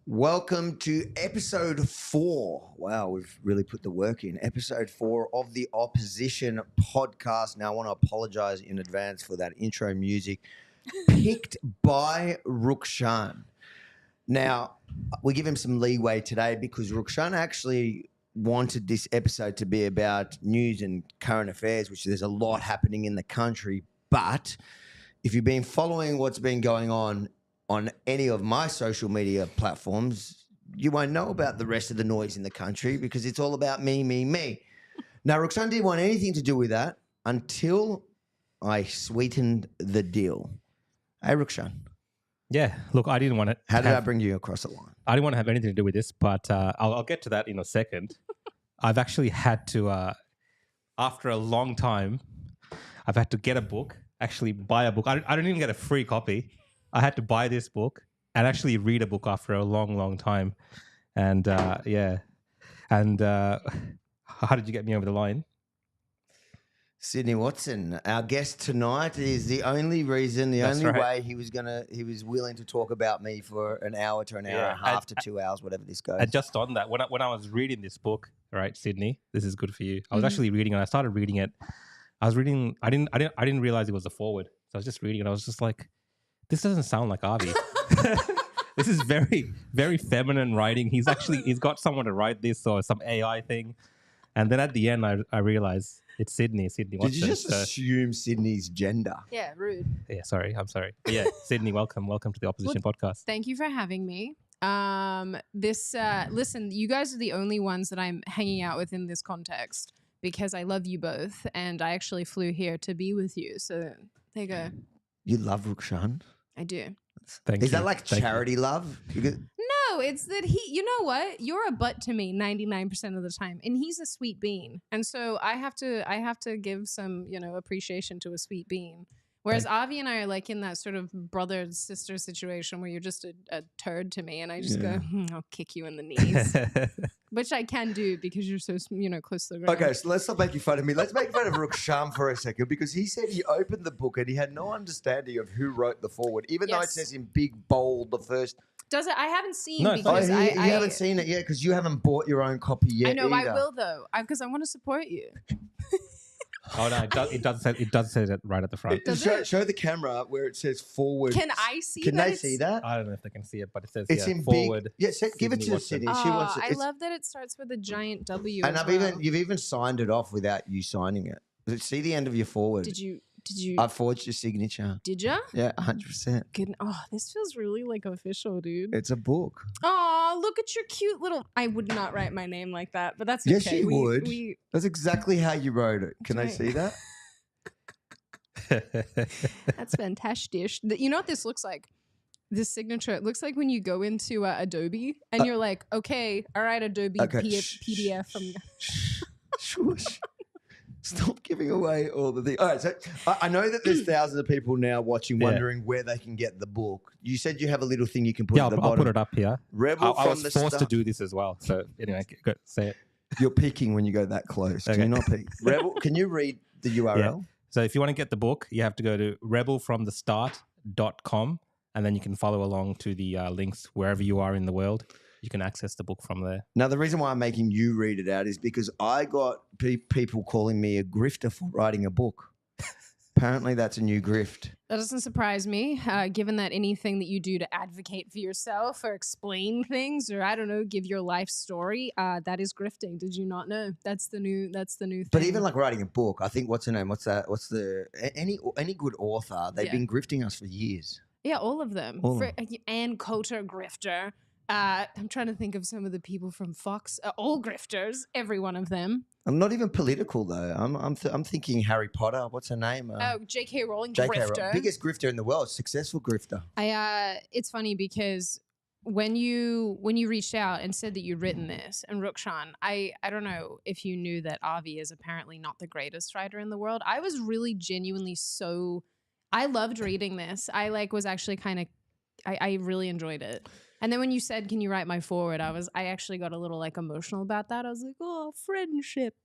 Welcome to episode 4. Wow, we've really put the work in. Episode 4 of the Opposition podcast. Now, I want to apologize in advance for that intro music picked by Rukshan. Now, we give him some leeway today because Rukshan actually wanted this episode to be about news and current affairs, which there's a lot happening in the country. But if you've been following what's been going on any of my social media platforms, you won't know about the rest of the noise in the country because it's all about me. Now, Rukshan didn't want anything to do with that until I sweetened the deal. Hey, Rukshan. Yeah, look, I didn't want to. How did I bring you across the line? I didn't want to have anything to do with this, but I'll get to that in a second. I've actually had to, after a long time, I've had to get a book, actually buy a book. I don't even get a free copy. I had to buy this book and actually read a book after a long time. And yeah. And how did you get me over the line? Sydney Watson, our guest tonight, is the only reason, way he was willing to talk about me for an hour to an hour and a half to 2 hours, whatever this goes. And just on that, when I was reading this book, right, Sydney, this is good for you. I was actually reading it. I started reading it. I didn't realize it was a foreword. So I was just reading it. I was just like, this doesn't sound like Avi. This is very, very feminine writing. He's got someone to write this or some AI thing. And then at the end, I realized it's Sydney. Sydney, did you just assume Sydney's gender? Yeah, rude. Yeah, I'm sorry. But yeah, Sydney, welcome to the Opposition podcast. Thank you for having me. Listen, you guys are the only ones that I'm hanging out with in this context because I love you both, and I actually flew here to be with you. So there you go. You love Rukshan? I do. Thank you. Is that like charity love? No, it's that you know what? You're a butt to me 99% of the time, and he's a sweet bean. And so I have to give some, appreciation to a sweet bean. Whereas Avi and I are like in that sort of brother-sister situation where you're just a turd to me, and I just go, I'll kick you in the knees. Which I can do because you're so, close to the ground. Okay, so let's not make fun of me. Let's make fun of Rukshan for a second because he said he opened the book and he had no understanding of who wrote the foreword, even though it says in big bold the first. Does it? I haven't seen because you haven't seen it yet because you haven't bought your own copy yet. I know, either. I will though, because I want to support you. Oh no, it does say that right at the front. Show the camera where it says forward. Can I see? Can they see that? I don't know if they can see it, but it says it's in forward. Big, give it to Sydney. She wants it. I love that it starts with a giant W. And you've even signed it off without you signing it. See the end of your forward. Did you? I forged your signature. Did you? Yeah, 100%. Oh, this feels really like official, dude. It's a book. Oh, look at your cute little. I would not write my name like that, but that's okay. Yes, you would. That's exactly how you wrote it. Can I see that? That's fantastic. You know what this looks like? This signature. It looks like when you go into Adobe and you're like, okay, all right, Adobe PDF from. Shush. Stop giving away all the things. All right, so I know that there's thousands of people now watching, wondering where they can get the book. You said you have a little thing you can put at the bottom. I'll put it up here. Rebel I was forced to do this as well. So anyway, go, say it. You're peeking when you go that close. Okay. Do you not peek? Rebel, can you read the URL? Yeah. So if you want to get the book, you have to go to rebelfromthestart.com and then you can follow along to the links wherever you are in the world. You can access the book from there. Now, the reason why I'm making you read it out is because I got people calling me a grifter for writing a book. Apparently, that's a new grift. That doesn't surprise me, given that anything that you do to advocate for yourself or explain things or, I don't know, give your life story, that is grifting. Did you not know? That's the new thing. But even like writing a book, I think, what's her name? What's that? What's any good author, they've been grifting us for years. Yeah, all of them. Ann Coulter, grifter. I'm trying to think of some of the people from Fox. All grifters, every one of them. I'm not even political though. I'm thinking Harry Potter. What's her name? J.K. Rowling, grifter. Biggest grifter in the world, successful grifter. It's funny because when you reached out and said that you'd written this, and Rukshan, I don't know if you knew that Avi is apparently not the greatest writer in the world. I was really genuinely I loved reading this. I was actually I really enjoyed it. And then when you said, can you write my foreword? I actually got a little emotional about that. I was like, oh, friendship.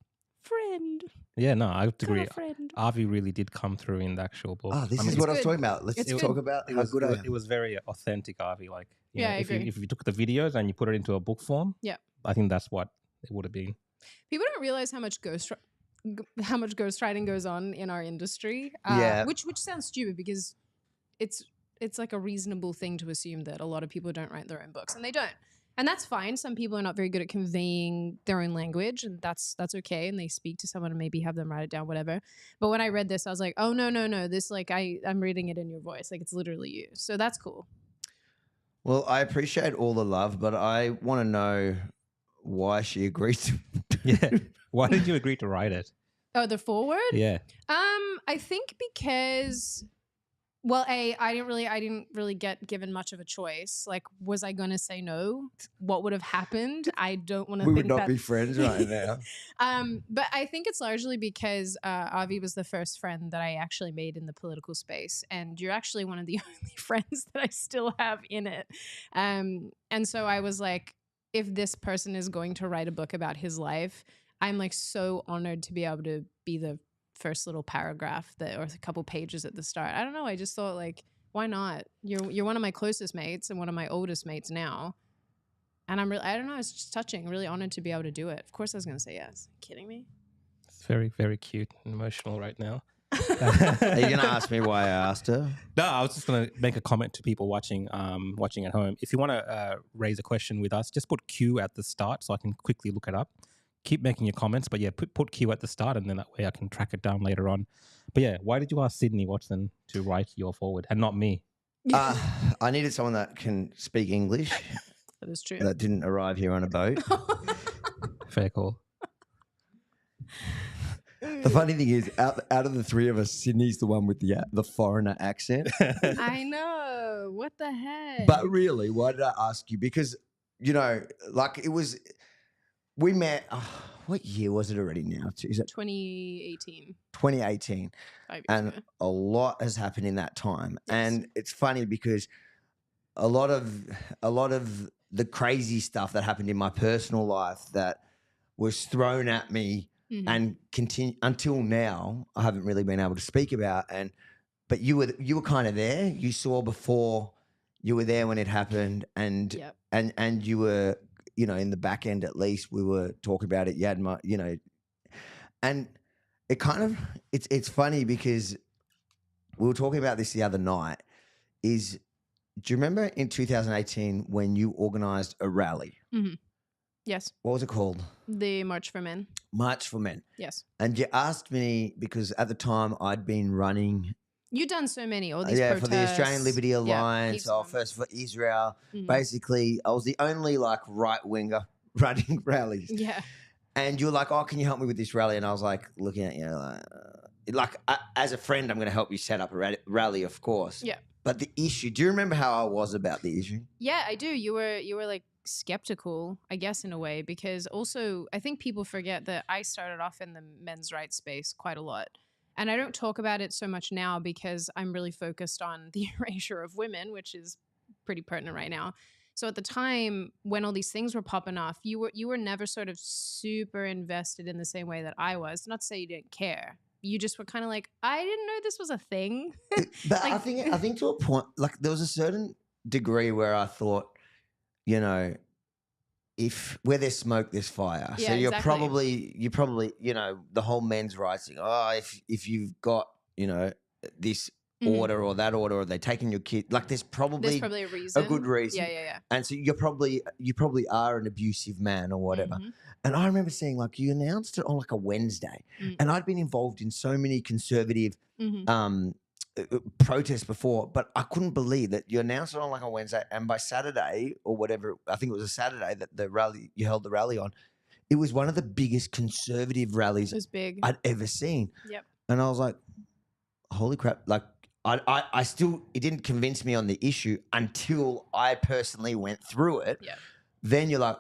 friend. Yeah, no, I have to agree. Girlfriend. Avi really did come through in the actual book. Oh, this I mean, is what I was good. talking about. Let's It's talk good. about it how was, good it, I was, am. it was very authentic, Avi. Like, you Yeah, know, I agree. if you took the videos and you put it into a book form, Yeah. I think that's what it would have been. People don't realize how much ghostwriting goes on in our industry. Yeah. Which sounds stupid because it's like a reasonable thing to assume that a lot of people don't write their own books, and they don't. And that's fine. Some people are not very good at conveying their own language, and that's okay. And they speak to someone and maybe have them write it down, whatever. But when I read this, I was like, oh no, this like I'm reading it in your voice, like it's literally you. So that's cool. Well, I appreciate all the love, but I want to know why she agreed to. Yeah. Why did you agree to write it? Oh, the foreword? Yeah. I think because, well, I didn't really get given much of a choice. Like, was I going to say no? What would have happened? I don't want to We think would not that. be friends right now. But I think it's largely because Avi was the first friend that I actually made in the political space, and you're actually one of the only friends that I still have in it. And so I was like, if this person is going to write a book about his life, I'm like so honored to be able to be the first little paragraph or a couple pages at the start. I don't know. I just thought like, why not? You're one of my closest mates and one of my oldest mates now. And I don't know, it's just touching. Really honored to be able to do it. Of course I was going to say yes. Kidding me? It's very, very cute and emotional right now. Are you going to ask me why I asked her? No, I was just going to make a comment to people watching at home. If you want to raise a question with us, just put Q at the start so I can quickly look it up. Keep making your comments, but yeah, put Q at the start, and then that way I can track it down later on. But yeah, why did you ask Sydney Watson to write your foreword and not me? I needed someone that can speak English. That is true. That didn't arrive here on a boat. Fair call. The funny thing is, out of the three of us, Sydney's the one with the foreigner accent. I know. What the heck? But really, why did I ask you? Because, you know, like we met, what year was it already now? Is it 2018. 2018? 5 years And ago. a lot has happened in that time. Yes. And it's funny because a lot of the crazy stuff that happened in my personal life that was thrown at me and continue until now, I haven't really been able to speak about. But you were kind of there. You saw before. You were there when it happened, and Yep. and you were, you know, in the back end at least. We were talking about it. You had my, you know, and it kind of it's funny because we were talking about this the other night. Do you remember in 2018 when you organised a rally? Mm-hmm. Yes. What was it called? The March for Men. March for Men. Yes. And you asked me because at the time I'd been running. You've done so many, all these For the Australian protests. Liberty Alliance, heaps of them. first for Israel. Mhm. Basically, I was the only like right winger running rallies. Yeah. And you were like, "Oh, can you help me with this rally?" And I was like, looking at you, as a friend, I'm going to help you set up a rally, of course. Yeah. But the issue, do you remember how I was about the issue? Yeah, I do. You were like skeptical, I guess, in a way, because also I think people forget that I started off in the men's rights space quite a lot. And I don't talk about it so much now because I'm really focused on the erasure of women, which is pretty pertinent right now. So at the time when all these things were popping off, you were never sort of super invested in the same way that I was. Not to say you didn't care. You just were kind of like, I didn't know this was a thing. But I think to a point, like there was a certain degree where I thought, you know, where there's smoke, there's fire. Yeah, so you're exactly. probably, you know, the whole men's rights thing. Oh, if you've got, you know, this order or that order, or they're taking your kid, like there's probably a reason. a good reason. Yeah. And so you probably are an abusive man or whatever. Mhm. And I remember seeing like you announced it on like a Wednesday, and I'd been involved in so many conservative protests before, but I couldn't believe that you announced it on like a Wednesday, and by Saturday or whatever, I think it was a Saturday that you held the rally on. It was one of the biggest conservative rallies It was big. I'd ever seen. Yep. And I was like, holy crap. Like I still, it didn't convince me on the issue until I personally went through it. Yeah. Then you're like,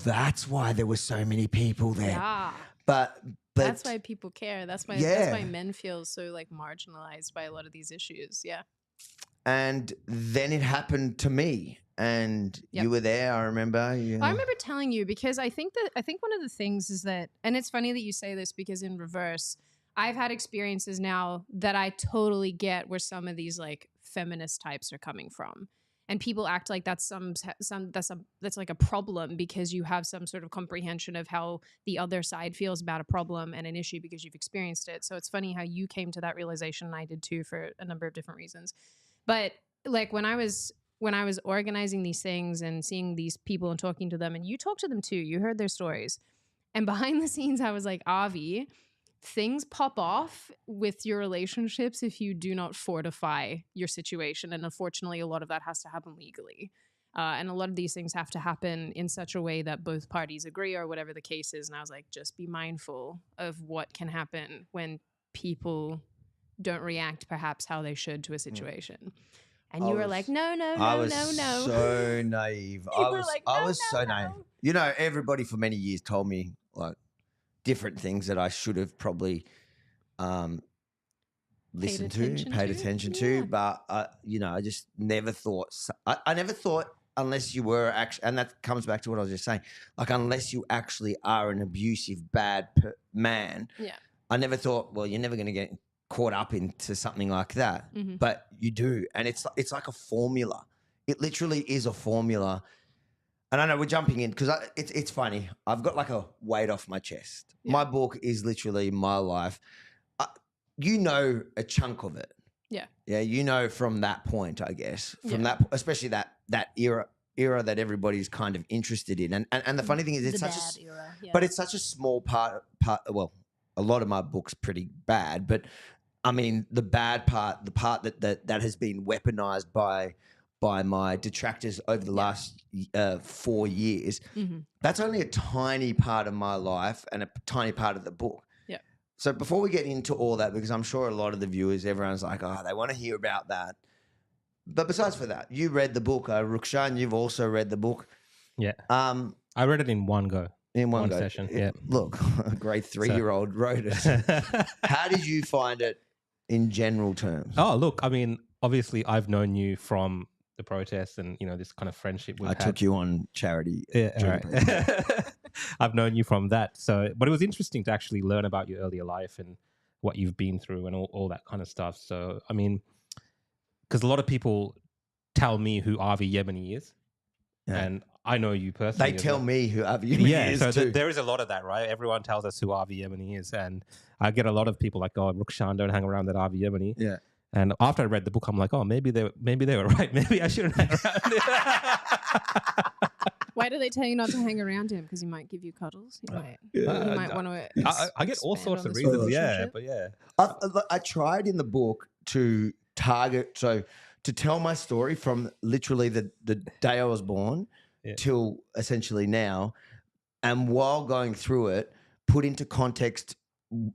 that's why there were so many people there. Yeah. But that's why people care. That's why men feel so like marginalized by a lot of these issues. Yeah. And then it happened to me. and Yep. you were there. I remember. I remember telling you because I think one of the things is that, and it's funny that you say this because in reverse, I've had experiences now that I totally get where some of these like feminist types are coming from. And people act like that's that's like a problem because you have some sort of comprehension of how the other side feels about a problem and an issue because you've experienced it. So it's funny how you came to that realization, and I did too for a number of different reasons. But like when I was organizing these things and seeing these people and talking to them, and you talked to them too, you heard their stories. And behind the scenes, I was like, Avi, things pop off with your relationships if you do not fortify your situation. And unfortunately, a lot of that has to happen legally. And a lot of these things have to happen in such a way that both parties agree or whatever the case is. And I was like, just be mindful of what can happen when people don't react perhaps how they should to a situation. And you were like, no. I was so naive. I was so naive. You know, everybody for many years told me like different things that I should have probably listened to, paid attention to. But I just never thought. I never thought unless you were actually, and that comes back to what I was just saying. Like unless you actually are an abusive, bad man. Yeah. I never thought. Well, you're never going to get caught up into something like that, but you do, and it's like a formula. It literally is a formula. And I know we're jumping in because it's funny. I've got like a weight off my chest. Yeah. My book is literally my life. You know a chunk of it. Yeah. Yeah. You know from that point, I guess, from that, especially that era that everybody's kind of interested in. And the funny thing is, it's such a era. Yeah. But it's such a small part. Well, a lot of my book's pretty bad, but I mean the bad part, the part that has been weaponized by my detractors over the last 4 years, that's only a tiny part of my life and a tiny part of the book. Yeah. So before we get into all that, because I'm sure a lot of the viewers, everyone's like, oh, they want to hear about that. But besides for that, you read the book. Rukshan, you've also read the book. Yeah. I read it in one go. In one session, yeah. Look, a grade 3-year-old wrote it. How did you find it in general terms? Oh, look, I mean, obviously I've known you from the protests and, this kind of friendship we've had. I took you on charity. Yeah, right. I've known you from that. So, but it was interesting to actually learn about your earlier life and what you've been through and all that kind of stuff. So, I mean, because a lot of people tell me who Avi Yemini is. Yeah. And I know you personally. They tell me who Avi Yemini is so too. There is a lot of that, right? Everyone tells us who Avi Yemini is. And I get a lot of people like, oh, Rukshan, don't hang around that Avi Yemini. Yeah. And after I read the book, I'm like, oh, maybe they were right. Maybe I shouldn't hang around. Why do they tell you not to hang around him? Because he might give you cuddles. You might want to. I get all sorts of reasons. Yeah, but yeah. I tried in the book to target, so to tell my story from literally the day I was born till essentially now, and while going through it, put into context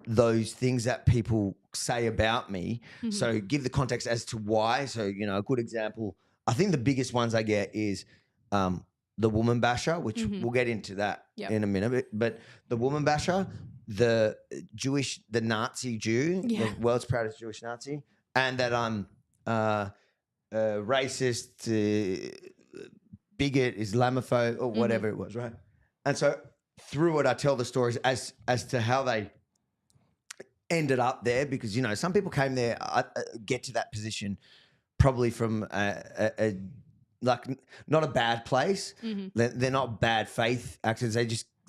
those things that people say about me. So give the context as to why. So, a good example, I think the biggest ones I get is the woman basher, which we'll get into that in a minute. But the woman basher, the Nazi Jew, the world's proudest Jewish Nazi, and that I'm racist, bigot, Islamophobe, or whatever it was, right? And so through it, I tell the stories as to how they ended up there, because some people came there, get to that position probably from a like not a bad place. They're not bad faith actors.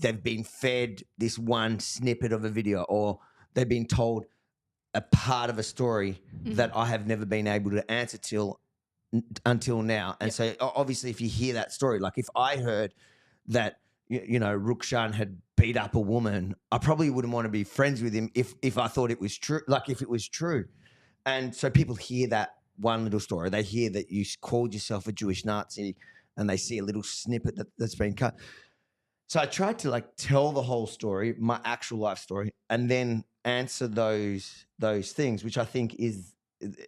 They've been fed this one snippet of a video, or they've been told a part of a story that I have never been able to answer until now. And so obviously, if you hear that story, like if I heard that Rukshan had beat up a woman, I probably wouldn't want to be friends with him if I thought it was true, like if it was true. And so people hear that one little story. They hear that you called yourself a Jewish Nazi, and they see a little snippet that's been cut. So I tried to tell the whole story, my actual life story, and then answer those things, which I think is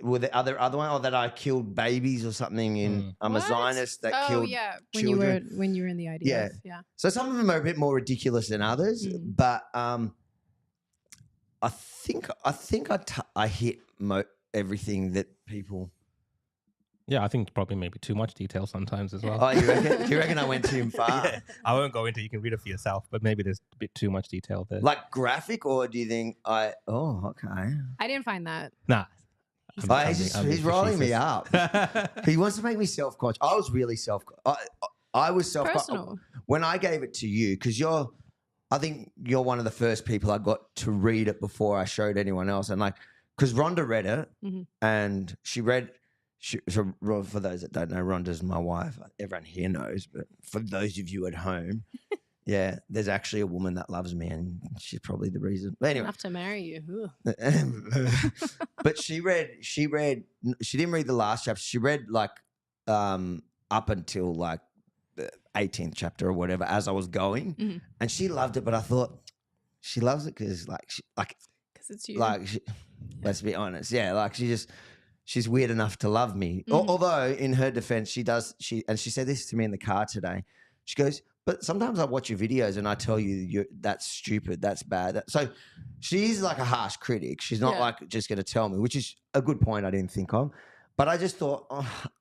were the other one, or that I killed babies or something. I'm a Zionist that killed children. when you were in the IDF. Yeah. So some of them are a bit more ridiculous than others, but I think I hit everything that people Yeah, I think probably maybe too much detail sometimes as well. Oh, you reckon? Do you reckon I went too far? Yeah, I won't go into it. You can read it for yourself, but maybe there's a bit too much detail there. Like graphic, or do you think I? Oh, okay. I didn't find that. Nah. He's rolling me up. He wants to make me self-conscious. I was really I was self-conscious Personal. when I gave it to you, because I think you're one of the first people I got to read it before I showed anyone else. And like, because Rhonda read it, and she read. So for those that don't know, Rhonda's my wife. Everyone here knows, but for those of you at home, yeah, there's actually a woman that loves me, and she's probably the reason. But anyway, Enough to marry you. but she didn't read the last chapter. She read like up until like the 18th chapter or whatever as I was going, and she loved it. But I thought she loves it because Because it's you. Let's be honest, yeah, like she's weird enough to love me. Although in her defense, she said this to me in the car today. She goes, but sometimes I watch your videos and I tell you that's stupid, that's bad. So she's like a harsh critic. She's not like just going to tell me, which is a good point I didn't think of. But I just thought,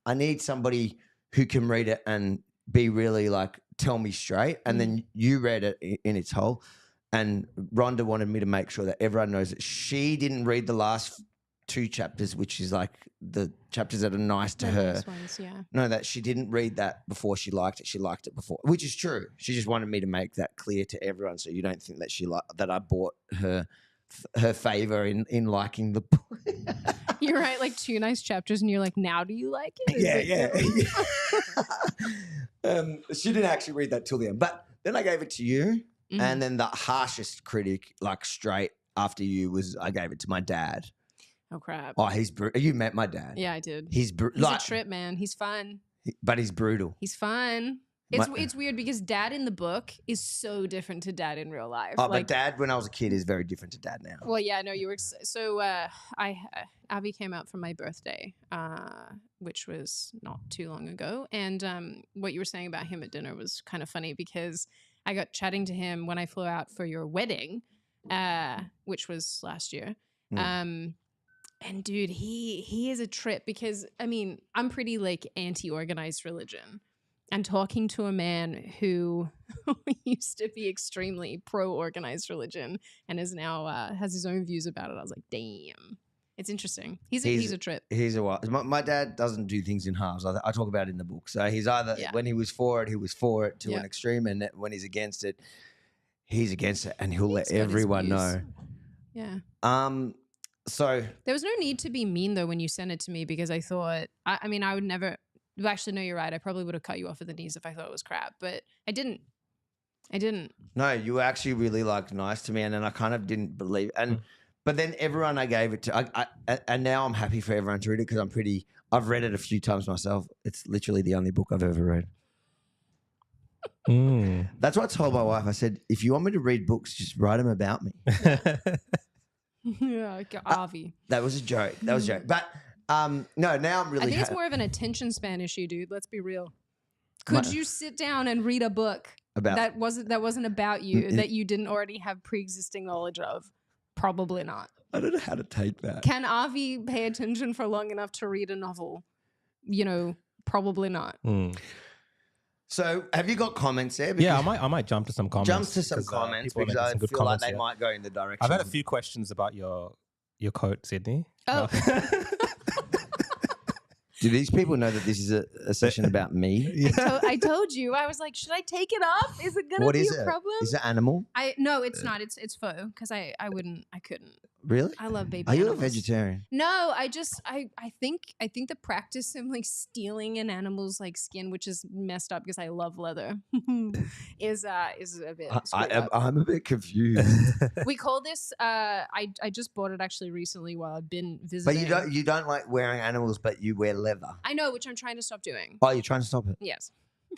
I need somebody who can read it and be really like, tell me straight. And then you read it in its whole. And Rhonda wanted me to make sure that everyone knows that she didn't read the last 2 chapters, which is like the chapters that are nice to her. Nice ones, yeah. No, that she didn't read that before she liked it. She liked it before, which is true. She just wanted me to make that clear to everyone, so you don't think that that I bought her favor in liking the book. You write like 2 nice chapters, and you're like, now do you like it? She didn't actually read that till the end, but then I gave it to you, and then the harshest critic, like straight after you, was I gave it to my dad. Oh crap! Oh, he's brutal. You met my dad. Yeah, I did. He's a trip, man. He's fun. But he's brutal. He's fun. It's weird because dad in the book is so different to dad in real life. Oh, but dad when I was a kid is very different to dad now. Well, yeah, no, you were so. Avi came out for my birthday, which was not too long ago, and what you were saying about him at dinner was kind of funny because I got chatting to him when I flew out for your wedding, which was last year. And dude, he is a trip because, I mean, I'm pretty like anti-organized religion. And talking to a man who used to be extremely pro-organized religion and is now has his own views about it, I was like, damn. It's interesting. He's a trip. He's a wild. My dad doesn't do things in halves. I talk about it in the book. So he's either, when he was for it to an extreme, and when he's against it, he's against it, and he'll let everyone know. Yeah. So there was no need to be mean though when you sent it to me because I thought I mean I would never actually no you're right I probably would have cut you off at the knees if I thought it was crap, but I didn't. No, you were actually really like nice to me, and then I kind of didn't believe but then everyone I gave it to and now I'm happy for everyone to read it because I've read it a few times myself. It's literally the only book I've ever read. That's what I told my wife. I said, if you want me to read books, just write them about me. Yeah, Avi. That was a joke. But no, now I'm really. I think it's more of an attention span issue, dude. Let's be real. Could you sit down and read a book that wasn't about you that you didn't already have pre-existing knowledge of? Probably not. I don't know how to take that. Can Avi pay attention for long enough to read a novel? You know, probably not. So, have you got comments there? Yeah, I might jump to some comments. Jump to some comments because I feel like they might go in the direction. I've had a few questions about your coat, Sydney. Oh. Do these people know that this is a session about me? I told you. I was like, should I take it off? Is it going to be a problem? Is it animal? No, it's not. It's faux because I couldn't. Really? I love baby Are you animals. a vegetarian? No, I think the practice of like stealing an animal's like skin, which is messed up because I love leather, is a bit. I'm a bit confused. We call this. I just bought it actually recently while I've been visiting. But you don't like wearing animals, but you wear leather. I know, which I'm trying to stop doing. Oh, you're trying to stop it? Yes.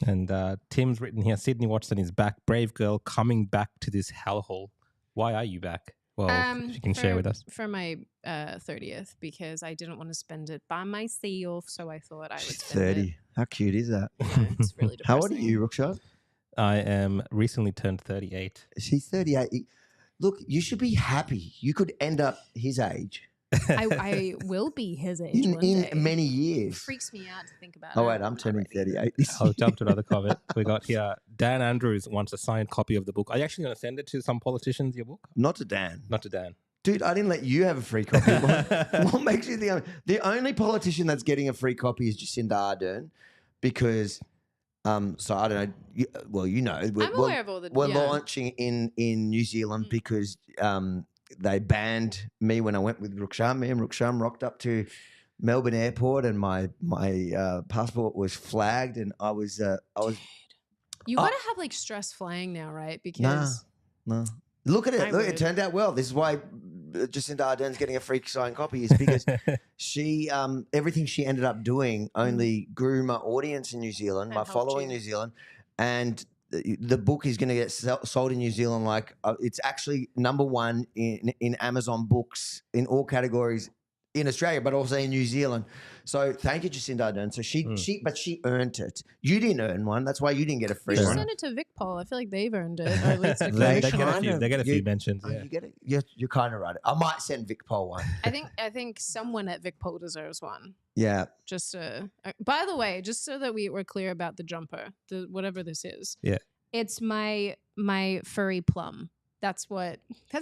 And Tim's written here, Sydney Watson is back. Brave girl coming back to this hellhole. Why are you back? Well, if you can share with us. For my 30th, because I didn't want to spend it by myself, so I thought I would spend 30. it. How cute is that? Yeah, it's really depressing. How old are you, Rukshan? I am recently turned 38. She's 38. Look, you should be happy. You could end up his age. I will be his age one in day. many It years. freaks me out to think about. Oh it. wait, I'm turning 38 this I'll year. jump to another comment. We got here. Dan Andrews wants a signed copy of the book. Are you actually going to send it to some politicians, your book? Not to Dan. Not to Dan. Dude, I didn't let you have a free copy. What makes you think the only politician that's getting a free copy is Jacinda Ardern, because so I don't know. You know, I'm aware of all the. we're yeah. launching in New Zealand because they banned me when I went with Rukshan. Me and Rukshan rocked up to Melbourne Airport, and my passport was flagged, and I was. You gotta have like stress flying now, right? Nah, Because no. Look at it. I Look, it would. turned out well. This is why Jacinda Ardern's getting a free signed copy, is because she everything she ended up doing only grew my audience in New Zealand, And by helped following you. New Zealand, and the book is going to get sold in New Zealand. Like it's actually #1 in Amazon books in all categories in Australia, but also in New Zealand. So thank you, Jacinda Ardern. So she earned it. You didn't earn one. That's why you didn't get a free you should one. send it to Vic Paul. I feel like they've earned it, or at least a They They commission. get a kind few. of- They get a you- few mentions. Oh, Yeah. you get it. You're kind of right. I might send Vic Paul one. I think someone at Vic Paul deserves one. Yeah. Just by the way, just so that we're clear about the jumper, the whatever this is. Yeah. It's my furry plum. That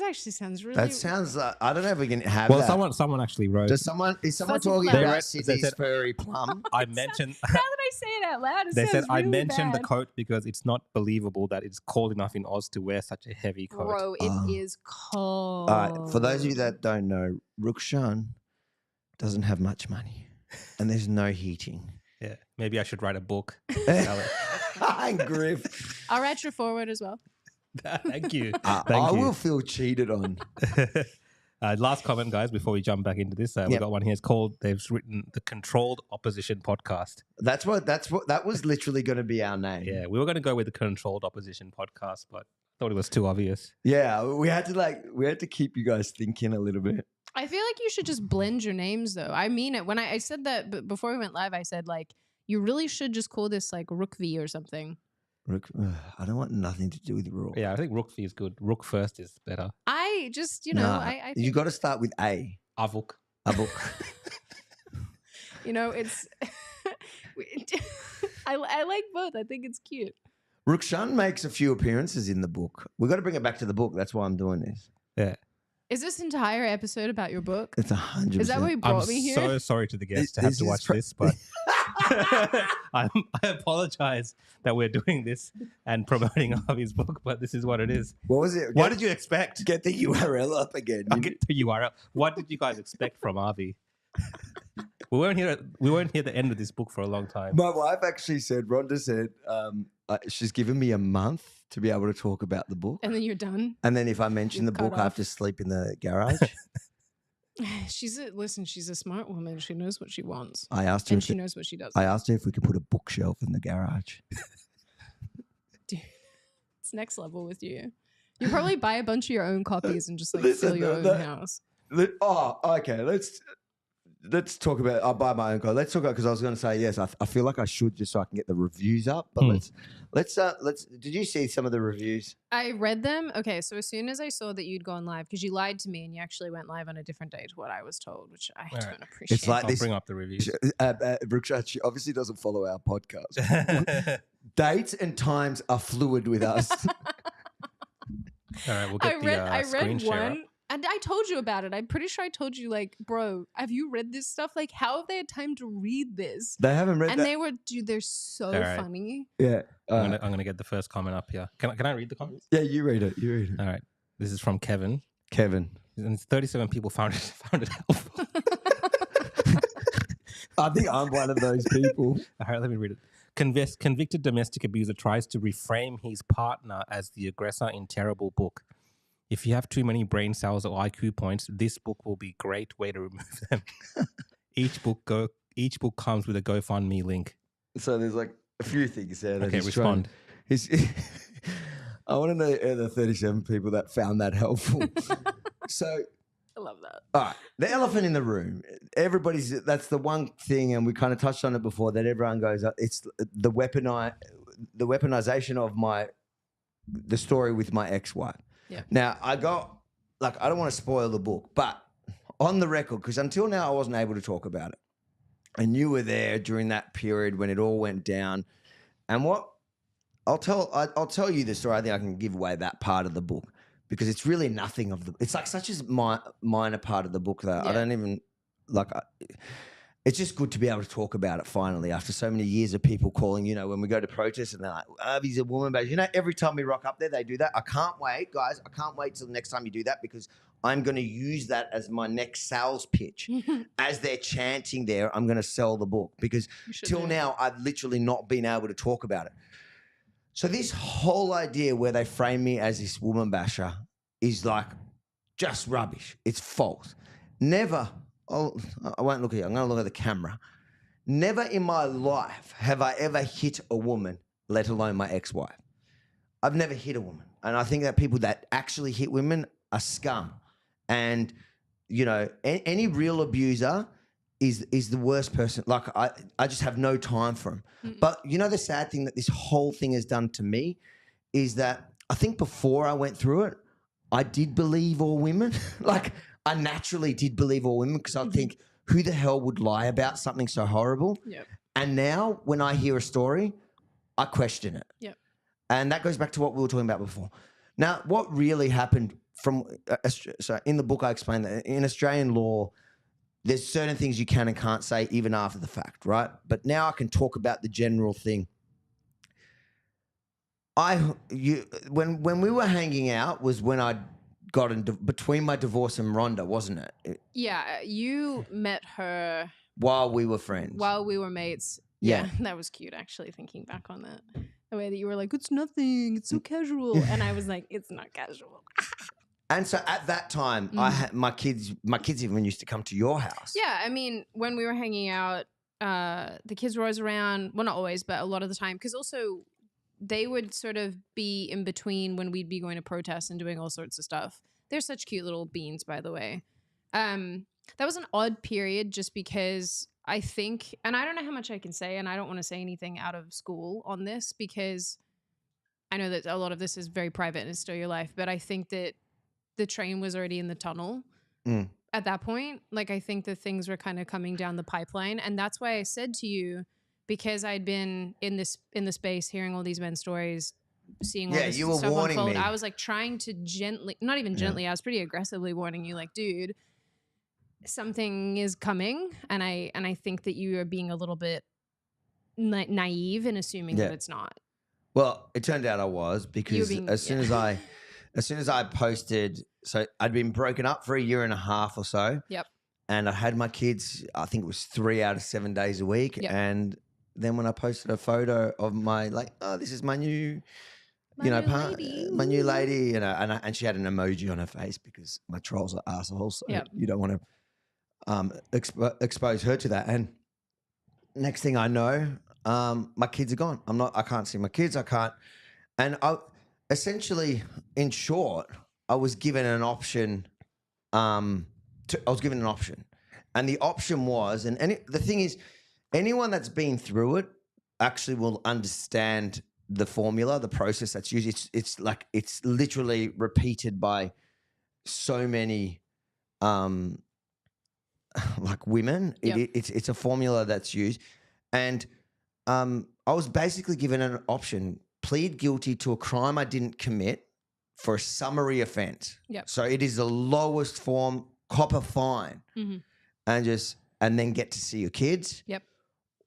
actually sounds really. That sounds like, I don't know if we can have Well, that. someone actually wrote. Is someone Fuzzy talking plum. about They Sydney's said- furry plum? I mentioned. Now that I say it out loud, it They sounds said I really mentioned the bad. coat because it's not believable that it's cold enough in Oz to wear such a heavy coat. Bro, it is cold. All right. For those of you that don't know, Rukshan doesn't have much money, and there's no heating. Yeah, maybe I should write a book. And Griff, I'll write your forward as well. Thank you. I Thank you. will feel cheated on. Last comment, guys, before we jump back into this. We Yep. got one here. It's called, they've written the Controlled Opposition Podcast. That's what that was literally going to be our name. Yeah, we were going to go with the Controlled Opposition Podcast, but thought it was too obvious. Yeah, we had to keep you guys thinking a little bit. I feel like you should just blend your names, though. I mean it. When I said that before we went live, I said, like, you really should just call this, like, Rookvi or something. I don't want nothing to do with Rook. Yeah, I think Rookfi is good. Rook first is better. I just, you know, Nah, I you think, got to start with A. Avuk. A book. you know, it's... I like both. I think it's cute. Rukshan makes a few appearances in the book. We got to bring it back to the book. That's why I'm doing this. Yeah. Is this entire episode about your book? It's 100%. Is that what you I'm brought me here? so sorry to the guests to have This to is watch this, but I apologize that we're doing this and promoting Avi's book, but this is what it is. What was it? What did you expect? Get the URL up again. I'll get the URL. What did you guys expect from Avi? We weren't here at the end of this book for a long time. My wife actually said, Rhonda said, she's given me a month to be able to talk about the book. And then you're done. And then if I mention You're the book, cut I have off. to sleep in the garage. She's a smart woman. She knows what she wants. I asked her. And If she knows what she does. I asked her if we could put a bookshelf in the garage. Dude, it's next level with you. You probably buy a bunch of your own copies and just like Listen, fill your own that- house. Okay. Let's talk about. I'll buy my own code. Let's talk about, because I was going to say yes. I feel like I should, just so I can get the reviews up. But let's. Did you see some of the reviews? I read them. Okay, so as soon as I saw that you'd gone live, because you lied to me and you actually went live on a different day to what I was told, which I All don't right. appreciate. It's like I'll this. bring up the reviews. Rukshan, she obviously doesn't follow our podcast. Dates and times are fluid with us. All right, we'll get I the read screen share up. one. And I told you about it. I'm pretty sure I told you, like, bro, have you read this stuff? Like, how have they had time to read this? They haven't read And that. they were, dude, they're so All right. funny. Yeah. I'm gonna get the first comment up here. Can I read the comments? Yeah, you read it. You read it. All right, this is from Kevin. Kevin. And 37 people found it helpful. I think I'm one of those people. All right, let me read it. Convicted domestic abuser tries to reframe his partner as the aggressor in terrible book. If you have too many brain cells or IQ points, this book will be a great way to remove them. Each book comes with a GoFundMe link. So there's like a few things there. That Okay, he's respond. I want to know the 37 people that found that helpful. So, I love that. all right, the elephant in the room. That's the one thing, and we kind of touched on it before, that everyone goes, it's the weaponization of the story with my ex-wife. Yeah. Now, I don't want to spoil the book, but on the record, because until now I wasn't able to talk about it. And you were there during that period when it all went down. And what I'll tell you the story. I think I can give away that part of the book because it's really nothing of the. It's like such a minor part of the book that I don't even like. It's just good to be able to talk about it finally after so many years of people calling. You know, when we go to protests and they're like, "He's a woman," but you know, every time we rock up there, they do that. I can't wait, guys. I can't wait till the next time you do that because I'm going to use that as my next sales pitch. As they're chanting there, I'm going to sell the book because till now I've literally not been able to talk about it. So this whole idea where they frame me as this woman basher is like just rubbish. It's false. Never, I won't look at you. I'm going to look at the camera. Never in my life have I ever hit a woman, let alone my ex-wife. I've never hit a woman. And I think that people that actually hit women are scum. And, you know, any real abuser is the worst person. Like, I just have no time for him. But, you know, the sad thing that this whole thing has done to me is that I think before I went through it, I did believe all women. Like, I naturally did believe all women because I think, who the hell would lie about something so horrible? Yep. And now when I hear a story, I question it. Yep. And that goes back to what we were talking about before. Now, what really happened from so in the book I explained that in Australian law, there's certain things you can and can't say even after the fact, right? But now I can talk about the general thing. When we were hanging out was when I got in between my divorce and Rhonda, wasn't it? Yeah, you met her while we were friends. While we were mates. Yeah, that was cute actually thinking back on that. The way that you were like, it's nothing, it's so casual. And I was like, it's not casual. And so at that time, I had my kids even used to come to your house. Yeah, I mean, when we were hanging out, the kids were always around. Well, not always, but a lot of the time. Because also they would sort of be in between when we'd be going to protests and doing all sorts of stuff. They're such cute little beans, by the way. That was an odd period just because I think, and I don't know how much I can say, and I don't want to say anything out of school on this because I know that a lot of this is very private and it's still your life, but I think that the train was already in the tunnel at that point. Like, I think that things were kind of coming down the pipeline. And that's why I said to you, because I'd been in the space, hearing all these men's stories, seeing all this stuff unfold, I was like trying to gently, not even gently, I was pretty aggressively warning you, like, dude, something is coming. And I think that you are being a little bit naive in assuming that it's not. Well, it turned out I was, because as soon as I posted, so I'd been broken up for a year and a half or so. Yep. And I had my kids, I think it was 3 out of 7 days a week. Yep. And then when I posted a photo of my, like, oh, this is my new, my new lady, you know, and she had an emoji on her face because my trolls are assholes. So you don't want to expose her to that. And next thing I know, my kids are gone. I can't see my kids. I can't. And essentially, in short, I was given an option. And the option was, the thing is, anyone that's been through it actually will understand the formula, the process that's used. It's literally repeated by so many, like women. Yep. It's a formula that's used, and I was basically given an option: plead guilty to a crime I didn't commit for a summary offense. Yep. So it is the lowest form, cop a fine, and then get to see your kids. Yep.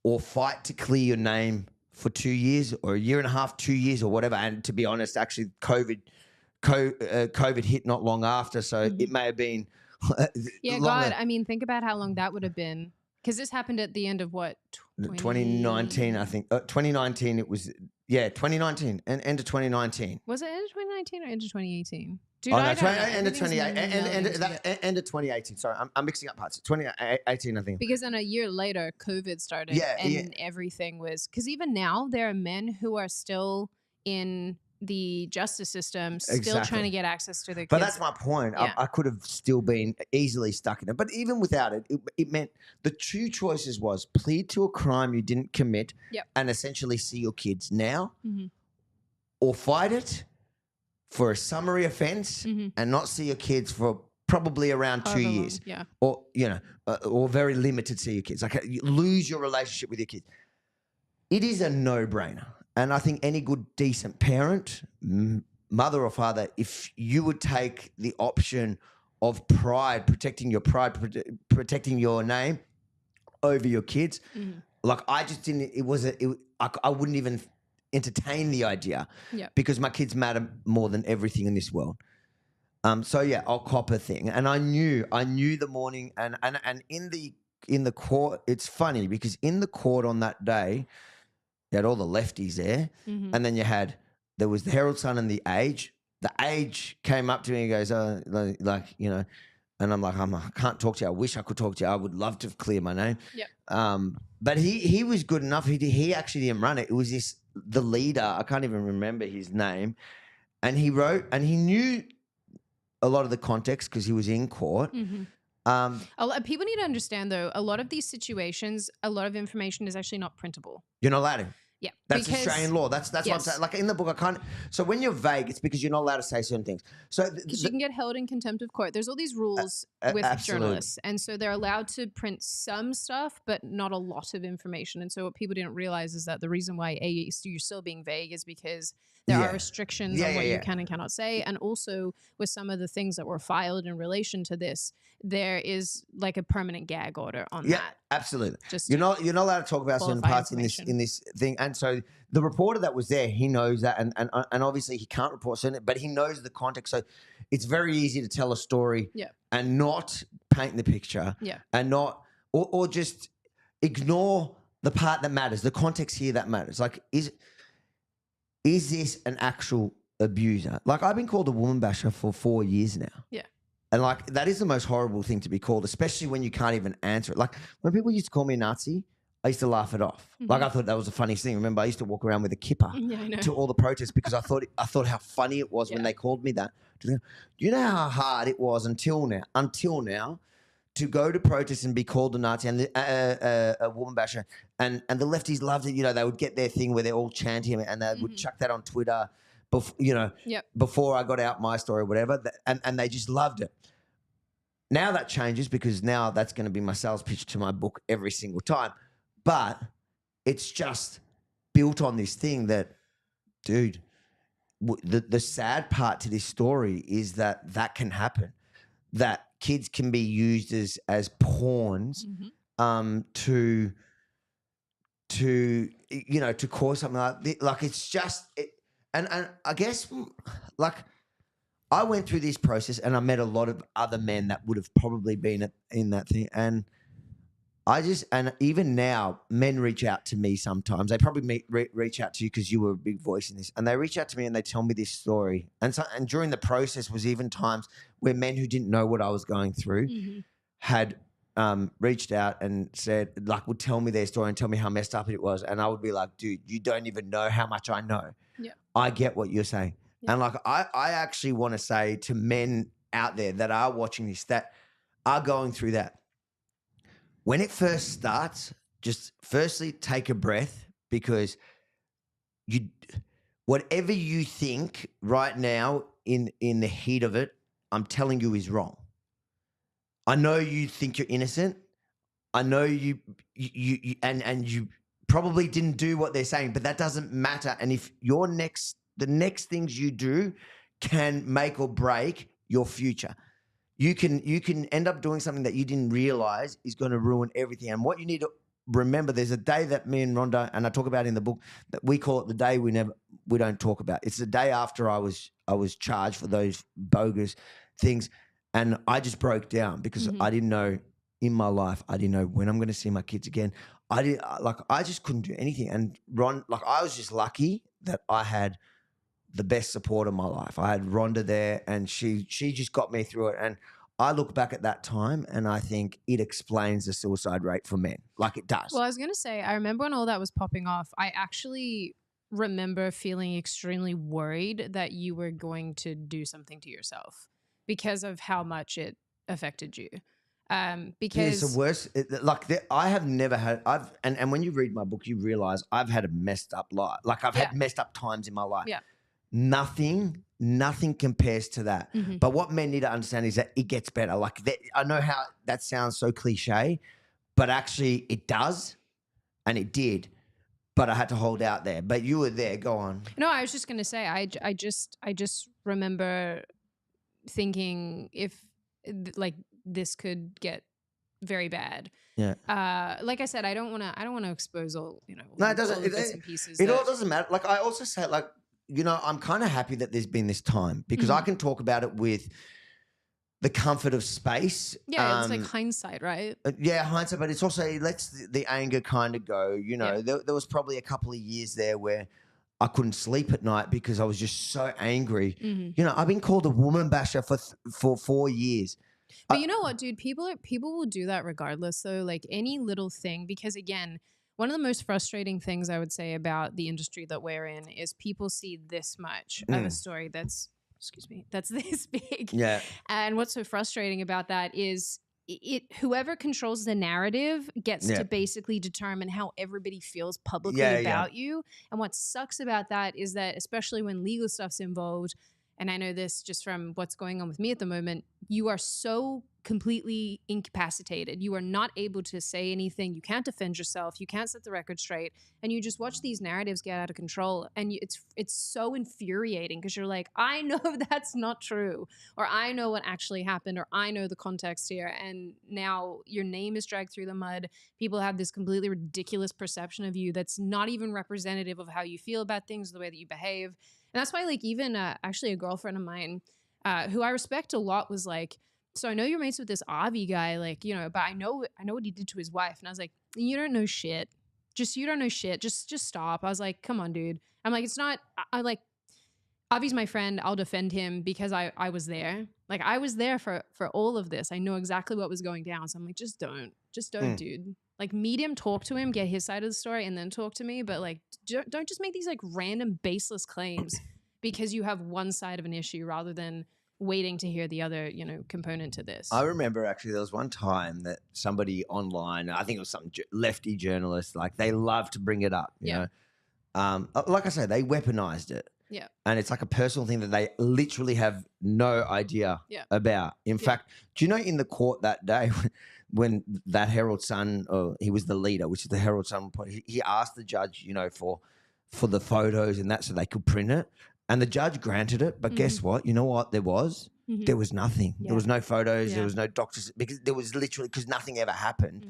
Or fight to clear your name for 2 years or a year and a half, 2 years or whatever. And to be honest, actually COVID hit not long after, so it may have been yeah, longer. God, I mean, think about how long that would have been. Because this happened at the end of what? 2019, I think. 2019, it was, 2019, and end of 2019. Was it end of 2019 or end of 2018? Dude, end of 2018. End of 2018. Sorry, I'm mixing up parts. 2018, I think. Because then a year later, COVID started, and everything was, because even now there are men who are still in the justice system, still trying to get access to their kids. But that's my point. Yeah. I could have still been easily stuck in it. But even without it, it meant the two choices was plead to a crime you didn't commit and essentially see your kids now, or fight it for a summary offense and not see your kids for probably around However 2 long, years, yeah. or or very limited to your kids. Like you lose your relationship with your kids. It is a no-brainer, and I think any good, decent parent, mother or father, if you would take the option of pride, protecting your name over your kids, like I just didn't. I wouldn't even entertain the idea, because my kids matter more than everything in this world. So yeah, I'll cop a thing, and I knew the morning, and in the court. It's funny because in the court on that day, you had all the lefties there, and then there was the Herald Sun and the Age. The Age came up to me and goes, and I'm like, I can't talk to you. I wish I could talk to you. I would love to clear my name. But he was good enough. He actually didn't run it. It was the leader. I can't even remember his name, and he wrote, and he knew a lot of the context because he was in court. People need to understand, though, a lot of these situations, a lot of information is actually not printable. You're not allowed to. Yeah, that's Australian law. That's what I'm saying. Like in the book, I can't. So when you're vague, it's because you're not allowed to say certain things. So because you can get held in contempt of court. There's all these rules with journalists, and so they're allowed to print some stuff, but not a lot of information. And so what people didn't realize is that the reason why you're still being vague is because there are restrictions on what you can and cannot say, and also with some of the things that were filed in relation to this, there is like a permanent gag order on that. Yeah, absolutely. You're not allowed to talk about certain parts in this thing. And so the reporter that was there, he knows that, and obviously he can't report certain, but he knows the context. So it's very easy to tell a story and not paint the picture, and not or just ignore the part that matters, the context here that matters. Like is this an actual abuser? Like I've been called a woman basher for 4 years now. Yeah. And like that is the most horrible thing to be called, especially when you can't even answer it. Like when people used to call me a Nazi, I used to laugh it off. Like I thought that was the funniest thing. Remember, I used to walk around with a kipper to all the protests because I thought how funny it was when they called me that. You know how hard it was until now to go to protests and be called a Nazi and a woman basher, and the lefties loved it. You know, they would get their thing where they're all chanting and they would chuck that on Twitter. Before I got out my story or whatever, and they just loved it. Now that changes because now that's going to be my sales pitch to my book every single time. But it's just built on this thing that, dude, the sad part to this story is that can happen, that kids can be used as pawns to cause something like it's just and I guess like I went through this process and I met a lot of other men that would have probably been in that thing, and and even now men reach out to me sometimes. They probably reach out to you because you were a big voice in this, and they reach out to me and they tell me this story, and during the process was even times where men who didn't know what I was going through had reached out and said, like, would tell me their story and tell me how messed up it was, and I would be like, dude, you don't even know how much I know. I get what you're saying. And like I actually want to say to men out there that are watching this, that are going through that, when it first starts, just firstly take a breath, because whatever you think right now in the heat of it, I'm telling you is wrong. I know you think you're innocent. I know you probably didn't do what they're saying, but that doesn't matter. And if the next things you do can make or break your future, you can end up doing something that you didn't realize is going to ruin everything. And what you need to remember, there's a day that me and Rhonda, and I talk about in the book, that we call it the day we don't talk about. It's the day after I was charged for those bogus things, and I just broke down because I didn't know in my life. I didn't know when I'm going to see my kids again. I just couldn't do anything. And I was just lucky that I had the best support of my life. I had Rhonda there, and she just got me through it. And I look back at that time and I think it explains the suicide rate for men. Like it does. Well, I was going to say, I remember when all that was popping off, I actually remember feeling extremely worried that you were going to do something to yourself because of how much it affected you. Because it's the worst. I have never had. And when you read my book, you realize I've had a messed up life. Like I've had messed up times in my life. Yeah. nothing compares to that. Mhm. But what men need to understand is that it gets better. Like I know how that sounds so cliche, but actually it does, and it did. But I had to hold out there. But you were there. Go on. No, I was just gonna say, I just remember thinking if like this could get very bad. Yeah. Like I said, I don't want to expose all No, it all doesn't. the bits and pieces. It all doesn't matter. Like I also say, like I'm kind of happy that there's been this time because I can talk about it with the comfort of space. Yeah, it's like hindsight, right? Yeah, hindsight, but it's also it lets the anger kind of go. There was probably a couple of years there where I couldn't sleep at night because I was just so angry. I've been called a woman basher for 4 years. But you know what, dude? People will do that regardless. So like any little thing, because again, one of the most frustrating things I would say about the industry that we're in is people see this much of a story that's this big. Yeah. And what's so frustrating about that is whoever controls the narrative gets to basically determine how everybody feels publicly about you. And what sucks about that is that, especially when legal stuff's involved, and I know this just from what's going on with me at the moment, you are so completely incapacitated. You are not able to say anything. You can't defend yourself. You can't set the record straight. And you just watch these narratives get out of control. And it's so infuriating because you're like, I know that's not true. Or I know what actually happened. Or I know the context here. And now your name is dragged through the mud. People have this completely ridiculous perception of you that's not even representative of how you feel about things, the way that you behave. And that's why, like, even actually a girlfriend of mine who I respect a lot was like, so I know you're mates with this Avi guy, like, but I know what he did to his wife. And I was like, you don't know shit. You don't know shit. Just stop. I was like, come on, dude. I'm like, it's not, I like, Avi's my friend. I'll defend him because I was there. Like, I was there for all of this. I know exactly what was going down. So I'm like, just don't, dude. Like, meet him, talk to him, get his side of the story, and then talk to me. But like, don't just make these like random baseless claims because you have one side of an issue rather than waiting to hear the other, component to this. I remember actually there was one time that somebody online, I think it was some lefty journalist, like they love to bring it up, you know. Like I say, they weaponized it. Yeah. And it's like a personal thing that they literally have no idea about. In fact, do you know in the court that day when that Herald Sun, he was the leader, which is the Herald Sun, he asked the judge, for the photos and that so they could print it. And the judge granted it, but guess what? You know what there was? There was nothing. There was no photos. There was no doctors because there was literally because nothing ever happened.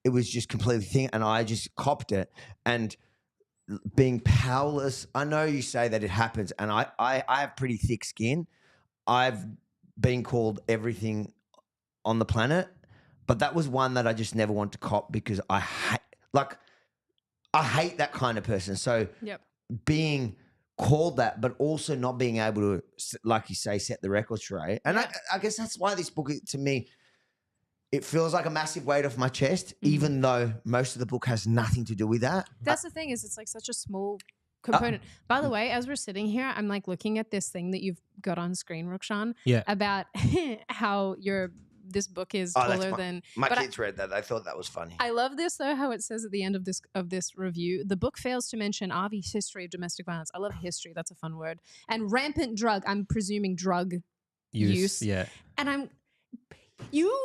It was just completely thing, and I just copped it. And being powerless, I know you say that it happens, and I have pretty thick skin. I've been called everything on the planet, but that was one that I just never want to cop because I hate that kind of person. So being called that, but also not being able to, like you say, set the record straight. And I guess that's why this book, to me, it feels like a massive weight off my chest, even though most of the book has nothing to do with that. That's the thing is it's like such a small component. By the way, as we're sitting here, I'm like looking at this thing that you've got on screen, Rukshan, about how this book is taller than my kids read that. They thought that was funny. I love this though, how it says at the end of this review, the book fails to mention Avi's history of domestic violence. I love history, that's a fun word. And rampant I'm presuming drug use. Yeah. And you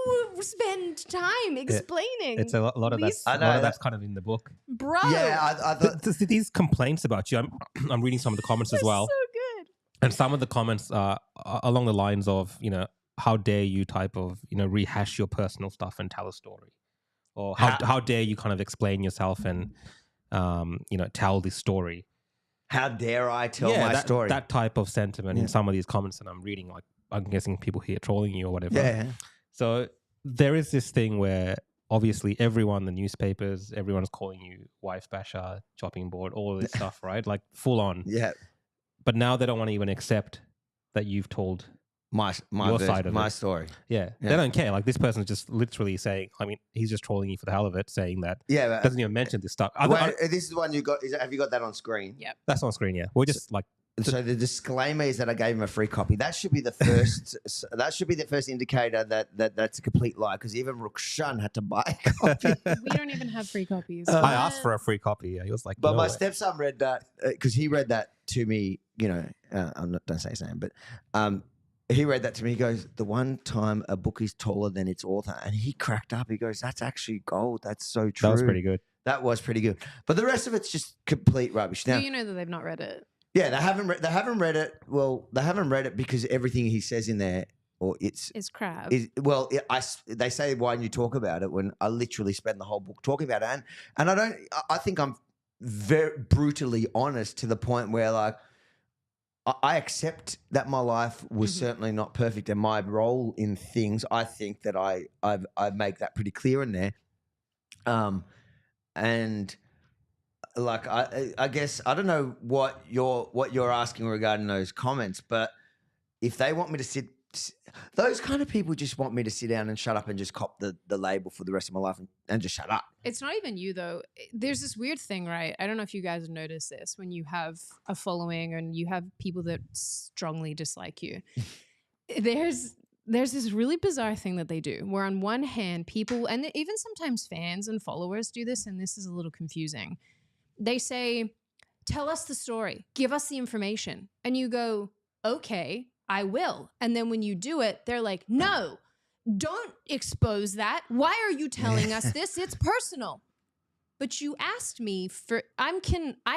spend time explaining. It's a lot of that. A lot of that's kind of in the book, bro. Yeah, I thought these complaints about you. I'm reading some of the comments as well. So good. And some of the comments are along the lines of, how dare you type of, rehash your personal stuff and tell a story, or how dare you kind of explain yourself and, tell this story. How dare I tell my story? That type of sentiment in some of these comments that I'm reading, like I'm guessing people here trolling you or whatever. Yeah. So there is this thing where obviously everyone, the newspapers, everyone's calling you wife basher, chopping board, all of this stuff, right? Like full on. Yeah. But now they don't want to even accept that you've told my side of my it. Story. Yeah. They don't care. Like this person's just literally saying, he's just trolling you for the hell of it, saying that. Yeah. But, doesn't even mention this stuff. This is the one you got. Have you got that on screen? Yep. That's on screen, yeah. We're just like. So the disclaimer is that I gave him a free copy. That should be the first. That should be the first indicator that's a complete lie. Because even Rukshan had to buy a copy. We don't even have free copies. I asked for a free copy. Yeah, he was like, but no my way. stepson read that because he read that to me, don't say his name, but he read that to me. He goes, the one time a book is taller than its author. And he cracked up. He goes, that's actually gold. That's so true. That was pretty good. That was pretty good. But the rest of it's just complete rubbish. Now, you know that they've not read it. Yeah, they haven't read it. Well, they haven't read it because everything he says in there, or it's crap. They say, why don't you talk about it, when I literally spend the whole book talking about it. And I think I'm very brutally honest to the point where, like, I accept that my life was certainly not perfect, and my role in things, I think that I make that pretty clear in there. And like I guess I don't know what you're asking regarding those comments, but if they want me to those kind of people just want me to sit down and shut up and just cop the label for the rest of my life and just shut up. It's not even you, though. There's this weird thing, right? I don't know if you guys have noticed this when you have a following and you have people that strongly dislike you. There's this really bizarre thing that they do where on one hand, people, and even sometimes fans and followers do this, and this is a little confusing. They say, tell us the story, give us the information. And you go, okay, I will. And then when you do it, they're like, no, don't expose that. Why are you telling us this? It's personal. But you asked me I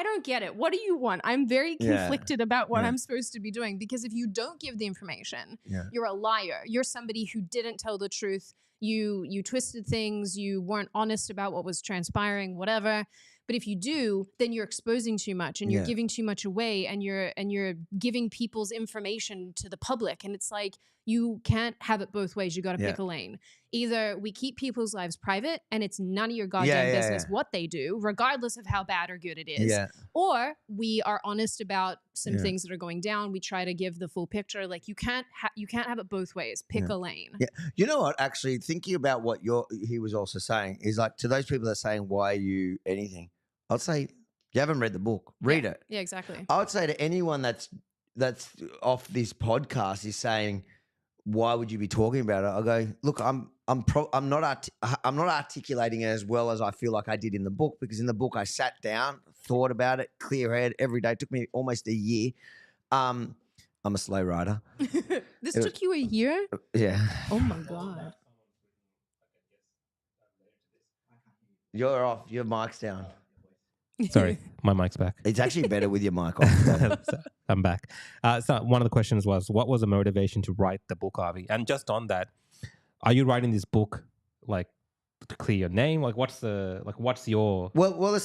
don't get it. What do you want? I'm very conflicted about what I'm supposed to be doing, because if you don't give the information, you're a liar. You're somebody who didn't tell the truth. You twisted things. You weren't honest about what was transpiring, whatever. But if you do, then you're exposing too much and you're giving too much away, and you're giving people's information to the public. And it's like, you can't have it both ways. You got to pick a lane. Either we keep people's lives private and it's none of your goddamn business what they do, regardless of how bad or good it is. Or we are honest about some things that are going down. We try to give the full picture. Like, you can't have it both ways. Pick a lane. Yeah. You know what? Actually, thinking about what he was also saying is, like, to those people that are saying, why are you anything? I'd say, you haven't read the book. Read it. Yeah, exactly. I would say to anyone that's off this podcast is saying, why would you be talking about it? I'll go, look, I'm not articulating it as well as I feel like I did in the book, because in the book I sat down, thought about it, clear head every day. It took me almost a year. I'm a slow writer. This took you a year? Yeah. Oh my God. You're off. Your mic's down. Sorry, my mic's back. It's actually better with your mic off. I'm back. So one of the questions was, what was the motivation to write the book, Avi? And just on that, are you writing this book like to clear your name? Like, what's your? Well, the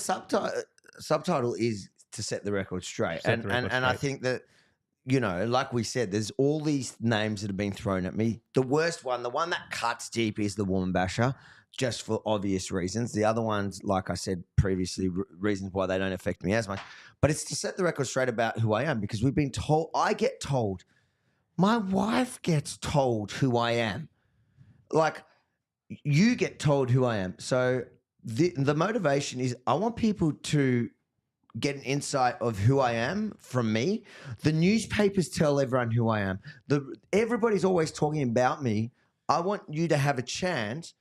subtitle is to set the record straight, and I think that, you know, like we said, there's all these names that have been thrown at me. The worst one, the one that cuts deep, is the woman basher. Just for obvious reasons. The other ones, like I said previously, reasons why they don't affect me as much. But it's to set the record straight about who I am, because we've been told, I get told, my wife gets told who I am. Like, you get told who I am. So the motivation is, I want people to get an insight of who I am from me. The newspapers tell everyone who I am. Everybody's always talking about me. I want you to have a chance.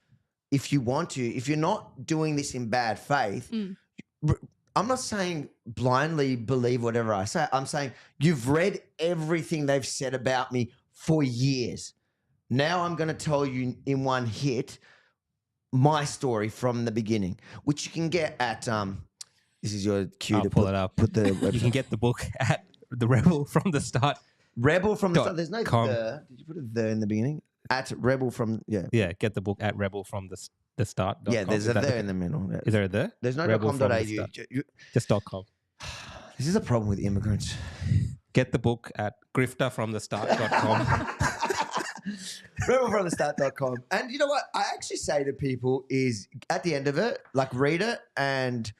If you want to, if you're not doing this in bad faith, I'm not saying blindly believe whatever I say. I'm saying you've read everything they've said about me for years. Now I'm going to tell you in one hit my story from the beginning, which you can get at, this is your cue to pull it up. Put the website. You can get the book at the Rebel from the Start. Rebel from the Start. There's no the. Did you put a the in the beginning? At Rebel from, yeah, get the book at Rebel from the Start. Yeah, there's a there in the middle. Is there a there? There's no rebel.com.au. Just .com. This is a problem with immigrants. Get the book at grifterfromthestart.com. rebelfromthestart.com. And you know what I actually say to people is, at the end of it, like, read it, and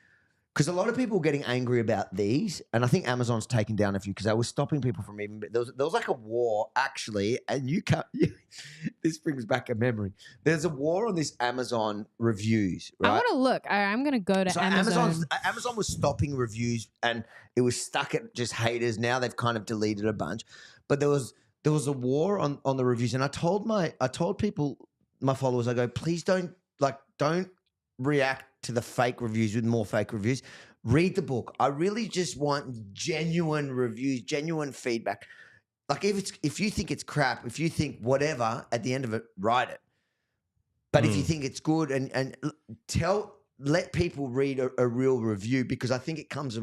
because a lot of people are getting angry about these, and I think Amazon's taken down a few because they were stopping people from even. There was like a war, actually, and you can't. This brings back a memory. There's a war on this Amazon reviews. Right? I want to look. I'm going to go to Amazon. Amazon was stopping reviews, and it was stuck at just haters. Now they've kind of deleted a bunch, but there was a war on the reviews, and I told people, my followers, I go, please don't react to the fake reviews with more fake reviews. read the book. I really just want genuine reviews, genuine feedback. Like if you think it's crap, if you think whatever, at the end of it, write it. But if you think it's good, and let people read a real review, because I think it comes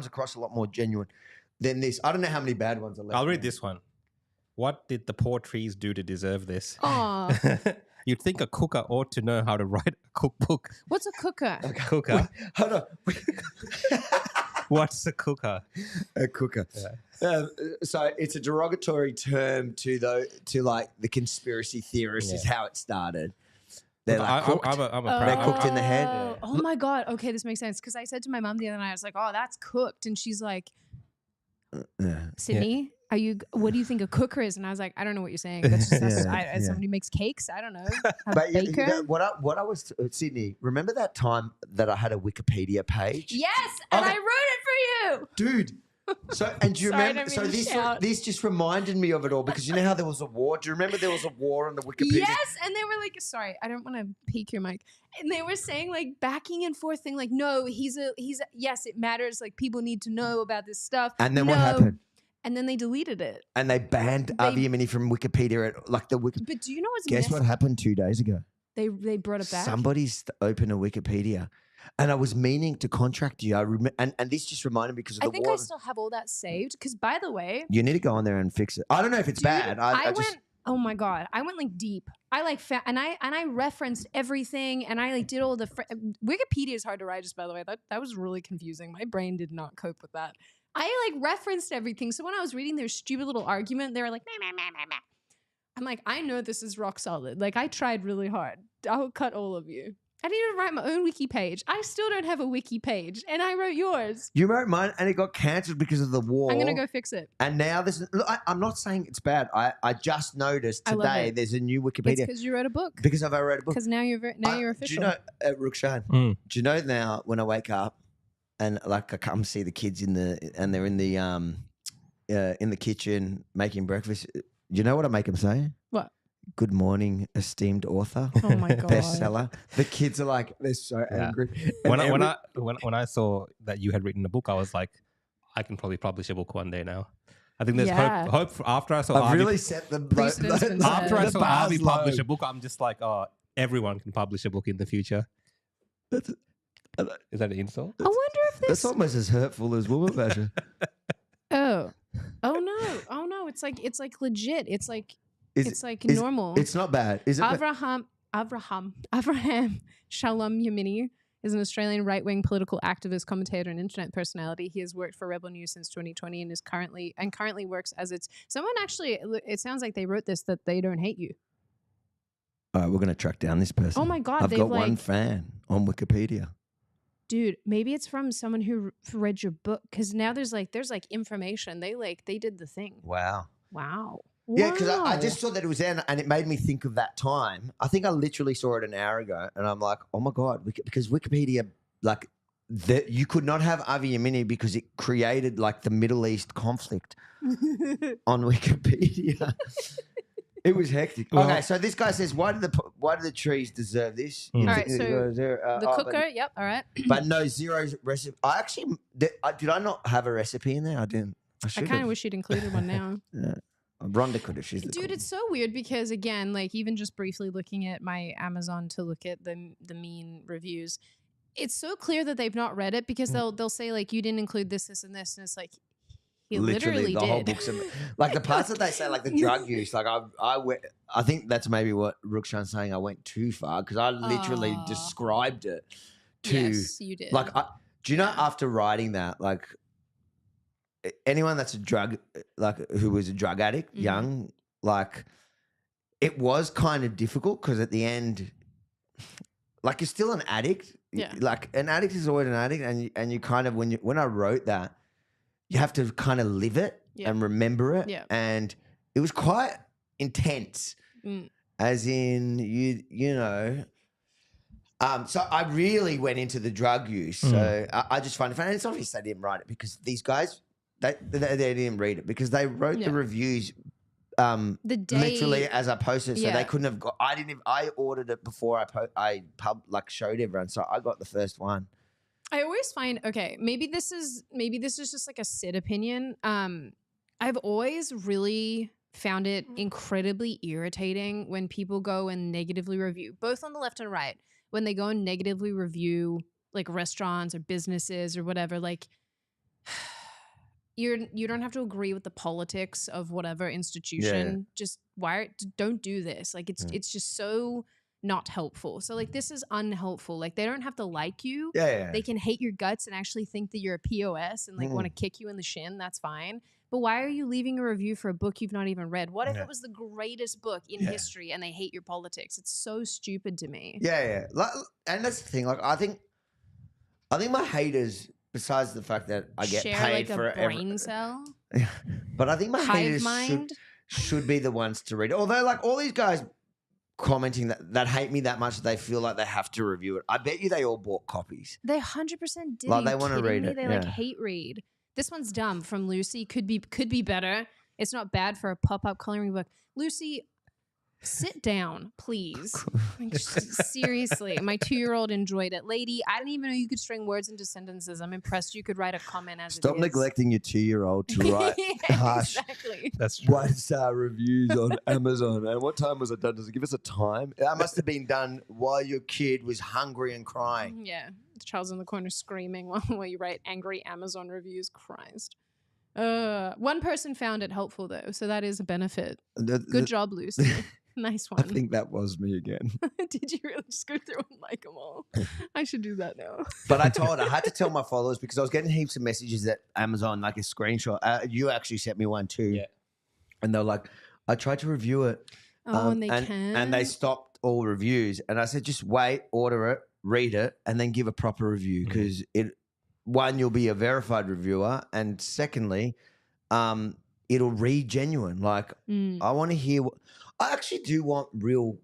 across a lot more genuine than this. I don't know how many bad ones are left. I'll read this one. What did the poor trees do to deserve this? Aw. You'd think a cooker ought to know how to write a cookbook. What's a cooker? Cooker? Hold on. What's a cooker? A cooker. Yeah. So it's a derogatory term to like the conspiracy theorists is how it started. They're like cooked. They're cooked in the head. Oh my God. Okay, this makes sense. Because I said to my mom the other night, I was like, oh, that's cooked. And she's like, Sydney, what do you think a cooker is? And I was like, I don't know what you're saying. That's just somebody who makes cakes. I don't know. A But baker? you know, what I was Sydney, remember that time that I had a Wikipedia page? Yes, and I wrote it for you. Dude. So and do you Sorry, I remember? didn't So mean to shout. this just reminded me of it all, because you know how there was a war. Do you remember there was a war on the Wikipedia? Yes, and they were like, sorry, I don't want to peek your mic. And they were saying like backing and forth thing, like, no, he's yes, it matters. Like people need to know about this stuff. And then what happened? And then they deleted it. And they banned Yemini from Wikipedia at like the Wikipedia. But do you know what's Guess what happened 2 days ago? They brought it back. Somebody's opened a Wikipedia. And I was meaning to contract you. And this just reminded me because of the war. I think I still have all that saved. Because by the way, you need to go on there and fix it. I don't know if it's bad. I went. Oh my God, I went like deep. I like and I referenced everything, and I like did all the Wikipedia is hard to write. Just by the way, that was really confusing. My brain did not cope with that. I like referenced everything. So when I was reading their stupid little argument, they were like, meh, meh, meh, meh, meh. I'm like, I know this is rock solid. Like I tried really hard. I'll cut all of you. I didn't even write my own wiki page. I still don't have a wiki page, and I wrote yours. You wrote mine, and it got cancelled because of the war. I'm gonna go fix it. And now I'm not saying it's bad. I just noticed today there's a new Wikipedia. It's because you wrote a book. Because I wrote a book. Because now you're official. Do you know, Rukshan? Do you know now when I wake up and like I come see the kids and they're in the kitchen making breakfast? Do you know what I make them say? What? Good morning, esteemed author. Oh my God. Bestseller. The kids are like, they're so angry. When I saw that you had written a book, I was like, I can probably publish a book one day now. I think there's hope. After I saw I've really set the after I saw bars Avi low. publish a book, I'm just like, oh, everyone can publish a book in the future. Is that an insult? I wonder if this. That's almost as hurtful as woman fashion. Oh no! It's like legit. It's like normal. It's not bad. Is it? Avraham Shalom Yemini is an Australian right-wing political activist, commentator, and internet personality. He has worked for Rebel News since 2020 and is currently works as someone actually. It sounds like they wrote this that they don't hate you. All right, we're gonna track down this person. Oh my God! I've got one fan on Wikipedia. Dude, maybe it's from someone who read your book, because now there's information. They did the thing. Wow. Yeah, because I just saw that it was there, and it made me think of that time. I think I literally saw it an hour ago, and I'm like, oh my God, because Wikipedia, like, you could not have Avi Yemini because it created like the Middle East conflict on Wikipedia. It was hectic. Well, okay, so this guy says, why do the trees deserve this? All right, so the cooker, yep, all right. But no, zero recipe. I actually, did I not have a recipe in there? I didn't. I kind of wish you'd included one now. Yeah. Rhonda could have. She's the Dude, it's so weird because, again, like even just briefly looking at my Amazon to look at the mean reviews, it's so clear that they've not read it because they'll say like, you didn't include this, this, and this. And it's like, he literally the did. whole book's like the parts that they say, like the drug use. Like I think that's maybe what Rukshan's saying. I went too far because I literally described it to. Yes, you did. Like, do you know after writing that, like anyone that's who was a drug addict, young, like it was kind of difficult because at the end, like you're still an addict. Yeah. Like an addict is always an addict, and you kind of when I wrote that. You have to kind of live it and remember it. Yeah. And it was quite intense. As in, you know. So I really went into the drug use. So I just find it funny. And it's obvious they didn't write it because these guys, they didn't read it because they wrote the reviews the day literally as I posted. So they couldn't have got, I ordered it before I showed everyone. So I got the first one. I always find, okay, maybe this is just like a Sid opinion. I've always really found it incredibly irritating when people go and negatively review, both on the left and right, when they go and negatively review like restaurants or businesses or whatever. Like, you don't have to agree with the politics of whatever institution. Just don't do this. Like, it's just so not helpful. So like, this is unhelpful. Like, they don't have to like you. They can hate your guts and actually think that you're a POS and like want to kick you in the shin. That's fine. But why are you leaving a review for a book you've not even read? What if it was the greatest book in history and they hate your politics? It's so stupid to me. Like, and that's the thing. Like, I think my haters, besides the fact that I get Share paid like for a brain cell. but I think my Hive haters mind. should be the ones to read it. Although, like, all these guys commenting that hate me that much that they feel like they have to review it. I bet you they all bought copies. They 100% did. Like, they want to read it. They like hate read. This one's dumb from Lucy. Could be better. It's not bad for a pop-up coloring book. Lucy, sit down, please. Like, seriously, my 2-year-old enjoyed it. Lady, I didn't even know you could string words into sentences. I'm impressed you could write a comment as Stop it is. neglecting your 2-year-old to write harsh Exactly. That's true. 1-star reviews on Amazon. And what time was it done? Does it give us a time? That must have been done while your kid was hungry and crying. Yeah. The child's in the corner screaming while you write angry Amazon reviews. Christ. One person found it helpful though, so that is a benefit. Good job, Lucy. Nice one. I think that was me again. Did you really just go through and like them all? I should do that now. But I had to tell my followers because I was getting heaps of messages at Amazon, like a screenshot. You actually sent me one too. Yeah. And they're like, I tried to review it. And they And they stopped all reviews. And I said, just wait, order it, read it, and then give a proper review. Because one, you'll be a verified reviewer. And secondly, it'll read genuine. Like, I want to hear I actually do want real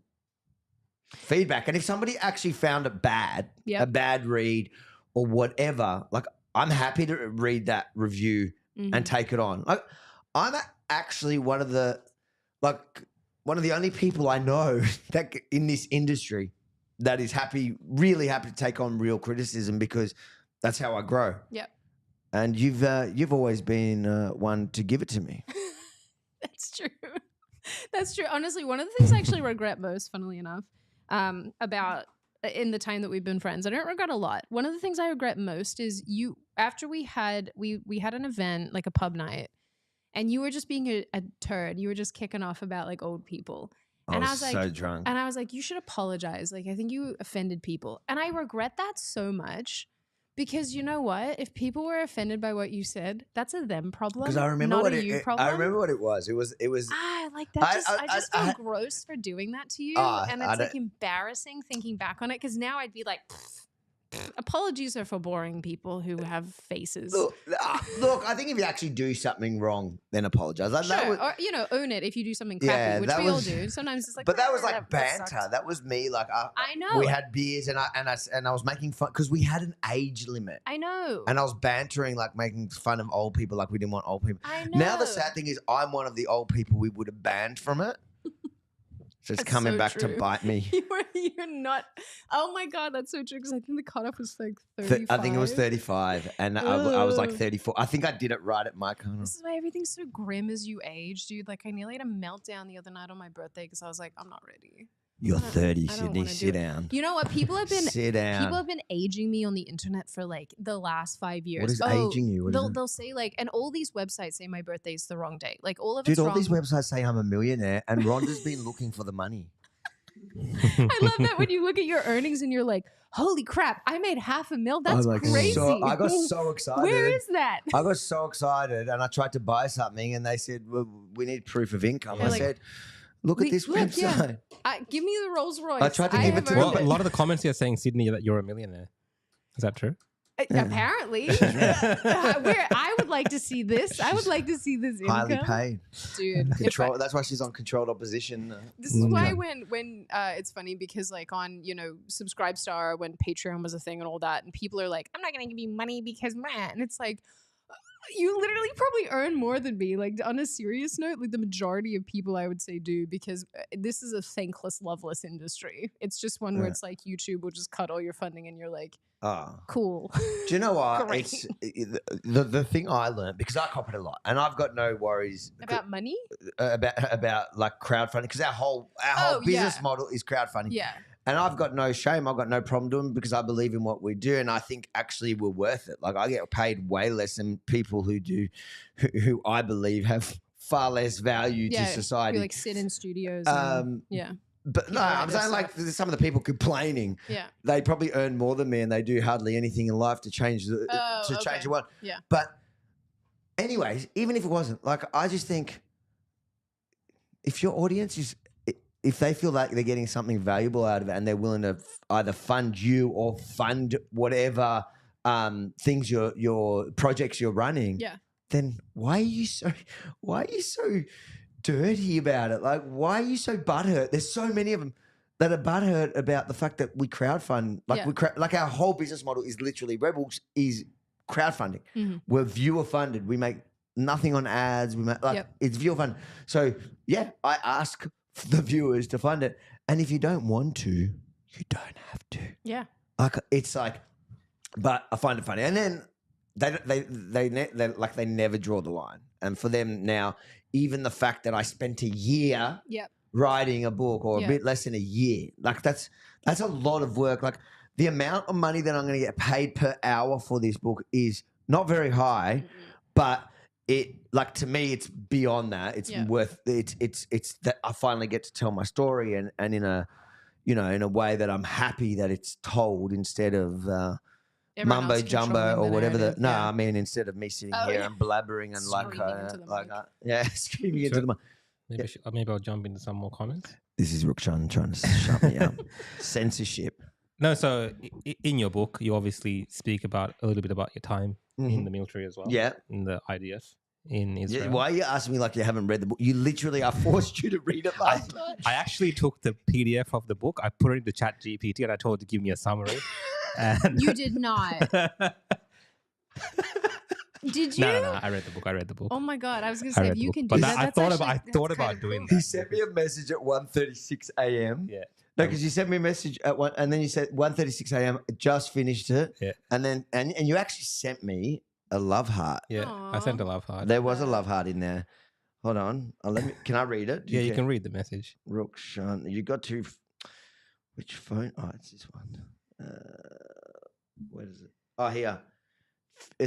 feedback. And if somebody actually found it bad, a bad read or whatever, like, I'm happy to read that review and take it on. Like, I'm actually one of the only people I know that in this industry that is really happy to take on real criticism because that's how I grow. Yep. And you've always been one to give it to me. That's true. That's true. Honestly, one of the things I actually regret most, funnily enough, about in the time that we've been friends, I don't regret a lot. One of the things I regret most is after we had an event, like a pub night, and you were just being a turd. You were just kicking off about like old people. And I was like, so drunk. And I was like, you should apologize. Like, I think you offended people. And I regret that so much. Because you know what? If people were offended by what you said, that's a them problem. Because I remember not what a you problem. I remember what it was. It was. Like that. I just feel gross for doing that to you, and it's like embarrassing thinking back on it. Because now I'd be like, apologies are for boring people who have faces. Look, I think if you actually do something wrong, then apologize. Like, sure, or own it if you do something crappy, which we all do. Sometimes it's like, but that was like banter. That was me. Like, I know we had beers, and I was making fun because we had an age limit. I know, and I was bantering, like making fun of old people, like we didn't want old people. I know. Now the sad thing is, I'm one of the old people we would have banned from it. So it's coming back to bite me. You're not. Oh my God, that's so true. Because I think the cutoff was like 35. I think it was 35, and I was like 34. I think I did it right at my cutoff. This is why everything's so grim as you age, dude. Like, I nearly had a meltdown the other night on my birthday because I was like, I'm not ready. You're 30, Sydney. Sit down. You know what? People have been sit down. People have been aging me on the internet for like the last 5 years. What is aging you? They'll say like, and all these websites say my birthday's the wrong date. Like all of it's Dude, all wrong. These websites say I'm a millionaire, and Rhonda's been looking for the money. I love that when you look at your earnings and you're like, holy crap, I made $500,000. That's crazy. I got so excited. Where is that? I got so excited, and I tried to buy something, and they said, well, we need proof of income. I said, look at this website. Yeah. Give me the Rolls Royce. I tried to give it to a lot of the comments here saying, Sydney, that you're a millionaire. Is that true? Apparently. I would like to see this. I would like to see this income. Highly paid. Dude. That's why she's on controlled opposition. This is why when it's funny because like on, Subscribestar, when Patreon was a thing and all that, and people are like, I'm not going to give you money because man. And it's like, You literally probably earn more than me. Like, on a serious note, like the majority of people I would say do, because this is a thankless, loveless industry. It's just one where Yeah. it's like YouTube will just cut all your funding and you're like, Oh. cool. Do you know what? Great. It's the thing I learned, because I cop it a lot, and I've got no worries About money? about like crowdfunding, because our whole Oh, business yeah. model is crowdfunding. Yeah. And I've got no shame. I've got no problem doing it because I believe in what we do, and I think actually we're worth it. Like, I get paid way less than people who do, who I believe have far less value to society. You like sit in studios. And, yeah. But no, I'm saying like some of the people complaining. Yeah. They probably earn more than me, and they do hardly anything in life to change the change the world. Yeah. But anyways, even if it wasn't, like, I just think if your audience is, if they feel like they're getting something valuable out of it, and they're willing to either fund you or fund whatever things your projects you're running, then why are you so dirty about it? Like, why are you so butthurt? There's so many of them that are butthurt about the fact that we crowdfund. Like, like our whole business model is literally Rebels is crowdfunding. Mm-hmm. We're viewer funded. We make nothing on ads. We make it's viewer funded. So yeah, I ask the viewers to fund it, and if you don't want to, you don't have to. Yeah. Like, it's like, but I find it funny, and then they never draw the line, and for them now, even the fact that I spent a year writing a book, or a bit less than a year, like that's a lot of work. Like, the amount of money that I'm going to get paid per hour for this book is not very high, but it, like, to me, it's beyond that. It's worth it's that I finally get to tell my story, and in a, you know, in a way that I'm happy that it's told, instead of mumbo jumbo or whatever. I mean, instead of me sitting here and blabbering and screaming into the mic. Maybe I'll jump into some more comments. This is Rukshan trying to shut me up. Censorship. No, so in your book, you obviously speak about a little bit about your time in the military as well. Yeah. In the IDF in Israel. Yeah, why are you asking me like you haven't read the book? You literally, I forced you to read it last night. I actually took the PDF of the book. I put it into Chat GPT and I told it to give me a summary. And you did not. Did you? No, I read the book. Oh my God. I was going to say, if you can do that, I thought about doing that. He sent me a message at 1:36 a.m. Yeah. No, because you sent me a message at one, and then you said 1:36 a.m. Just finished it. Yeah. And then and you actually sent me a love heart. Yeah. Aww. I sent a love heart. There was a love heart in there. Hold on. Can I read it? You can read the message. Rukshan, you got to, which phone? Oh, it's this one. Where is it? Oh, here.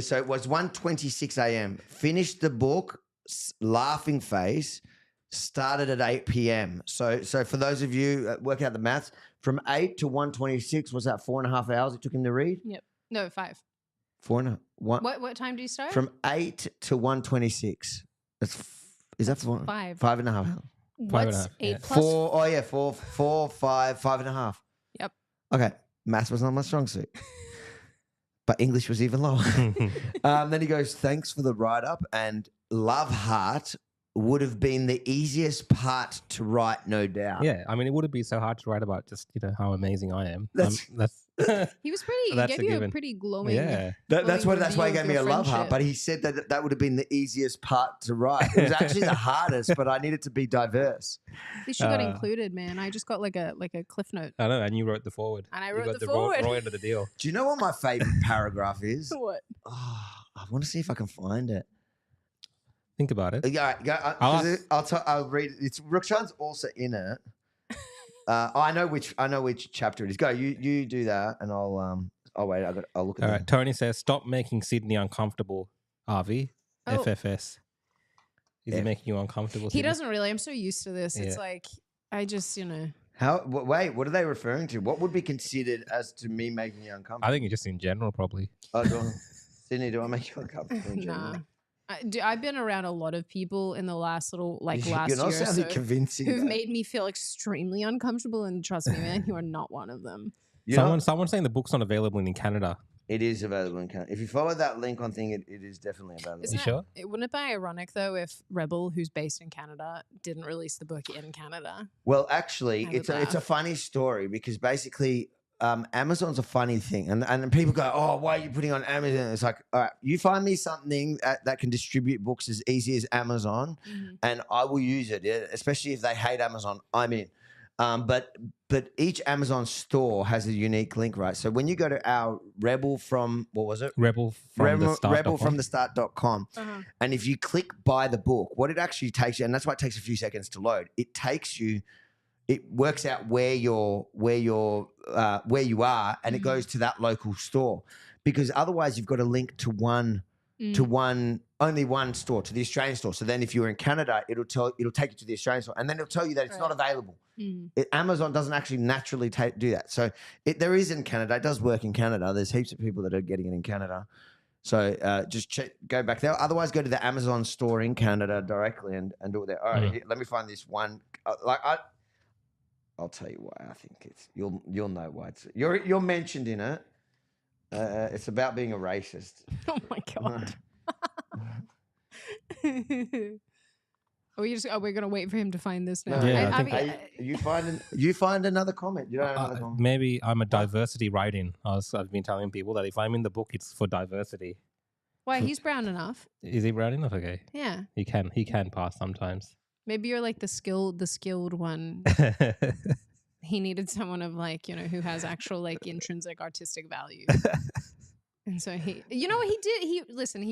So it was 1:26 a.m. Finished the book, laughing face. Started at 8 p.m. So for those of you work out the maths, from 8 to 1:26, was that 4.5 hours it took him to read? Yep. No, 5. 4.5. What time do you start? From 8 to 1:26. Is that 4? 5. 5.5 hours. What's 8 plus? 4? Oh yeah, 4, 5, 5.5. Yep. Okay, maths was not my strong suit, but English was even lower. Then he goes, "Thanks for the write up," and love heart would have been the easiest part to write, no doubt. Yeah, I mean, it wouldn't be so hard to write about just, how amazing I am. That's he was pretty. He gave you a pretty glowing. Yeah, that's why he gave me a love heart. But he said that would have been the easiest part to write. It was actually the hardest, but I needed to be diverse. At least you got included, man. I just got like a cliff note. I know, and you wrote the foreword. And I wrote you got the foreword. raw end of the deal. Do you know what my favorite paragraph is? What? Oh, I want to see if I can find it. Think about it. Yeah, I'll read it. It's Rukshan's also in it. I know which chapter it is. Go, you do that, and I'll wait. I'll look at it. All right. Tony says, "Stop making Sydney uncomfortable." RV, FFS. Is he making you uncomfortable? He doesn't really. I'm so used to this. It's like I just Wait, what are they referring to? What would be considered as to me making you uncomfortable? I think just in general, probably. Sydney, do I make you uncomfortable in general? Nah. I've been around a lot of people in the last last You're not year sounding convincing. who've made me feel extremely uncomfortable, and trust me, man, you are not one of them. Someone's saying the book's not available in Canada. It is available in Canada. If you follow that link on thing, it is definitely available. You sure? Wouldn't it be ironic though if Rebel, who's based in Canada, didn't release the book in Canada? Well, actually, it's a funny story because basically Amazon's a funny thing, and people go, "Oh, why are you putting on Amazon?" It's like, all right, you find me something that can distribute books as easy as Amazon, and I will use it. Especially if they hate Amazon, I'm in. But each Amazon store has a unique link, right? So when you go to our Rebel from what was it? Rebelfromthestart.com, and if you click buy the book, what it actually takes you, and that's why it takes a few seconds to load. It works out where you are, and it goes to that local store, because otherwise you've got to link to only one store, to the Australian store. So then if you're in Canada, it'll take you to the Australian store, and then it'll tell you that it's not available. Amazon doesn't actually naturally do that. So there is in Canada. It does work in Canada. There's heaps of people that are getting it in Canada. So just go back there. Otherwise, go to the Amazon store in Canada directly and do it there. All right, let me find this one. I'll tell you why. I think it's you'll know why you're mentioned in it. It's about being a racist. Oh my god. We're gonna wait for him to find this now. No, yeah, you find another comment. You don't have another comment. Maybe I'm a diversity writing. I've been telling people that if I'm in the book, it's for diversity. Why? He's brown enough. Is he brown enough? Okay. Yeah. He can pass sometimes. Maybe you're like the skilled one. He needed someone of who has actual intrinsic artistic value. And so he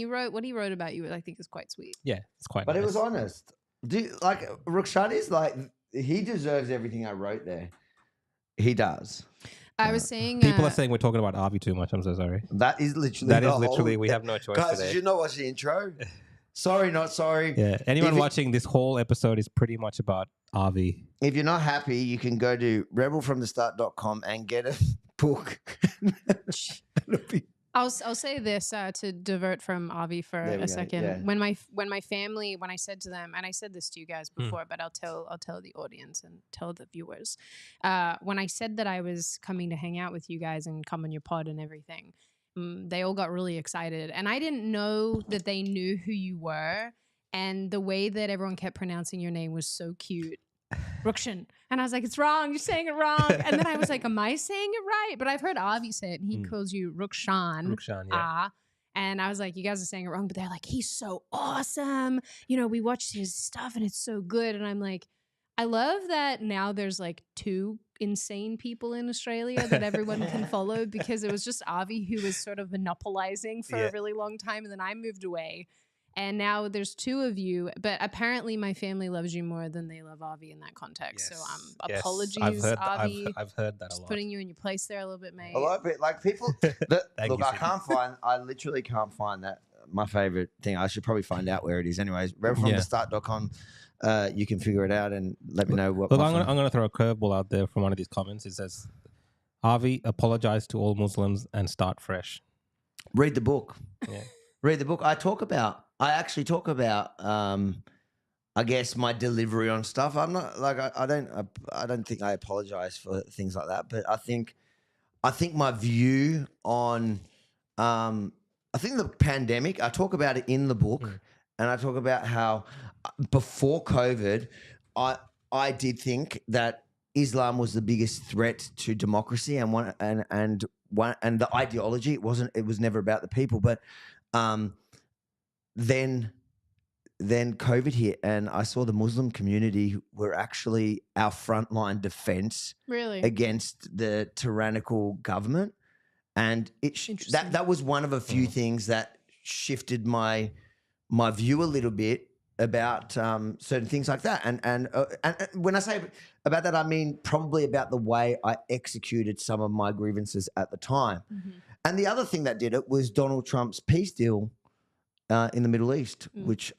wrote what he wrote about you. I think is quite sweet. Yeah, it's quite. But nice. it was honest. Rukshan is he deserves everything I wrote there. He does. I was saying people are saying we're talking about Avi too much. I'm so sorry. That is literally we have no choice guys, today. did you not watch the intro? Sorry, not sorry. Yeah. Anyone watching this whole episode is pretty much about Avi. If you're not happy, you can go to rebelfromthestart.com and get a book. I'll say this to divert from Avi for a second. Yeah. When my family, when I said to them, and I said this to you guys before, but I'll tell the audience and tell the viewers. When I said that I was coming to hang out with you guys and come on your pod and everything, they all got really excited, and I didn't know that they knew who you were, and the way that everyone kept pronouncing your name was so cute. Rukshan. And I was like, it's wrong. You're saying it wrong. And then I was like, am I saying it right? But I've heard Avi say it, and he calls you Rukshan. Rukshan, yeah. And I was like, you guys are saying it wrong. But they're like, he's so awesome. We watched his stuff, and it's so good. And I'm like, I love that now there's two insane people in Australia that everyone can follow, because it was just Avi who was sort of monopolizing for a really long time. And then I moved away. And now there's two of you, but apparently my family loves you more than they love Avi in that context. Yes. So apologies, Avi. I've heard that just a lot. putting you in your place there a little bit, mate. A lot of it, people. I literally can't find that. My favorite thing. I should probably find out where it is. Anyways, rebelfromthestart.com. You can figure it out and let me know what. Look, I'm gonna throw a curveball out there from one of these comments. It says, "Avi, apologize to all Muslims and start fresh." Read the book. Yeah. Read the book. I actually talk about, I guess, my delivery on stuff. I'm not I don't think I apologize for things like that. But I think my view on, I think the pandemic. I talk about it in the book, and I talk about how before COVID, I did think that Islam was the biggest threat to democracy and the ideology. It was never about the people, but. Then COVID hit, and I saw the Muslim community were actually our frontline defense against the tyrannical government, and that was one of a few things that shifted my view a little bit about certain things like that. And when I say about that, I mean probably about the way I executed some of my grievances at the time. And the other thing that did it was Donald Trump's peace deal in the Middle East, which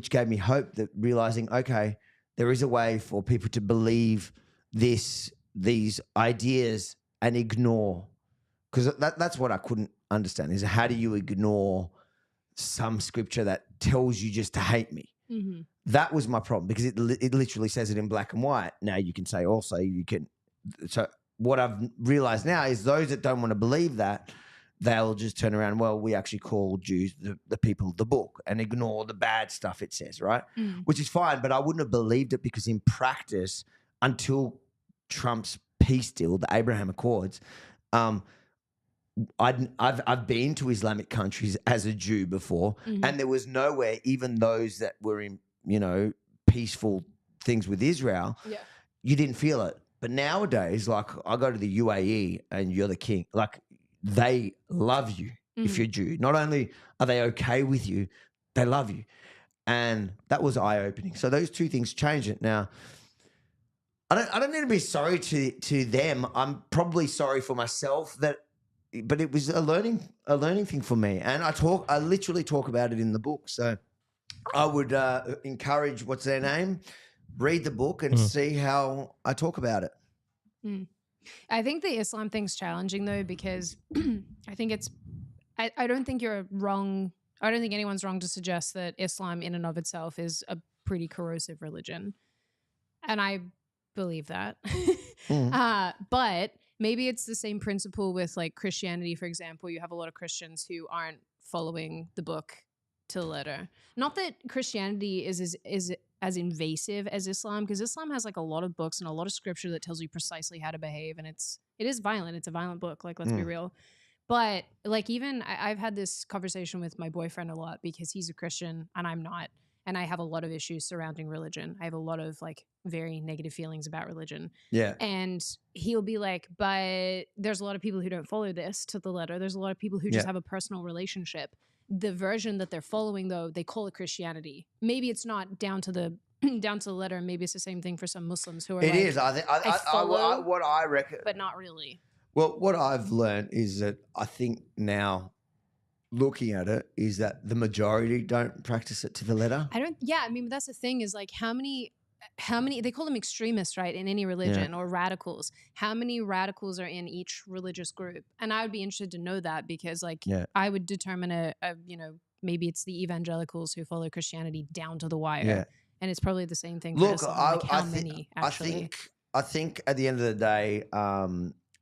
gave me hope, that realizing, okay, there is a way for people to believe these ideas and ignore, because that's what I couldn't understand, is how do you ignore some scripture that tells you just to hate me? That was my problem, because it literally says it in black and white. Now you can say also so what I've realized now is those that don't want to believe that, they'll just turn around, well, we actually call Jews the people of the book, and ignore the bad stuff it says, right? Which is fine, but I wouldn't have believed it, because in practice, until Trump's peace deal, the Abraham Accords. I've been to Islamic countries as a Jew before, and there was nowhere, even those that were in, peaceful things with Israel, you didn't feel it. But nowadays, like I go to the UAE and you're the king, like they love you if you're Jew. Not only are they okay with you, they love you. And that was eye-opening. So those two things changed it. Now, I don't need to be sorry to them. I'm probably sorry for myself but it was a learning thing for me. And I literally talk about it in the book. So I would encourage, what's their name? Read the book and see how I talk about it. I think the Islam thing's challenging though, because I think I don't think you're wrong. I don't think anyone's wrong to suggest that Islam in and of itself is a pretty corrosive religion. And I believe that. But maybe it's the same principle with like Christianity, for example. You have a lot of Christians who aren't following the book to the letter. Not that Christianity is as invasive as Islam, because Islam has like a lot of books and a lot of scripture that tells you precisely how to behave, and it is violent. It's a violent book. Like, let's be real. But like, even I've had this conversation with my boyfriend a lot because he's a Christian and I'm not. And I have a lot of issues surrounding religion. I have a lot of like very negative feelings about religion. Yeah. And he'll be like, but there's a lot of people who don't follow this to the letter. There's a lot of people who just have a personal relationship. The version that they're following, though, they call it Christianity. Maybe it's not down to the letter. Maybe it's the same thing for some Muslims who are It like, is. I follow, what I reckon. but not really. Well, what I've learned is that I think now, looking at it, is that the majority don't practice it to the letter. I mean, that's the thing is like how many, they call them extremists, right? In any religion or radicals. How many radicals are in each religious group? And I would be interested to know that because like I would determine maybe it's the evangelicals who follow Christianity down to the wire. Yeah. And it's probably the same thing for Islam. Like how many actually? I think at the end of the day,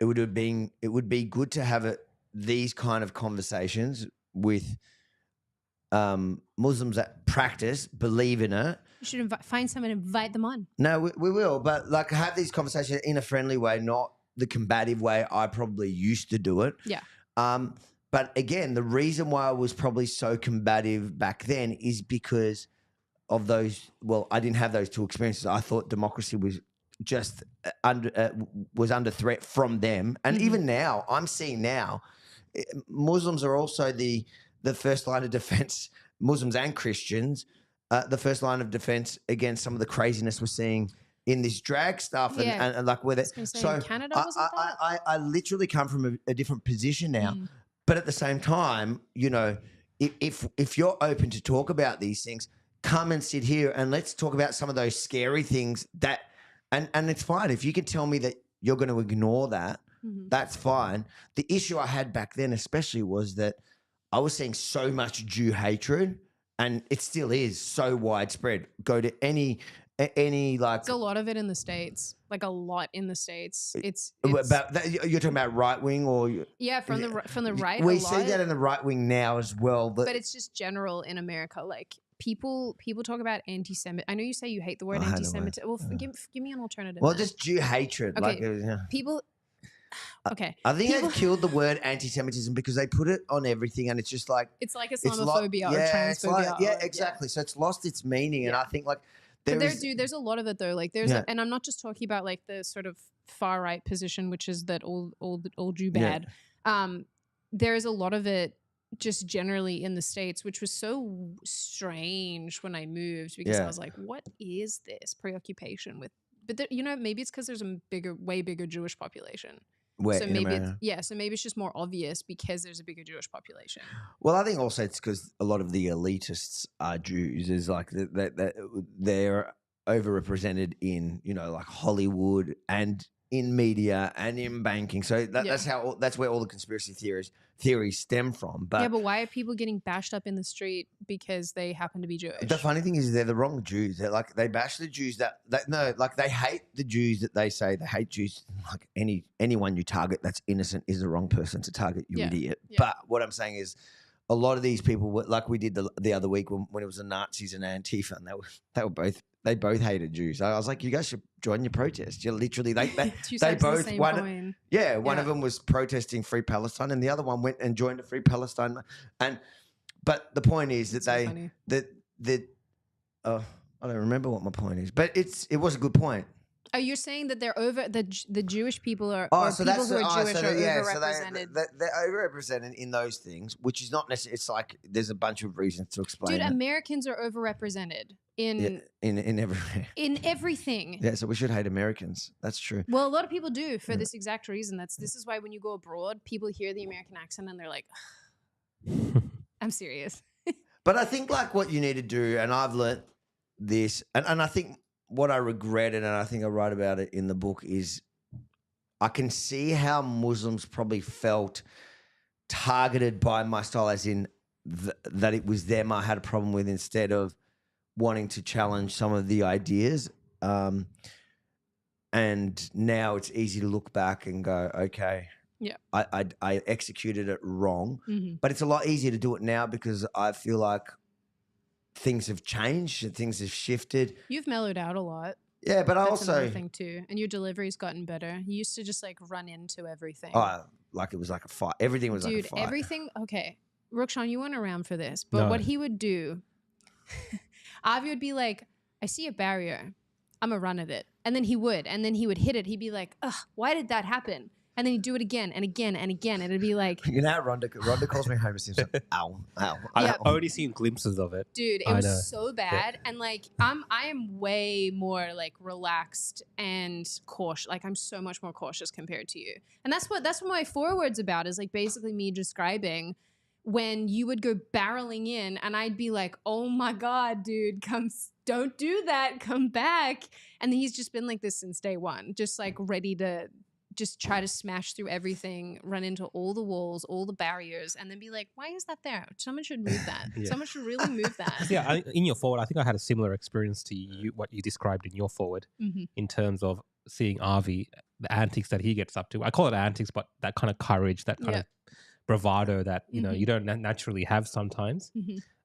it would be good to have these kind of conversations with Muslims that practice, believe in it. You should find someone and invite them on. No, we will, but like have these conversations in a friendly way, not the combative way I probably used to do it. Yeah. But again, the reason why I was probably so combative back then is because of those. Well, I didn't have those two experiences. I thought democracy was just under threat from them, and even now, I'm seeing now, Muslims are also the first line of defense. Muslims and Christians, the first line of defense against some of the craziness we're seeing in this drag stuff, and like with it. So Canada wasn't that? I literally come from a different position now, but at the same time, if you're open to talk about these things, come and sit here and let's talk about some of those scary things that, and it's fine if you can tell me that you're going to ignore that. That's fine. The issue I had back then, especially, was that I was seeing so much Jew hatred, and it still is so widespread. Go to any like. It's a lot of it in the States. Like a lot in the States. It's about that, you're talking about right wing or from the right. We see that in the right wing now as well, but it's just general in America. Like people talk about anti-Semitic. I know you say you hate the word anti-Semitic. Well, give me an alternative. Well, just Jew hatred. Okay. Like people. Okay. I think they've killed the word anti-Semitism because they put it on everything, and it's just like it's like Islamophobia or transphobia. Exactly. So it's lost its meaning, and I think like there's a lot of it though. Like and I'm not just talking about like the sort of far right position, which is that all Jew bad. There is a lot of it just generally in the States, which was so strange when I moved because I was like, what is this preoccupation with? But maybe it's because there's a way bigger Jewish population. So maybe it's just more obvious because there's a bigger Jewish population. Well, I think also it's because a lot of the elitists are Jews. Is like they're overrepresented in like Hollywood and in media and in banking. So that's where all the conspiracy theories stem from. But why are people getting bashed up in the street because they happen to be Jewish? The funny thing is they're the wrong Jews. They're like, they bash the Jews they hate the Jews that they say they hate Jews. Like anyone you target that's innocent is the wrong person to target, you idiot. Yeah. But what I'm saying is a lot of these people were like we did the other week when it was the Nazis and Antifa, and they both hated Jews. I was like, you guys should join your protest. You're literally they both one of them was protesting Free Palestine, and the other one went and joined a Free Palestine. But the point is that I don't remember what my point is, but it was a good point. Oh, you're saying that they're over the Jewish people are Oh, or so people that's who are Jewish are so overrepresented. they're overrepresented in those things, which is not necessarily. It's like there's a bunch of reasons to explain. Dude, it. Americans are overrepresented in everywhere. In everything. Yeah, so we should hate Americans. That's true. Well, a lot of people do for this exact reason. This is why when you go abroad, people hear the American accent and they're like, I'm serious. But I think like what you need to do, and I've learnt this, and I think what I regretted, and I think I write about it in the book, is I can see how Muslims probably felt targeted by my style, as in that it was them I had a problem with, instead of wanting to challenge some of the ideas. And now it's easy to look back and go, okay, yeah, I executed it wrong. Mm-hmm. But it's a lot easier to do it now because I feel like things have changed and things have shifted. You've mellowed out a lot. Yeah, but That's also another thing too. And your delivery's gotten better. You used to just like run into everything. Like it was like a fight. Everything was like a fight. Dude, everything. Okay, Rukshan, you weren't around for this, but what he would do, Avi would be like, I see a barrier, I'm gonna run at it. And then he would hit it. He'd be like, ugh, why did that happen? And then he'd do it again and again and again. And it'd be like, you know, Rhonda calls me Homer Simpson. Ow, ow. I've already seen glimpses of it. Dude, it was so bad. Yeah. And like, I am way more like relaxed and cautious. Like I'm so much more cautious compared to you. And that's what my foreword's about, is like basically me describing when you would go barreling in and I'd be like, oh my God, dude, don't do that. Come back. And he's just been like this since day one, just like ready to just try to smash through everything, run into all the walls, all the barriers, and then be like, why is that there? Someone should move that. Yeah. Someone should really move that. Yeah, in your forward, I think I had a similar experience to you, what you described in your forward, in terms of seeing Avi, the antics that he gets up to. I call it antics, but that kind of courage, that kind of bravado that, you know, you don't naturally have sometimes.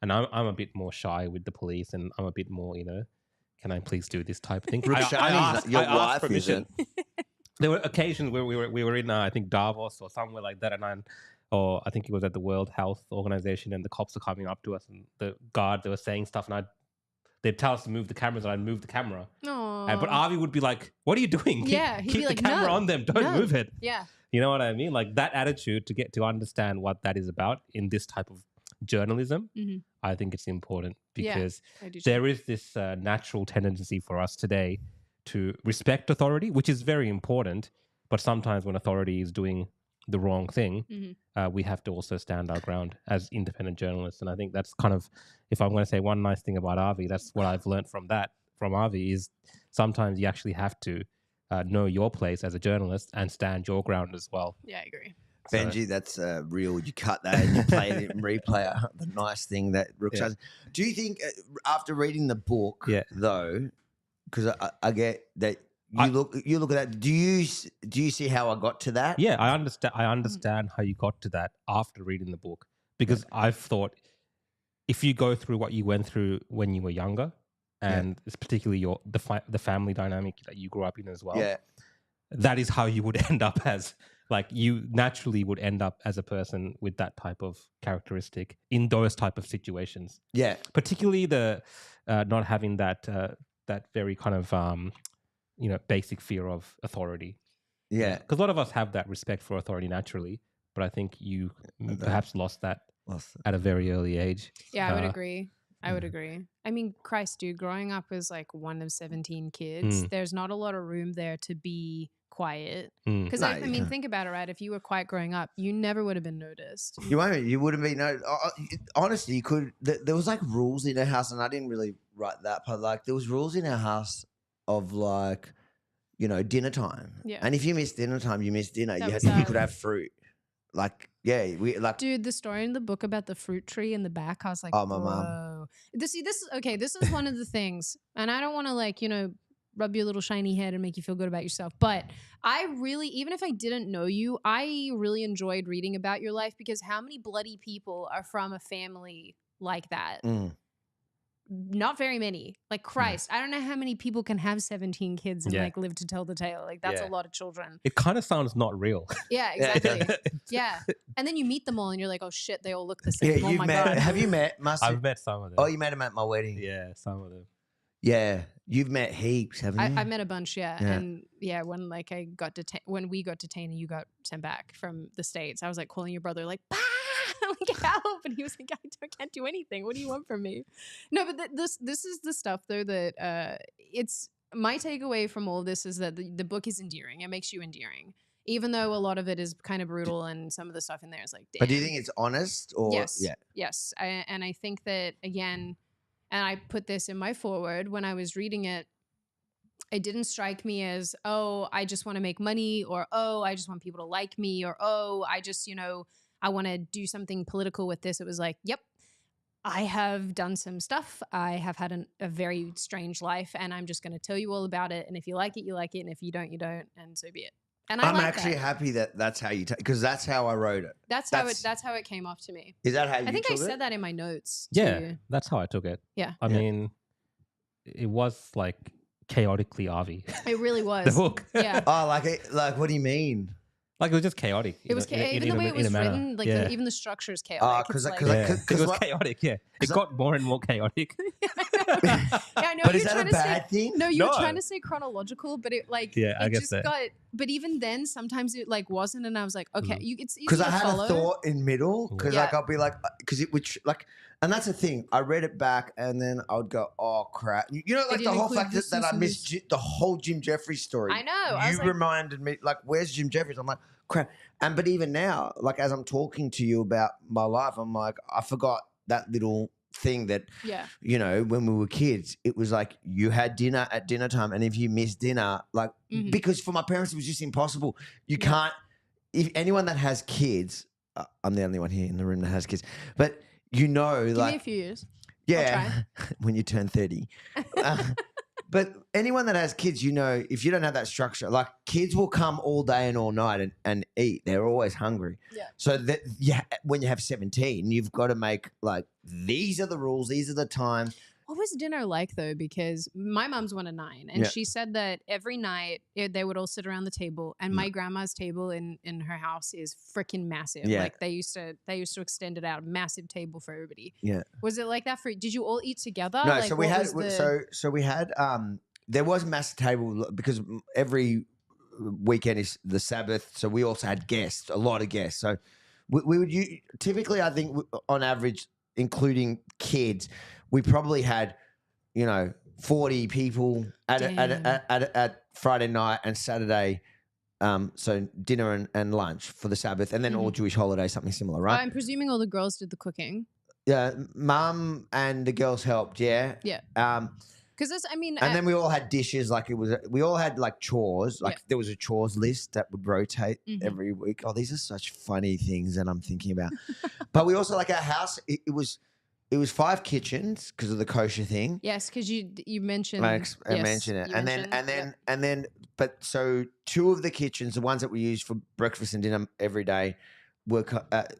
And I'm a bit more shy with the police, and I'm a bit more, you know, can I please do this type of thing? I asked permission. There were occasions where we were in I think Davos or somewhere like that, and I think it was at the World Health Organization, and the cops are coming up to us, and the guard, they were saying stuff, and they'd tell us to move the cameras, and I'd move the camera. But Avi would be like, "What are you doing? Yeah, he'd keep be like, the camera on them. Don't move it." Yeah, you know what I mean? Like that attitude, to get to understand what that is about in this type of journalism. I think it's important because there is this natural tendency for us today to respect authority, which is very important. But sometimes when authority is doing the wrong thing, we have to also stand our ground as independent journalists. And I think that's kind of, if I'm going to say one nice thing about Avi, that's what I've learned from Avi, is sometimes you actually have to know your place as a journalist and stand your ground as well. Yeah, I agree. Benji, that's real. You cut that and you play it in replay. The nice thing that Rukshan. Do you think after reading the book, though, because I get that you look at that, do you see how I got to that? Yeah, I understand how you got to that after reading the book, because I've thought if you go through what you went through when you were younger, and it's particularly the family dynamic that you grew up in as well. Yeah, that is how you would end up as. Like you naturally would end up as a person with that type of characteristic in those type of situations. Yeah, particularly the not having that very kind of basic fear of authority. Yeah, because a lot of us have that respect for authority naturally, but I think you perhaps lost that at a very early age. Yeah, I would agree. I would agree. I mean, Christ, dude, growing up as like one of 17 kids, there's not a lot of room there to be quiet. Because I mean, think about it, right? If you were quiet growing up, you never would have been noticed. You wouldn't be noticed. Honestly, you could. There was like rules in our house, and I didn't really write that part. Like there was rules in our house of like, dinner time. Yeah. And if you missed dinner time, you missed dinner. You could have fruit. Like, we like. Dude, the story in the book about the fruit tree in the back, I was like, oh, my mom. This is one of the things, and I don't want to rub your little shiny head and make you feel good about yourself. But I really, even if I didn't know you, I really enjoyed reading about your life, because how many bloody people are from a family like that? Not very many. Like, Christ, I don't know how many people can have 17 kids and like live to tell the tale. Like, that's a lot of children. It kind of sounds not real. Yeah, exactly. Yeah. And then you meet them all and you're like, oh shit, they all look the same. Yeah, oh my God. Have you met? I've met some of them. Oh, you met them at my wedding. Yeah, some of them. Yeah, you've met heaps, haven't you? I met a bunch, and when like when we got detained and you got sent back from the States, I was like calling your brother like, bah! Like, help, and he was like, I can't do anything. What do you want from me? No, but this is the stuff though that it's my takeaway from all this is that the book is endearing. It makes you endearing, even though a lot of it is kind of brutal and some of the stuff in there is like, damn. But do you think it's honest or yes, and I think that again. And I put this in my foreword when I was reading it. It didn't strike me as, oh, I just want to make money, or, oh, I just want people to like me, or, oh, I just, I want to do something political with this. It was like, yep, I have done some stuff. I have had a very strange life, and I'm just going to tell you all about it. And if you like it, you like it. And if you don't, you don't. And so be it. And I'm actually happy that that's how you take, because that's how I wrote it. That's how it came off to me. Is that how you? I think I took said it? that in my notes. Yeah, too. that's how I took it. Yeah. I mean, it was like chaotically RV. It really was. The book. Yeah. Oh, like what do you mean? Like, it was just chaotic. It was even the way it was written, like even the structure is chaotic. Because like, it was chaotic. Yeah, it got more and more chaotic. Yeah, I know. But is that a bad thing? No, you were trying to say chronological, but it like I guess just that. got. But even then, sometimes it like wasn't, and I was like, okay, it's easy because to I had follow. a thought in middle, because like I'll be like, because it would like, and that's the thing. I read it back, and then I would go, oh crap, you know, like the whole fact that I missed the whole Jim Jeffries story. I know. You reminded me, like, where's Jim Jeffries? I'm like, crap. But even now, like as I'm talking to you about my life, I'm like, I forgot that little thing that, when we were kids, it was like you had dinner at dinner time, and if you missed dinner, like because for my parents it was just impossible. You can't. If anyone that has kids, I'm the only one here in the room that has kids, but Give like me a few years. Yeah, when you turn 30. But anyone that has kids, if you don't have that structure, like kids will come all day and all night and eat. They're always hungry. Yeah. So when you have 17, you've got to make like, these are the rules, these are the times. What was dinner like though? Because my mom's 1 of 9, and she said that every night they would all sit around the table, and my grandma's table in her house is freaking massive. Yeah. Like they used to extend it out, massive table for everybody. Yeah. Was it like that for? Did you all eat together? No. Like, So we had so we had there was a massive table because every weekend is the Sabbath, so we also had guests, a lot of guests. So we would typically, I think, on average, including kids, we probably had, 40 people at Friday night and Saturday. So dinner and lunch for the Sabbath, and then all Jewish holidays, something similar, right? I'm presuming all the girls did the cooking. Yeah, mum and the girls helped. Yeah. Yeah. Because and then we all had dishes. Like we all had like chores. Like there was a chores list that would rotate every week. Oh, these are such funny things that I'm thinking about. But we also, like, our house. It was 5 kitchens because of the kosher thing. Yes, because you mentioned. I mentioned it, and then, but so 2 of the kitchens, the ones that we used for breakfast and dinner every day,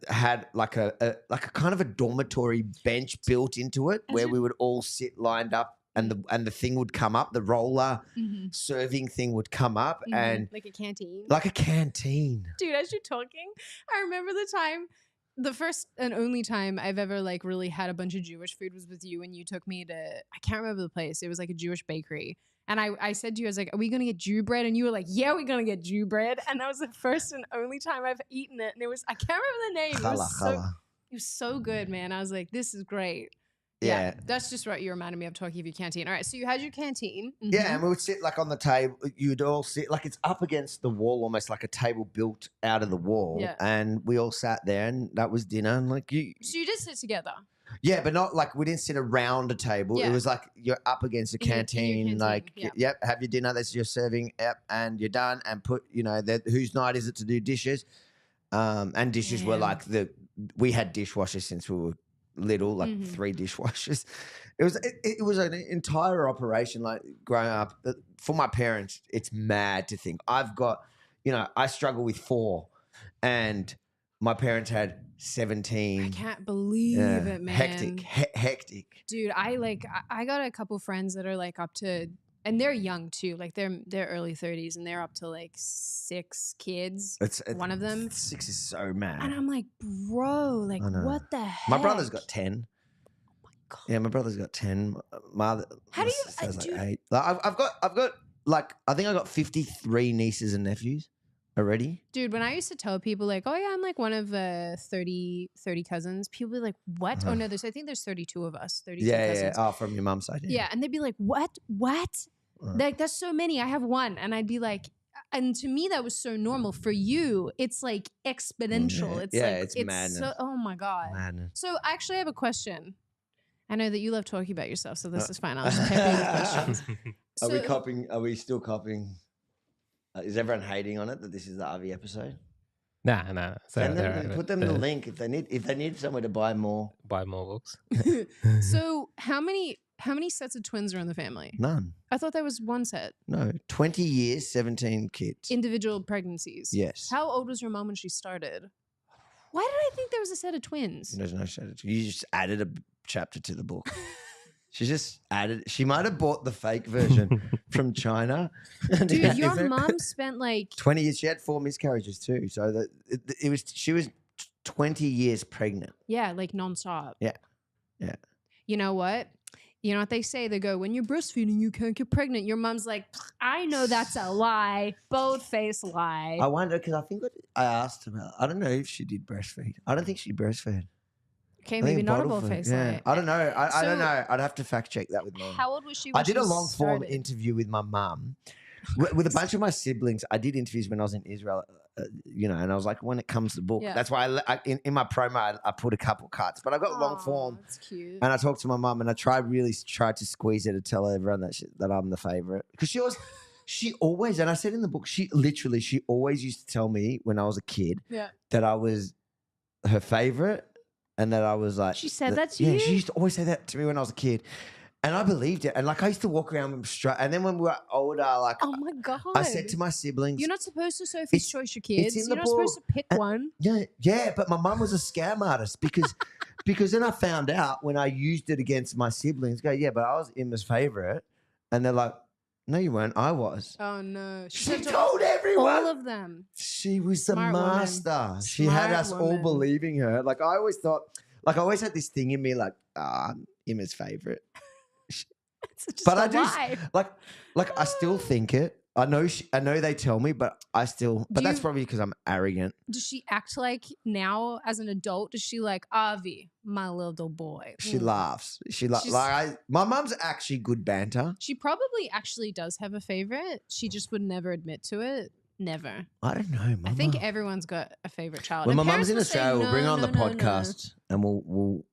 had like a kind of a dormitory bench built into it where we would all sit lined up. And the thing would come up, the roller serving thing would come up, and like a canteen. Like a canteen. Dude, as you're talking, I remember the first and only time I've ever like really had a bunch of Jewish food was with you, and you took me to, I can't remember the place. It was like a Jewish bakery. And I said to you, I was like, are we going to get Jew bread? And you were like, yeah, we're going to get Jew bread. And that was the first and only time I've eaten it. And I can't remember the name. It was so good, man. I was like, this is great. Yeah, that's just what you reminded me of, talking of your canteen. All right, so you had your canteen. Yeah, and we would sit like on the table. You'd all sit like it's up against the wall, almost like a table built out of the wall. Yeah. And we all sat there, and that was dinner. And like so you did sit together. Yeah, but not like, we didn't sit around a table. Yeah. It was like you're up against a canteen. Like, yep, have your dinner. That's your serving. Yep, and you're done. And put, whose night is it to do dishes? And dishes were like we had dishwashers since we were little, like 3 dishwashers. It was an entire operation. Like growing up, for my parents, it's mad to think I've got, I struggle with 4, and my parents had 17. I can't believe it, man. Hectic. Dude, I got a couple friends that are like up to, and they're young too. Like they're early 30s, and they're up to like 6 kids. One of them. 6 is so mad. And I'm like, bro, like what the heck? My brother's got 10. Oh my God. Yeah, my brother's got 10. How do you? Like 8. Like I've got like I think I got 53 nieces and nephews already. Dude, when I used to tell people like, oh yeah, I'm like one of 30 cousins, people would be like, what? Oh no, I think there's 32 of us. 32 cousins. Yeah. Oh, from your mum's side. Yeah, and they'd be like, what? Like that's so many. I have 1, and I'd be like, and to me that was so normal. For you, it's like exponential. It's madness. So, oh my God. Madness. So I actually have a question. I know that you love talking about yourself, so this is fine. I'll just pepper you with questions. Are we copying? Are we still copying? Is everyone hating on it that this is the Avi episode? Nah. Put them the link if they need somewhere to buy more. Buy more books. So how many sets of twins are in the family? None. I thought there was 1 set. No. 20 years, 17 kids. Individual pregnancies. Yes. How old was your mom when she started? Why did I think there was a set of twins? There's no set. You just added a chapter to the book. She just added. She might have bought the fake version from China. Dude, your mom spent like 20 years. She had 4 miscarriages too. So she was 20 years pregnant. Yeah, like nonstop. Yeah. You know what? You know what they say? They go, when you're breastfeeding, you can't get pregnant. Your mom's like, I know that's a lie. Bold-faced lie. I wonder, because I think I asked her, I don't know if she did breastfeed. I don't think she breastfed. Okay, maybe not a bold-faced lie. I don't know. I don't know. I'd have to fact check that with mom. How old was she when I did a long form started? interview with my mum. With a bunch of my siblings, I did interviews when I was in Israel, and I was like, when it comes to book. Yeah. That's why in my promo, I put a couple cuts. But I got long form. That's cute. And I talked to my mum, and I tried to squeeze her to tell everyone that I'm the favorite. Because she always, and I said in the book, she always used to tell me when I was a kid that I was her favorite, and that I was like. She said that to you? Yeah, she used to always say that to me when I was a kid. And I believed it. And like I used to walk around with them straight. And then when we were older, like oh my God. I said to my siblings. You're not supposed to Sophie's Choice your kids. You're not supposed to pick one. Yeah, but my mum was a scam artist because then I found out when I used it against my siblings, but I was Emma's favorite. And they're like, no, you weren't. I was. Oh no. She told everyone. All of them. She was Smart the master. woman. She had us all believing her. Like I always thought, like I always had this thing in me, like, I'm Emma's favorite. But I do like I still think it. I know they tell me, but I still. But that's probably because I'm arrogant. Does she act like now as an adult? Does she like Avi, my little boy? She laughs. My mum's actually good banter. She probably actually does have a favorite. She just would never admit to it. Never. I don't know. I think everyone's got a favorite child. When my mum's in Australia, we'll bring her on the podcast and we'll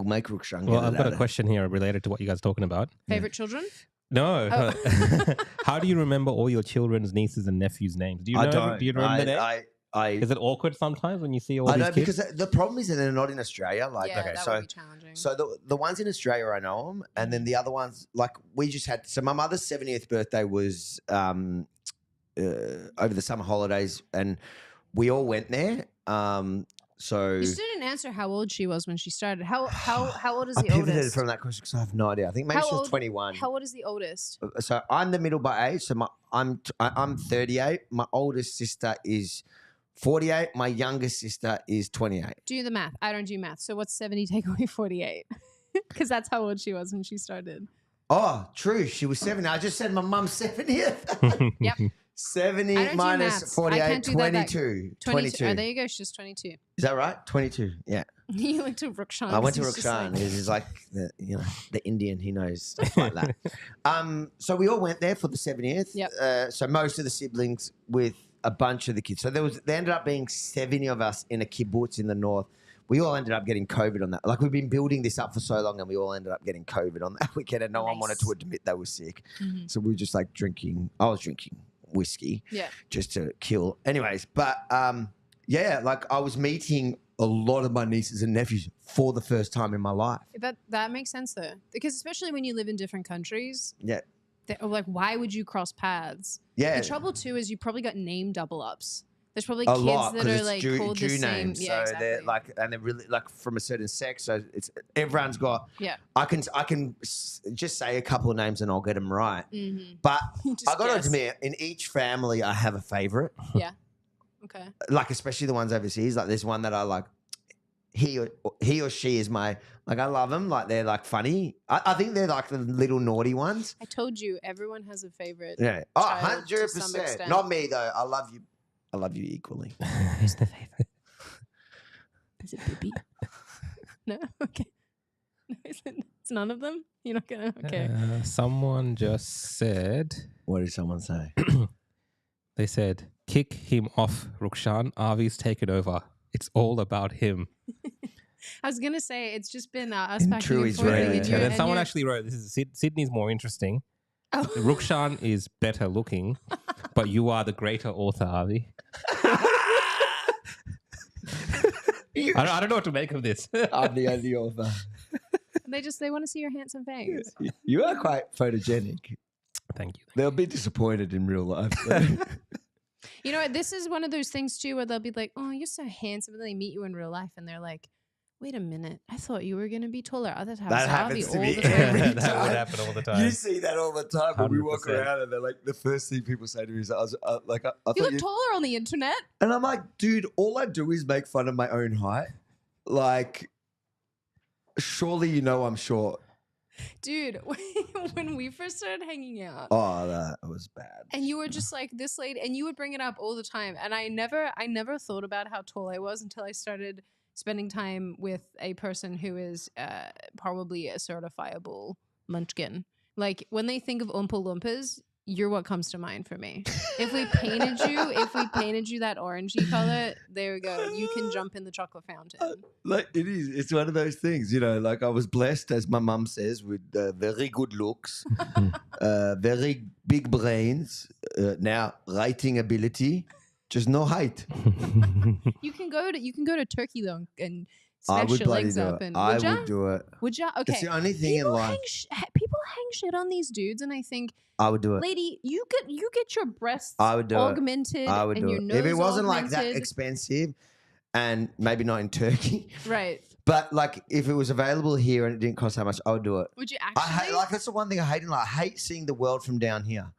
make Rukshan. Well, I've got a question here related to what you guys are talking about. Favorite children? No. Oh. How do you remember all your children's nieces and nephews' names? Do you know? Do you remember their names? Is it awkward sometimes when you see all these kids? Because the problem is that they're not in Australia. Like, yeah, that would be challenging. So the ones in Australia, I know them, and then the other ones, like we just had. So my mother's 70th birthday was over the summer holidays, and we all went there. So you still didn't answer how old she was when she started. How old is the oldest? I pivoted oldest? from that question because I have no idea. I think maybe she was 21. How old is the oldest? So I'm the middle by age. So I'm 38. My oldest sister is 48. My youngest sister is 28. Do the math. I don't do math. So what's 70 take away 48? Because that's how old she was when she started. Oh, true. She was 70. I just said my mum's 70th. Yep. 70 minus 48, 22. 22. Oh, there you go. She's 22. Is that right? 22. Yeah. You went to Rukshan. I went to Rukshan. He's like the Indian. He knows stuff like that. So we all went there for the 70th. Yep. So most of the siblings with a bunch of the kids. So there ended up being 70 of us in a kibbutz in the north. We all ended up getting COVID on that. Like we've been building this up for so long, and we all ended up getting COVID on that weekend, and no one wanted to admit they were sick. Mm-hmm. So we were just like drinking. I was drinking whiskey, just to kill. Anyways, but like I was meeting a lot of my nieces and nephews for the first time in my life. That makes sense though, because especially when you live in different countries, Yeah. Like why would you cross paths? Yeah. The trouble too is you probably got name double ups. There's probably A kids lot, that 'cause are it's like Jew called the same. names, Yeah, so exactly. they're like, and they're really like from a certain sex. So it's everyone's got. Yeah. I can just say a couple of names and I'll get them right. Mm-hmm. But Just I got to guess. admit, in each family, I have a favorite. Yeah. Okay. Like especially the ones overseas. Like there's one that I like. He or she is my like. I love them. Like they're like funny. I think they're like the little naughty ones. I told you everyone has a favorite. Yeah. Child to some 100%. extent. Not me though. I love you. I love you equally. Who's the favorite? Is it Bibi? No. Okay. No, it's none of them. You're not gonna. Okay. Someone just said, What did someone say? they said, kick him off, Rukshan. Avi's taken over. It's all about him. I was gonna say it's just been us In backing true and forth Israeli with And you, terms. then and someone you're- actually wrote, this is Sydney's more interesting. Oh. Rukshan is better looking, but you are the greater author, Avi. I don't know what to make of this. I'm the only author. They want to see your handsome face. You are quite photogenic. Thank you. They'll be disappointed in real life. You know what? This is one of those things too where they'll be like, "Oh, you're so handsome," and they meet you in real life, and they're like, "Wait a minute, I thought you were gonna be taller." Oh, that happens to Avi all the every time. That would time. happen all the time. You see that all the time when we walk 100%. around and they're like, the first thing people say to me is, I You thought look you... taller on the internet. And I'm like, dude, all I do is make fun of my own height. Like, surely you know I'm short. Dude, when we first started hanging out, Oh, that was bad. and you were just like this lady, and you would bring it up all the time, and I never thought about how tall I was until I started spending time with a person who is probably a certifiable munchkin. Like when they think of Oompa Loompas, you're what comes to mind for me. If we painted you that orangey color, there we go. You can jump in the chocolate fountain. Like, it is. It's one of those things, you know, like I was blessed, as my mum says, with very good looks, very big brains, now writing ability, just no height. You can go to Turkey though and I smash would your bloody legs do up. it. And I would ya? would do it. Would ya? Okay. It's the only thing in life. People hang shit on these dudes, and I think, I would do it. lady, you get your breasts I would do it. augmented I would and do your it. nose If it wasn't like that augmented. expensive, and maybe not in Turkey, Right. but like if it was available here and it didn't cost that much, I would do it. Would you I actually? hate, like that's the one thing I hate in life. I hate seeing the world from down here.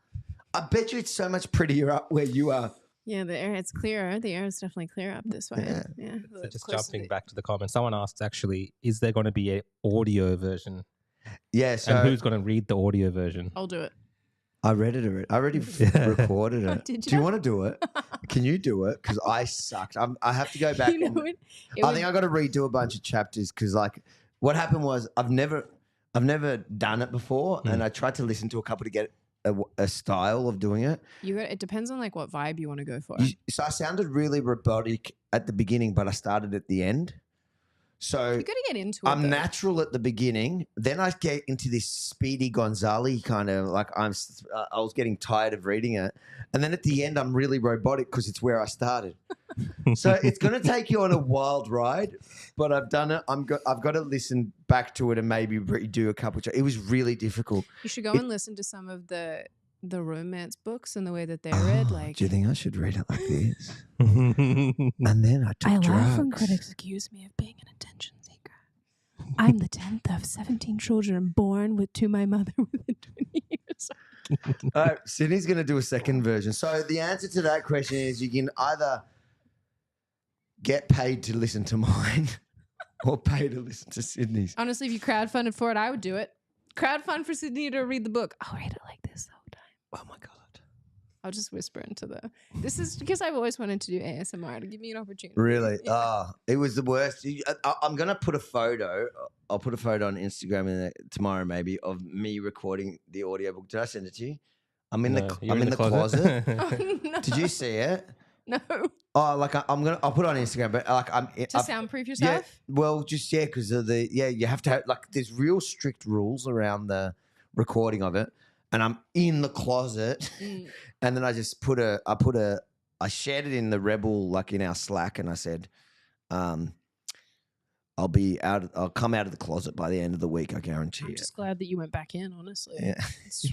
I bet you it's so much prettier up where you are. Yeah, the air, it's clearer. The air is definitely clear up this way. Yeah. Yeah. So just jumping back to the comments, someone asked actually, is there going to be an audio version? Yeah, And so who's going to read the audio version? I'll do it. I read it already. I already recorded it. Did Do you ya? want to do it? Can you do it? Because I sucked. I have to go back. You know and, what? I think I got to redo a bunch of chapters because, like, what happened was I've never done it before, and I tried to listen to a couple to get a style of doing it. it depends on like what vibe you want to go for. So I sounded really robotic at the beginning, but I started at the end. So You got to get into it. I'm though. natural at the beginning. Then I get into this Speedy Gonzales kind of like I was getting tired of reading it, and then at the end I'm really robotic because it's where I started. So it's going to take you on a wild ride, but I've done it. I've got to listen back to it and maybe redo a couple. It was really difficult. You should go and listen to some of the romance books and the way that they're read. Like, do you think I should read it like this? And then I took drugs. critics accuse me of being an attention seeker. I'm the 10th of 17 children born to my mother within 20 years. All right, Sydney's going to do a second version. So the answer to that question is you can either get paid to listen to mine or pay to listen to Sydney's. Honestly, if you crowdfunded for it, I would do it. Crowdfund for Sydney to read the book. I'll read it like this the whole time. Oh my God. I'll just whisper into the. This is because I've always wanted to do ASMR to give me an opportunity. Really? Yeah. It was the worst. I'm going to put a photo. I'll put a photo on Instagram tomorrow maybe of me recording the audiobook. Did I send it to you? I'm in the closet. Oh, no. Did you see it? No. Oh, like I'll put it on Instagram, but like To soundproof yourself? Yeah, well, just because of you have to have like there's real strict rules around the recording of it, and I'm in the closet, and then I shared it in the Rebel like in our Slack, and I said, I'll come out of the closet by the end of the week. I guarantee I'm it. just glad that you went back in, honestly. Yeah. It's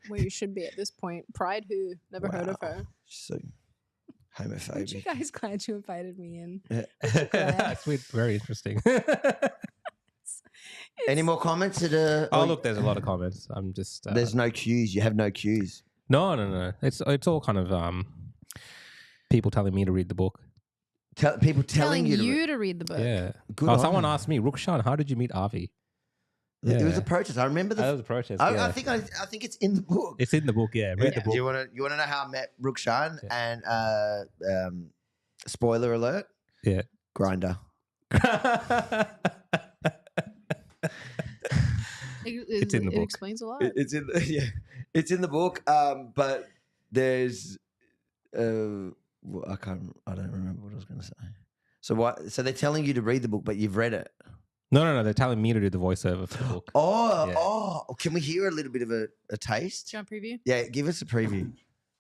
where you should be at this point. Pride who? Never heard of her. So Aren't you homophobic. guys glad you invited me in? That's very interesting. Any more comments? Oh, look, there's a lot of comments. I'm just. There's no cues. You have no cues. No. It's all kind of people telling me to read the book. People telling you to read the book. Yeah. Good Oh, on someone you. asked me, Rukshan, how did you meet Avi? It was Yeah. a protest. I remember That was a protest. I yeah. think it's in the book. It's in the book. Yeah. Read the Do book. you want to know how I met Rukshan? Yeah. And spoiler alert, Yeah. Grinder. It's in the It book. explains a lot. It's in it's in the book. But there's I don't remember what I was going to say. So what? So they're telling you to read the book, but you've read it. No. They're telling me to do the voiceover for the book. Oh, can we hear a little bit of a taste? Do you want a preview? Yeah, give us a preview.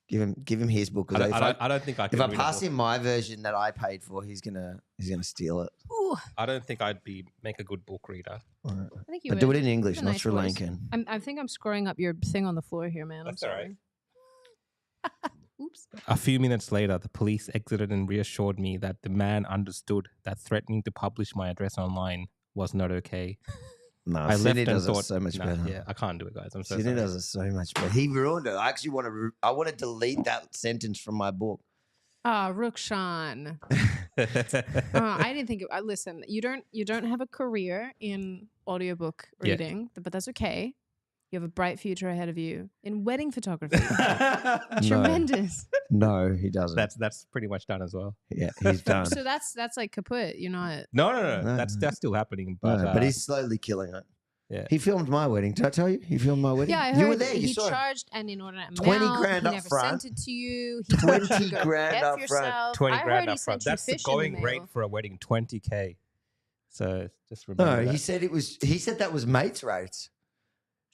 Give him his book. 'Cause I don't think I can. if I read a pass book. him my version that I paid for, he's gonna steal it. Ooh, I don't think I'd make a good book reader. I think you But would. do it in English, It's a not nice Sri voice. Lankan. I think I'm screwing up your thing on the floor here, man. That's I'm all sorry. Oops. A few minutes later, the police exited and reassured me that the man understood that threatening to publish my address online was not okay. No, I Sydney left and does it thought, so much nah, better. yeah, I can't do it, guys. I'm so Sydney sorry. does it so much better. He ruined it. I actually I want to delete that sentence from my book. Ah, Rukshan. I didn't think. Listen, you don't have a career in audiobook Yeah. reading, but that's okay. You have a bright future ahead of you in wedding photography. Tremendous. No, he doesn't. That's pretty much done as well. Yeah, he's done. So that's like kaput. You're not. No. No. That's still happening. But But he's slowly killing it. Yeah. He filmed my wedding. Did I tell you? He filmed my wedding. Yeah, I heard you were there. You he saw it. charged an inordinate 20 amount. grand he up never front. sent it to you. He told you to 20 go grand F up front. yourself. 20 I grand heard he up front. sent you That's the fish in the going rate mail. for a wedding, 20K. So just remember No, that. he said that was mates rates.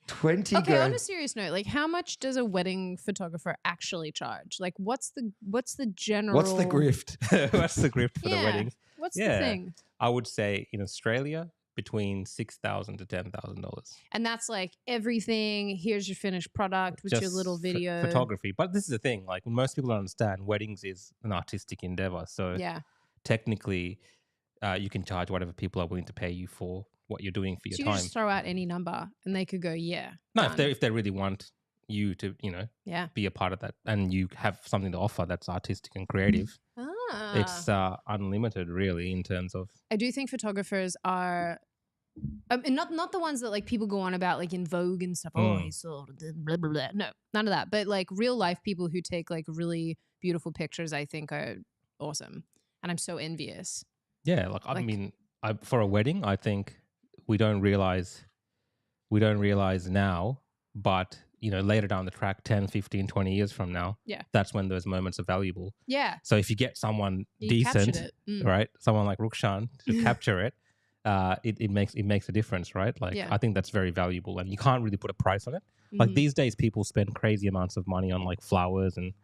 20 Okay, on grand. a serious note, like how much does a wedding photographer actually charge? Like what's the general What's the grift? What's the grip for the Yeah. weddings? What's the Yeah. thing? I would say in Australia, between $6,000 to $10,000. And that's like everything. Here's your finished product with your Just little video. photography. But this is the thing, like most people don't understand, weddings is an artistic endeavor. So Yeah. technically, you can charge whatever people are willing to pay you for what you're doing for So your you time. can just throw out any number and they could go, yeah. No, done. if they really want you to, Yeah. be a part of that, and you have something to offer that's artistic and creative, Ah. it's unlimited, really, in terms of. I do think photographers are, and not the ones that like people go on about like in Vogue and stuff. Oh, he sold blah blah blah. No, none of that. But like real life people who take like really beautiful pictures, I think are awesome, and I'm so envious. Yeah, I mean, for a wedding, I think we don't realize now, but later down the track, 10, 15, 20 years from now, Yeah. that's when those moments are valuable. Yeah, So if you get someone you captured decent, it. right, someone like Rukshan to capture it, it makes a difference, right? Like Yeah. I think that's very valuable, and you can't really put a price on it. Like Mhm. these days, people spend crazy amounts of money on like flowers and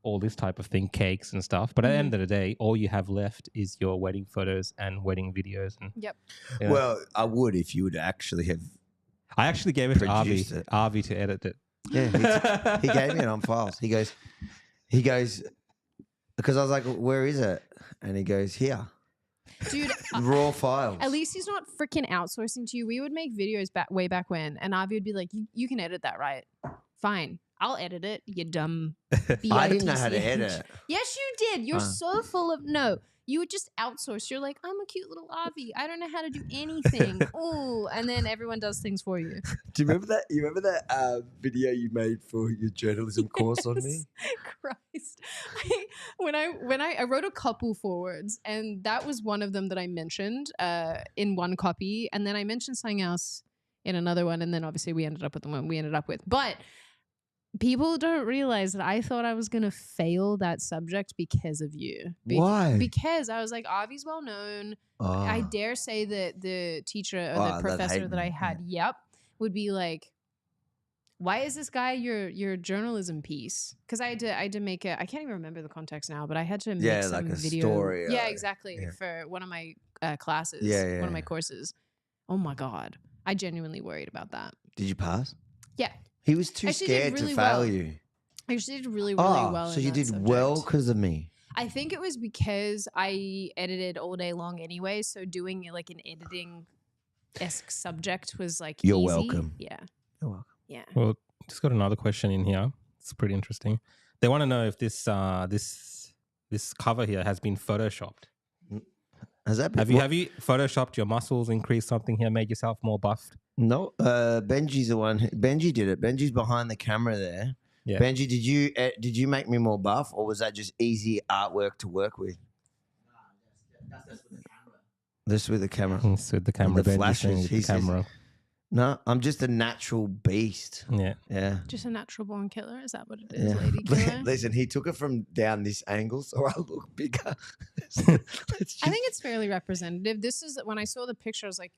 all this type of thing, cakes and stuff. But at the end of the day, all you have left is your wedding photos and wedding videos. And Yep. you know. Well, I would if you would actually have. I actually gave it to Produced it. Avi to edit it. Yeah, he gave me it on files. He goes, because I was like, where is it? And he goes, here, Dude, raw files. at least he's not freaking outsourcing to you. We would make videos way back when, and Avi would be like, you can edit that, right? Fine. I'll edit it, you dumb I didn't know how to BITCH. edit. Yes, you did. You're so full of no. You would just outsource. You're like, I'm a cute little Avi. I don't know how to do anything. Oh, and then everyone does things for you. Do you remember that? You remember that video you made for your journalism course on me? Christ. When I wrote a couple forewords, and that was one of them that I mentioned in one copy, and then I mentioned something else in another one, and then obviously we ended up with the one we ended up with. But people don't realize that I thought I was going to fail that subject because of you. Why? Because I was like, Avi's well known. I dare say that the teacher or Oh, the they'd professor hate that I me, had, would be like, why is this guy your journalism piece? Because I had to make I can't even remember the context now, but I had to make Yeah, some like a video. story, Yeah, exactly. yeah. For one of my classes, Yeah, one of my courses. Oh my God. I genuinely worried about that. Did you pass? Yeah. He was too Actually did scared really to fail well. you. I actually did really well. So in you that did subject. well because of me. I think it was because I edited all day long anyway. So doing like an editing-esque subject was like You're easy. welcome. Yeah. You're welcome. Yeah. Well, just got another question in here. It's pretty interesting. They want to know if this cover here has been photoshopped. Has that been? Have you photoshopped your muscles, increased something here, made yourself more buffed? No. Benji's the one. Benji did it. Benji's behind the camera there. Yeah. Benji, did you make me more buff, or was that just easy artwork to work with? That's with the camera. This with the camera. It's with the camera. the Benji's flashes, saying with he the says- camera. No, I'm just a natural beast. Yeah. Yeah. Just a natural born killer. Is that what it is, Yeah. lady killer? Listen, he took it from down this angle, so I look bigger. I think it's fairly representative. This is when I saw the picture, I was like,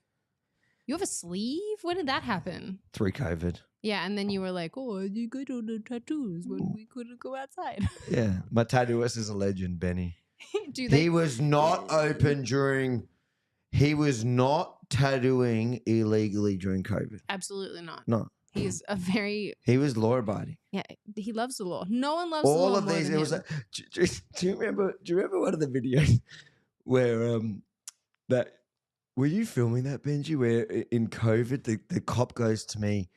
you have a sleeve? When did that happen? through COVID. Yeah, and then you were like, oh, you good on the tattoos when we couldn't go outside. Yeah, my tattooist is a legend, Benny. Do they? He was not open during. He was not tattooing illegally during COVID. Absolutely not. No, He's a very, he was law abiding. yeah, he loves the law. No one loves the All law of more these. than It was him. like, do you remember? Do you remember one of the videos where that? Were you filming that, Benji? Where in COVID, the cop goes to me,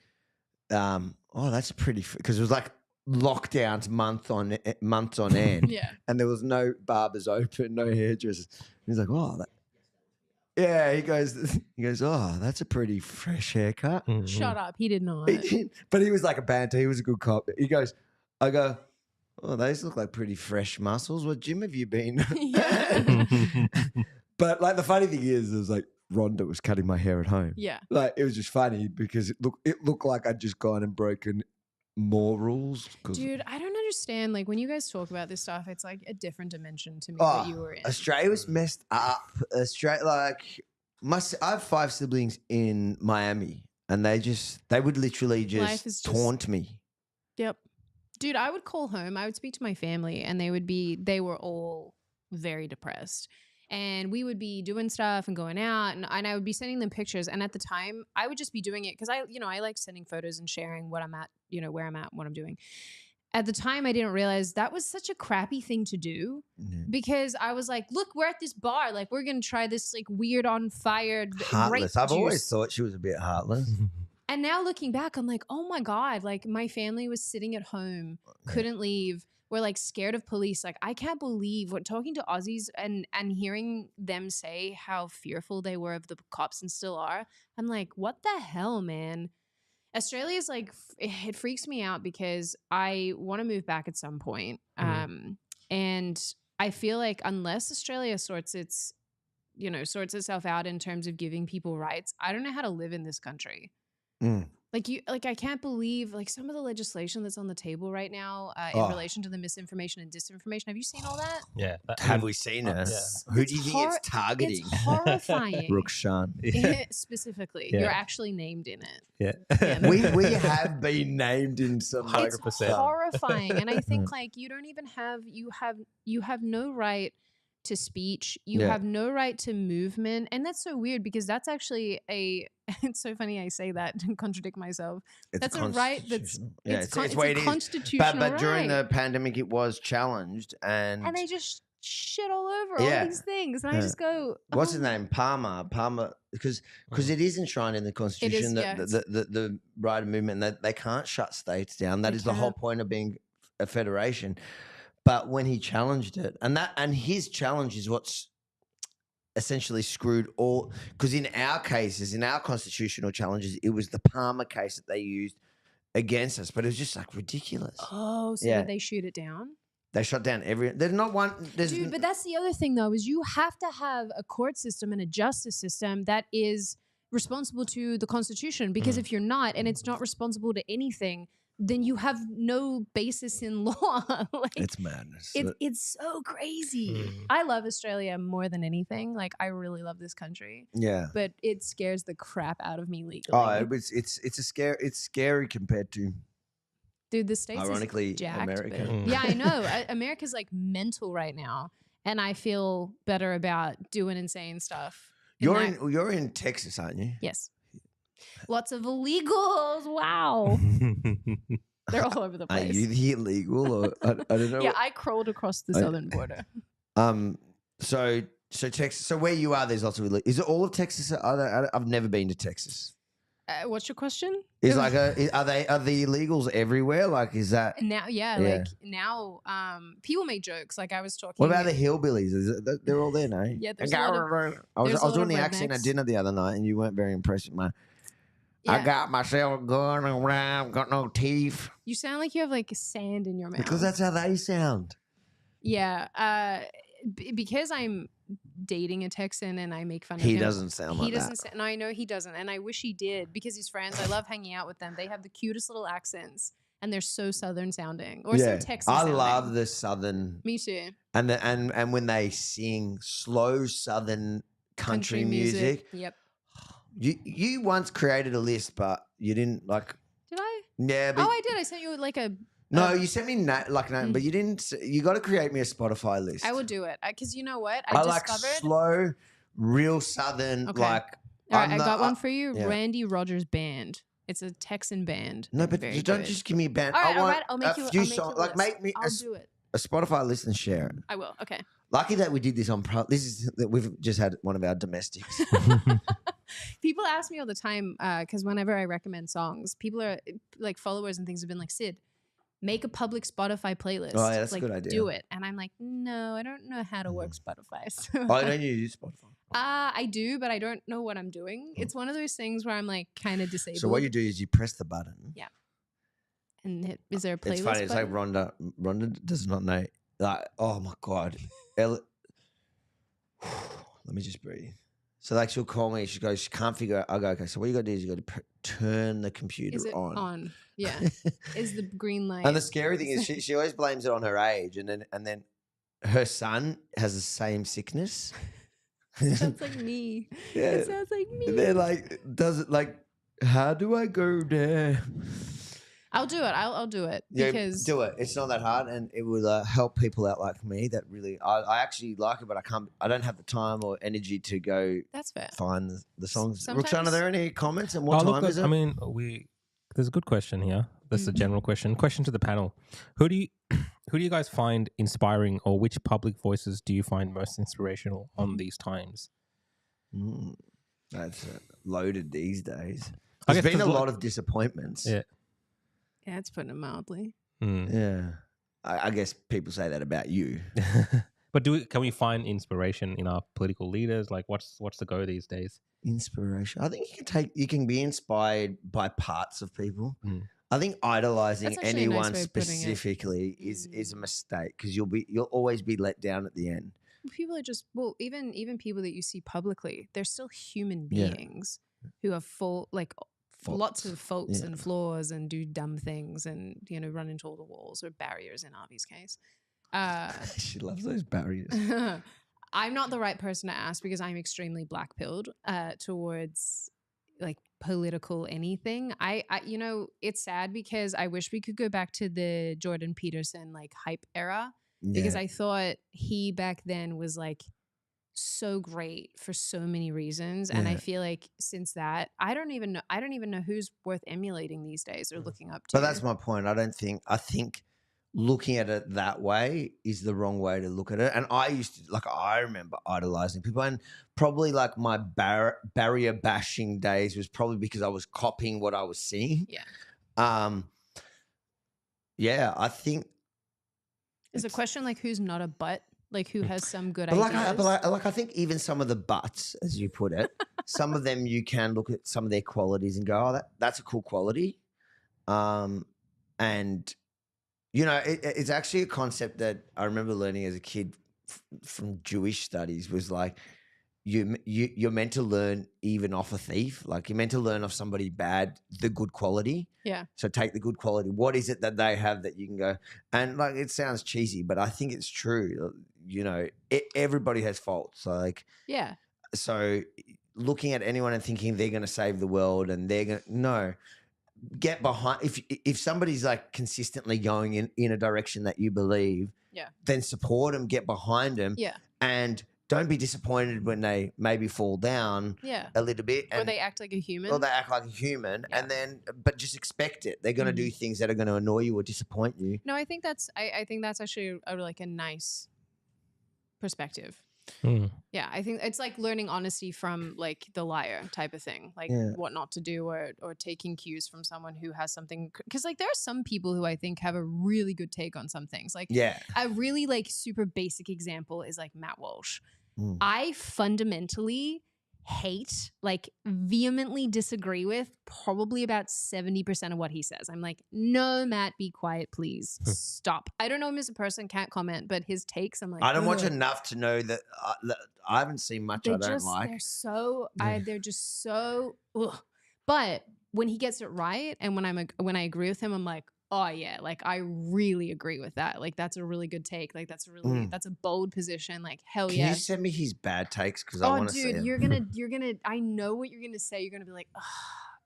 oh, that's pretty, because it was like lockdowns months on end, Yeah. and there was no barbers open, no hairdressers. He's like, oh, yeah. He goes, oh, that's a pretty fresh haircut. Mhm. Shut up. He did not. He did, but he was like a banter. He was a good cop. He goes, I go, oh, those look like pretty fresh muscles. What gym have you been? Yeah. But like the funny thing is, it was like Rhonda was cutting my hair at home. Yeah. Like it was just funny because it looked like I'd just gone and broken more rules. Dude, I don't understand. Like when you guys talk about this stuff, it's like a different dimension to me Oh, that you were in. Australia was messed up. I have 5 siblings in Miami, and they would literally Life just is just- taunt me. Yep. Dude, I would call home. I would speak to my family, and they were all very depressed. And we would be doing stuff and going out, and I would be sending them pictures. And at the time, I would just be doing it because I like sending photos and sharing what I'm at, where I'm at, what I'm doing. At the time, I didn't realize that was such a crappy thing to do because I was like, look, we're at this bar. Like, we're going to try this like weird on fire Heartless. grape I've always juice. thought she was a bit heartless. And now looking back, I'm like, oh my God, like my family was sitting at home, couldn't leave. We're like scared of police. Like, I can't believe what talking to Aussies and hearing them say how fearful they were of the cops and still are. I'm like, what the hell, man? Australia is like, it freaks me out because I want to move back at some point. And I feel like unless Australia sorts itself out in terms of giving people rights, I don't know how to live in this country. Like I can't believe like some of the legislation that's on the table right now in relation to the misinformation and disinformation. Have you seen all that? Yeah. Have we seen it? Yeah. Who do you think it's targeting? It's horrifying. Rukshan. Yeah. Specifically, Yeah. you're actually named in it. Yeah. Yeah, no. we have been named in some. like, 100%. It's horrifying, and I think like you don't even have you have no right to speech. You Yeah. have no right to movement, and that's so weird because that's actually a. It's so funny I say that and contradict myself. That's a right that's constitutional. it's where a it is. constitutional But during right. the pandemic, it was challenged, and And they just shit all over Yeah. all these things, and I Yeah. just go, what's oh his my- name? Palmer, because it is enshrined in the Constitution yeah, that the right of movement, that they can't shut states down. That They is the whole can't. point of being a federation. But when he challenged it, and his challenge is what's essentially screwed all, because in our cases, in our constitutional challenges, it was the Palmer case that they used against us, but it was just like ridiculous. Oh, so Yeah. did they shoot it down? They shut down there's not one. Dude, but that's the other thing though, is you have to have a court system and a justice system that is responsible to the Constitution. Because if you're not, and it's not responsible to anything, then you have no basis in law. Like it's madness. it's so crazy. Mm. I love Australia more than anything. Like I really love this country, Yeah. but it scares the crap out of me legally. Oh, it's scary compared to Dude, the States ironically is jacked, America. but- Mm. Yeah, I know. America's like mental right now. and I feel better about doing insane stuff. You're in Texas, aren't you? Yes. Lots of illegals. Wow. They're all over the Are place. you the illegal or I don't know? Yeah, I crawled across the southern border. So Texas. So where you are, there's lots of illegal. Is it all of Texas? I've never been to Texas. What's your question? Is like are the illegals everywhere? Like is that Now? Yeah, Yeah. like now, people make jokes. Like I was talking. what about the hillbillies? They're all there, no? Yeah, there's a lot of- I was there's a lot doing of the accent at rednecks. dinner the other night, and you weren't very impressed with my. I Yeah. got myself a gun and I've got no teeth. You sound like you have like sand in your mouth. Because that's how they sound. Yeah. Because I'm dating a Texan and I make fun of He him. doesn't sound like He doesn't. that. No, I know he doesn't, and I wish he did because he's friends. I love hanging out with them. They have the cutest little accents, and they're so southern sounding, or so Texan. I love the southern Me too. and when they sing slow southern country music. Yep. You once created a list, but you didn't like. Did I? Yeah, but Oh, I did. I sent you like a. no, you sent me but you didn't. You got to create me a Spotify list. I will do it because you know what I I like discovered. slow, real southern. Okay. Like All right, I'm I got one for you. yeah. Randy Rogers Band. It's a Texan band. No, They're but very you don't good. just give me a band. All right, I all want right. I'll make you. a few I'll make songs. you a Like list. make me I'll do it. a Spotify list and share it. I will. Okay. Lucky that we did this on. This is that we've just had one of our domestics. People ask me all the time because whenever I recommend songs, people are like followers and things have been like, Sid, make a public Spotify playlist. Oh, yeah, that's a like, good idea. Do it. And I'm like, no, I don't know how to work Spotify. So Oh, don't you use Spotify? I do, but I don't know what I'm doing. It's one of those things where I'm like kind of disabled. So what you do is you press the button. Yeah. And is there a playlist? It's funny. It's like button? Rhonda does not know. Like, oh my god. Let me just breathe. So like she'll call me. She goes, she can't figure out. I go, okay. So what you got to do is you got to turn the computer Is it on? Yeah. Is the green light? And the scary thing is she always blames it on her age, and then her son has the same sickness. Sounds like me. Yeah. It sounds like me. They're like, does it like? How do I go there? I'll do it. I'll do it Yeah, because do it. It's not that hard, and it will help people out like me that really. I actually like it, but I can't. I don't have the time or energy to go that's fair. find the songs. Sometimes- Rukshan, are there any comments? And what Oh, look, time is it? I mean, there's a good question here. That's a general question. Question to the panel: Who do you guys find inspiring, or which public voices do you find most inspirational on these times? That's loaded these days. I There's guess been a there's lot of disappointments. Yeah. Yeah, it's putting it mildly. Yeah. I guess people say that about you. But can we find inspiration in our political leaders? Like, what's the go these days? Inspiration. I think you can be inspired by parts of people. Mm. I think idolizing That's actually a nice anyone way of putting it. specifically is a mistake because you'll always be let down at the end. People are just even people that you see publicly, they're still human Yeah. beings who have lots of faults and flaws and do dumb things and run into all the walls or barriers in Avi's case. She loves those barriers. I'm not the right person to ask because I'm extremely black-pilled towards like political anything. I it's sad because I wish we could go back to the Jordan Peterson like hype era because I thought he back then was like so great for so many reasons, and I feel like since that I don't even know who's worth emulating these days or looking up to. But that's my point. I think looking at it that way is the wrong way to look at it. And I remember idolizing people, and probably like my barrier bashing days was probably because I was copying what I was seeing. I think is a question like who's not a butt, like who has some good but ideas. I think even some of the butts, as you put it, some of them you can look at some of their qualities and go, oh, that's a cool quality. And it's actually a concept that I remember learning as a kid from Jewish studies was like you're meant to learn even off a thief. Like you're meant to learn off somebody bad, the good quality. Yeah. So take the good quality. What is it that they have that you can go? And like it sounds cheesy, but I think it's true. Everybody has faults. Like Yeah. So looking at anyone and thinking they're going to save the world and they're going to no. get behind. If somebody's like consistently going in a direction that you believe, then support them, get behind them, and don't be disappointed when they maybe fall down a little bit, or they act like a human, and then but just expect it. They're going to do things that are going to annoy you or disappoint you. No, I think that's actually like a nice perspective. Yeah, I think it's like learning honesty from like the liar type of thing, like what not to do or taking cues from someone who has something. Because like there are some people who I think have a really good take on some things. Like a really like super basic example is like Matt Walsh. I fundamentally hate, like vehemently disagree with probably about 70% of what he says. I'm like, no, Matt, be quiet, please. Stop. I don't know him as a person, can't comment, but his takes, I'm like, I don't watch enough to know that I haven't seen much I don't like. They're so, they're just so, ugh. But when he gets it right and when I agree with him, I'm like, oh yeah, like I really agree with that. Like that's a really good take. Like that's a bold position. Like hell yeah. Can you send me his bad takes because I want to see it? You're gonna. I know what you're gonna say. You're gonna be like,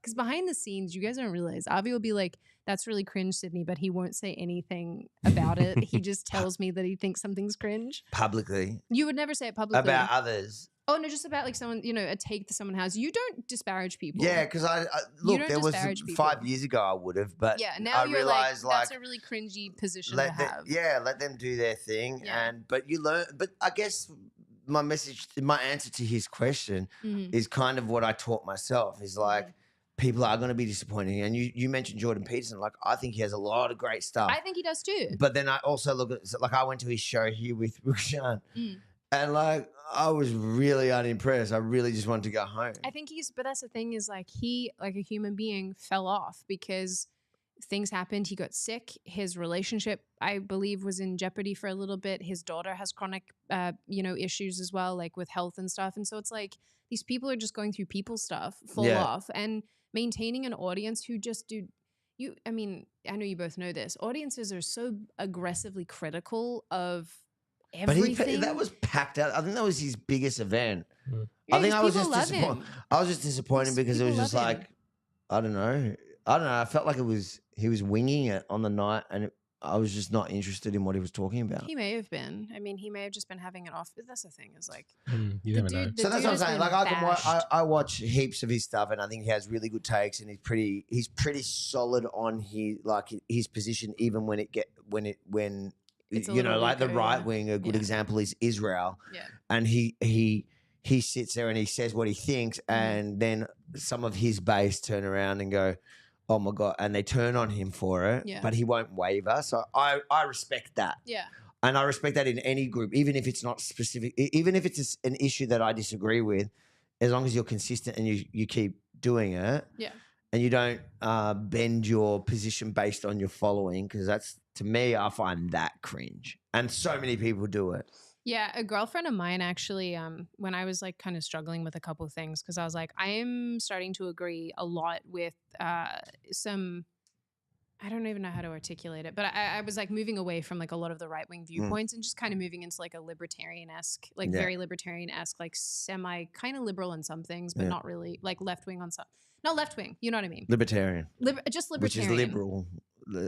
because behind the scenes, you guys don't realize. Avi will be like, "That's really cringe, Sydney," but he won't say anything about it. He just tells me that he thinks something's cringe publicly. You would never say it publicly about others. Oh no, just about like someone, a take that someone has. You don't disparage people. Yeah, because I look, there was 5 years ago I would have, but now I you're realized that's a really cringy position to have. Let them do their thing, but you learn. But I guess my answer to his question is kind of what I taught myself. Is like people are going to be disappointing, and you mentioned Jordan Peterson. Like I think he has a lot of great stuff. I think he does too. But then I also look at I went to his show here with Rukshan. And like, I was really unimpressed. I really just wanted to go home. I think but that's the thing is like he, like a human being, fell off because things happened. He got sick. His relationship, I believe, was in jeopardy for a little bit. His daughter has chronic, issues as well, like with health and stuff. And so it's like these people are just going through people stuff, fall off, and maintaining an audience who just do. I mean, I know you both know this. Audiences are so aggressively critical of everything. But that was packed out. I think that was his biggest event. I think I was just disappointed. I was just disappointed because it was just like, I don't know. I felt like he was winging it on the night, and I was just not interested in what he was talking about. He may have been. I mean, he may have just been having it off. That's the thing is like, you never know. So that's what I'm saying. Like I watch heaps of his stuff, and I think he has really good takes, and he's pretty solid on his position, even when like the right wing. A good example is Israel, and he sits there and he says what he thinks, and then some of his base turn around and go, "Oh my god!" and they turn on him for it, but he won't waver. So I respect that. Yeah. And I respect that in any group, even if it's not specific, even if it's an issue that I disagree with, as long as you're consistent and you keep doing it. Yeah. And you don't bend your position based on your following, because that's, to me, I find that cringe. And so many people do it. Yeah, a girlfriend of mine actually, when I was like kind of struggling with a couple of things, because I was like, I am starting to agree a lot with some, I don't even know how to articulate it, but I was like moving away from like a lot of the right-wing viewpoints and just kind of moving into like a libertarian-esque, like very libertarian-esque, like semi kind of liberal in some things, but not really like left-wing on some. Not left-wing, you know what I mean? Libertarian. Just libertarian. Which is liberal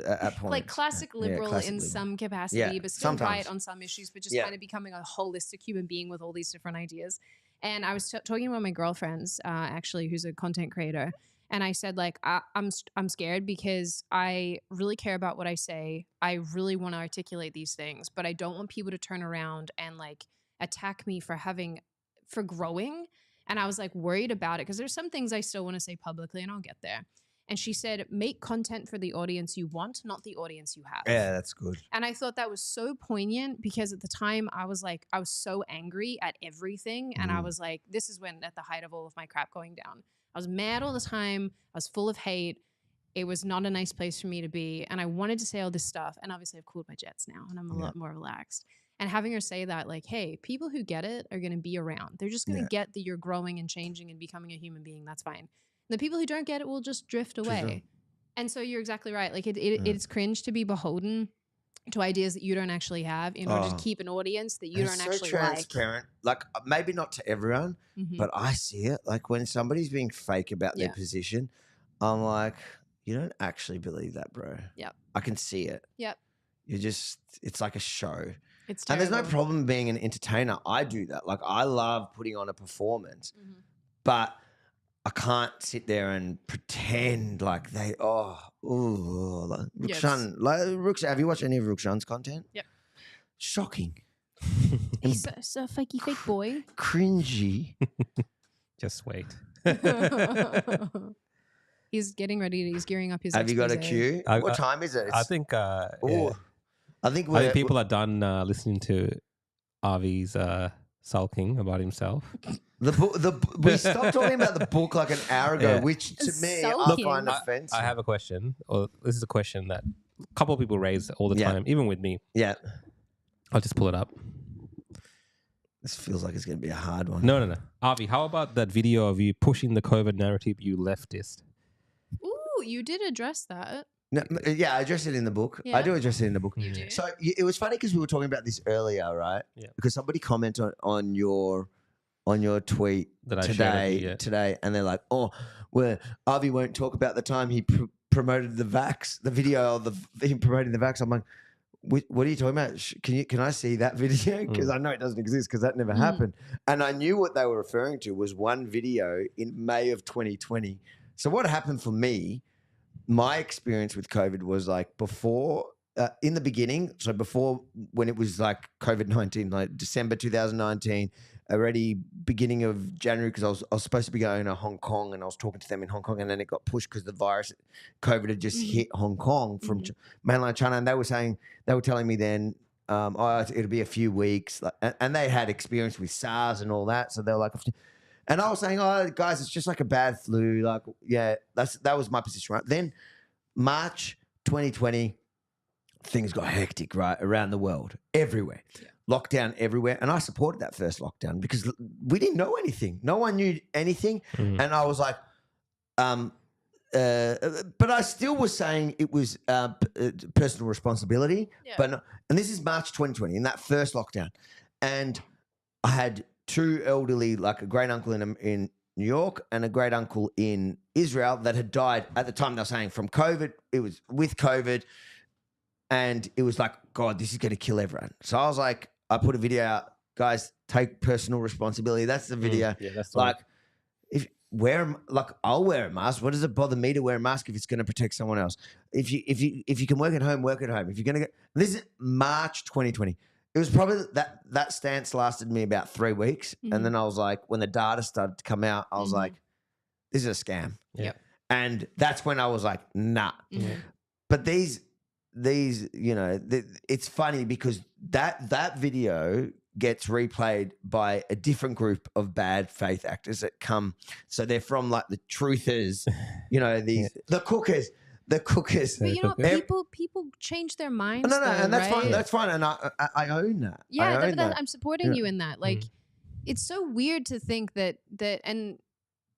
at points. Like classic liberal in some capacity, but still sometimes. right on some issues, but just kind of becoming a holistic human being with all these different ideas. And I was talking to one of my girlfriends, actually, who's a content creator. And I said, like, I'm scared because I really care about what I say. I really want to articulate these things, but I don't want people to turn around and like attack me for growing. And I was like worried about it because there's some things I still want to say publicly, and I'll get there. And she said, make content for the audience you want, not the audience you have. Yeah, that's good. And I thought that was so poignant because at the time I was so angry at everything. And I was like, this is when at the height of all of my crap going down. I was mad all the time. I was full of hate. It was not a nice place for me to be. And I wanted to say all this stuff. And obviously I've cooled my jets now and I'm a lot more relaxed. And having her say that, like, hey, people who get it are going to be around. They're just going to get that you're growing and changing and becoming a human being. That's fine. The people who don't get it will just drift away. And so you're exactly right. Like it's cringe to be beholden to ideas that you don't actually have in order to keep an audience that you don't actually like. It's so transparent. Like maybe not to everyone, but I see it. Like when somebody's being fake about their position, I'm like, you don't actually believe that, bro. Yep. I can see it. Yep. It's like a show. It's And terrible. there's no problem being an entertainer. I do that. Like, I love putting on a performance, Mhm. but I can't sit there and pretend like like, Rukshan, have you watched any of Rukshan's content? Yep. Shocking. He's so fakey fake boy. Cringy. Just wait. He's getting ready. He's gearing up his. Have you got a expose. cue? What time is it? I think. I think People are done listening to Avi's sulking about himself. We stopped talking about the book like an hour ago, Yeah. which to me I Sulking. find offensive. I have a question. Or this is a question that a couple of people raise all the Yeah. time, even with me. Yeah. I'll just pull it up. This feels like it's going to be a hard one. No. Avi, how about that video of you pushing the COVID narrative, you leftist? Ooh, you did address that. No, yeah, I address it in the book. Yeah. I do address it in the book. You do. So it was funny because we were talking about this earlier, right? Yeah. Because somebody commented on your tweet That I shared with you, today, and they're like, "Oh, well, Avi won't talk about the time he promoted the vax, the video of him promoting the vax." I'm like, "What are you talking about? Can I see that video? Because I know it doesn't exist because that never happened." And I knew what they were referring to was one video in May of 2020. So what happened for me? My experience with COVID was like before, in the beginning. So before, when it was like COVID-19, like December 2019, already beginning of January, because I was supposed to be going to Hong Kong and I was talking to them in Hong Kong, and then it got pushed because the virus, COVID had just hit Hong Kong from mainland China, and they were telling me then, it'll be a few weeks, and they had experience with SARS and all that, so they were like. And I was saying, "Oh, guys, it's just like a bad flu." Like, yeah, that was my position, right? Then March 2020, things got hectic, right, around the world, everywhere. Yeah. Lockdown everywhere. And I supported that first lockdown because we didn't know anything. No one knew anything. And I was like, but I still was saying it was personal responsibility. Yeah. And this is March 2020, in that first lockdown. And I had two elderly, like a great uncle in New York and a great uncle in Israel that had died at the time. They were saying from COVID, it was with COVID, and it was like, God, this is going to kill everyone. So I was like, I put a video out, guys, take personal responsibility. That's the video. Yeah, that's like, I'll wear a mask. What does it bother me to wear a mask if it's going to protect someone else? If you can work at home, work at home. If you're going to get, this is March 2020. It was probably that stance lasted me about 3 weeks. And then I was like, when the data started to come out, I was like, this is a scam. Yeah. And that's when I was like, nah. But these, it's funny because that video gets replayed by a different group of bad faith actors that come. So they're from like the truthers, the cookers. The cookers. But people change their minds. No, and that's right? fine. That's fine, and I own that. Yeah, I'm supporting you in that. Like, it's so weird to think that, and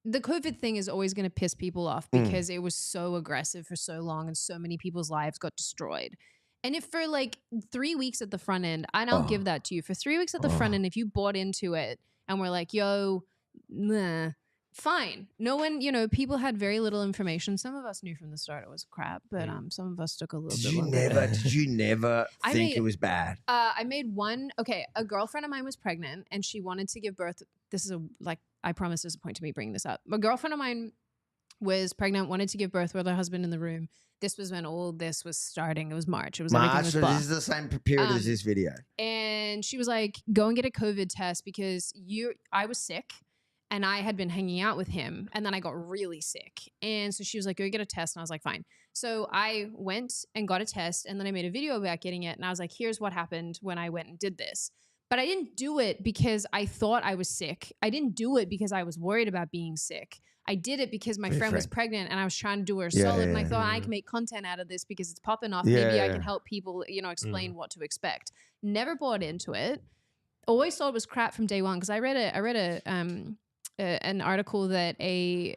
the COVID thing is always going to piss people off because it was so aggressive for so long, and so many people's lives got destroyed. And if for like 3 weeks at the front end, and I'll give that to you, for 3 weeks at the front end, if you bought into it and were like, yo, nah. Fine. No one, people had very little information. Some of us knew from the start it was crap, but some of us took a little bit longer. Did you never think it was bad? I made one. Okay, a girlfriend of mine was pregnant and she wanted to give birth. This is I promise there's a point to me bringing this up. A girlfriend of mine was pregnant, wanted to give birth with her husband in the room. This was when all this was starting. It was March. It was March. So this is the same period as this video. And she was like, go and get a COVID test because I was sick. And I had been hanging out with him, and then I got really sick. And so she was like, go get a test. And I was like, fine. So I went and got a test, and then I made a video about getting it. And I was like, here's what happened when I went and did this. But I didn't do it because I thought I was sick. I didn't do it because I was worried about being sick. I did it because my friend was pregnant, and I was trying to do her solid. And I thought I can make content out of this because it's popping off. Maybe I can help people, explain what to expect. Never bought into it. Always thought it was crap from day one because I read an article that I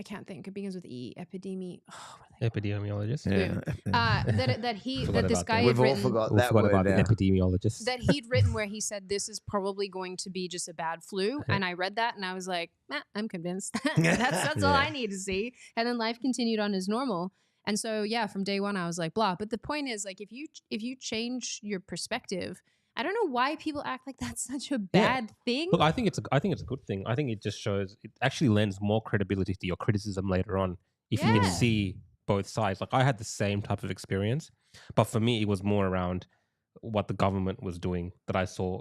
can't think. It begins with E. Epidemi. Oh, what are they Epidemiologist. That this guy We've had all written. forgot We that forgot word about the now. epidemiologist. That he'd written where he said this is probably going to be just a bad flu, Okay. and I read that and I was like, I'm convinced. That's all I need to see. And then life continued on as normal. And so yeah, from day one I was like, blah. But the point is, like, if you change your perspective, I don't know why people act like that's such a bad thing. Look, I think it's a good thing. I think it just shows, it actually lends more credibility to your criticism later on if you can Yeah. see both sides. Like, I had the same type of experience, but for me it was more around what the government was doing that I saw